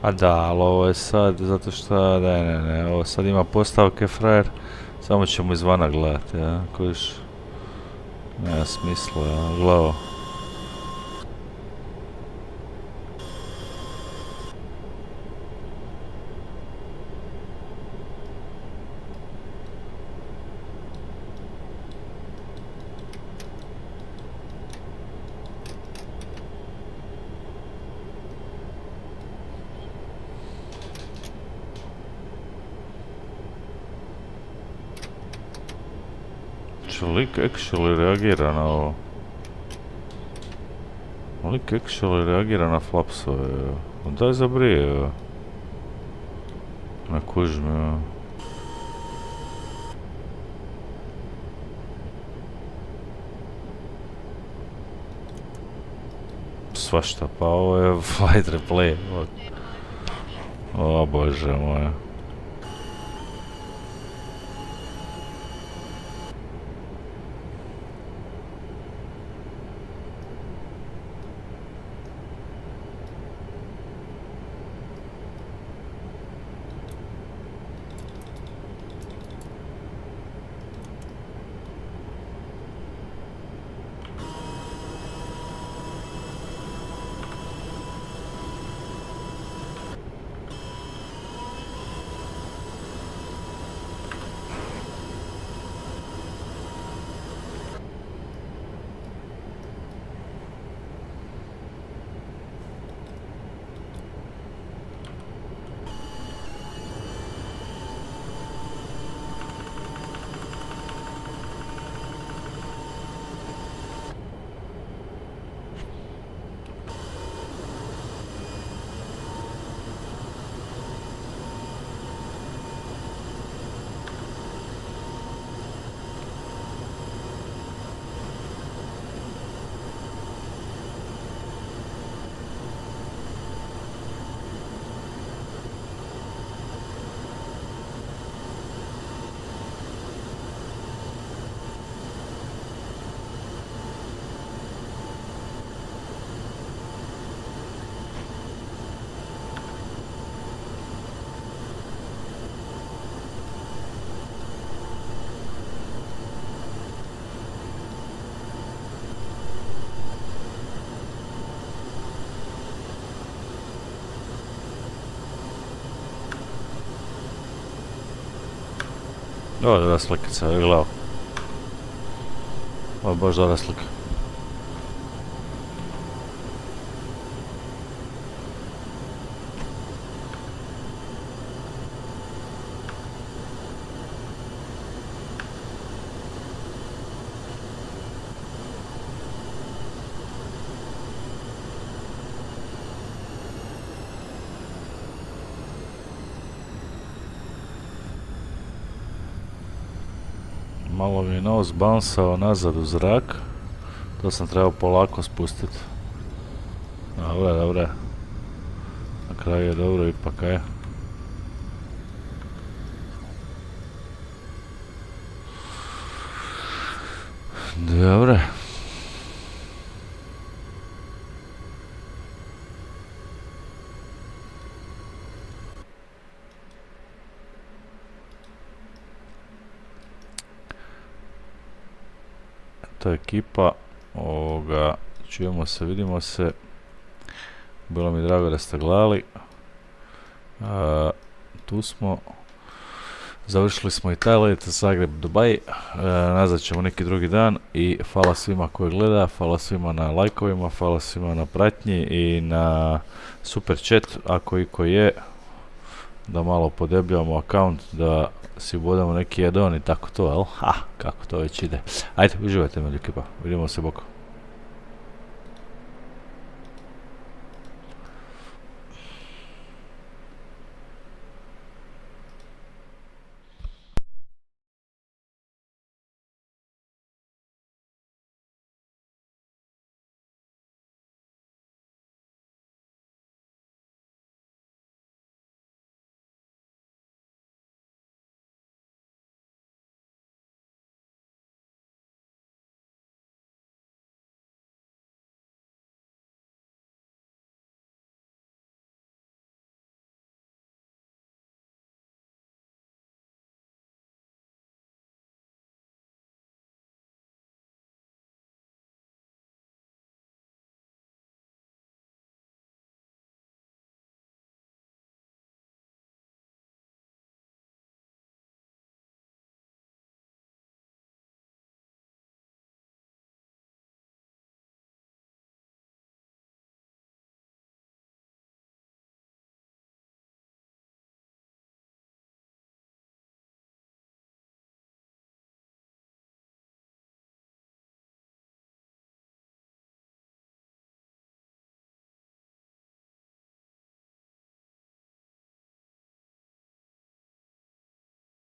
A da, ali ovo je sad, zato što, ne, ovo sad ima postavke frajer, samo ćemo izvana gledati, ja, kojiš, nema smisla, ja, glavo. Lik actually reagira na ovo. Lik actually reagira na flapsove. Daj zabrije. Ne kužmi. Svašta, pa ovo je flight replay. O bože moje. Ovo je dobra slikica, je gledao. Ovo je baš dobra slika. Malo mi je nos bounsao nazad u zrak. To sam trebao polako spustiti. Dobre, dobre. Na kraju je dobro ipak, aj. Dobre. To je ekipa, čujemo se, vidimo se, bilo mi drago da ste gledali, tu smo, završili smo i taj let, Zagreb, Dubaj, nazad ćemo neki drugi dan i hvala svima koji gleda, hvala svima na lajkovima, hvala svima na pratnji i na super chat, ako iko je, da malo podebljamo account, da si ubodamo neki jedan i tako to, jel? Ha, kako to već ide. Ajde, uživajte me, ekipa, vidimo se, bok.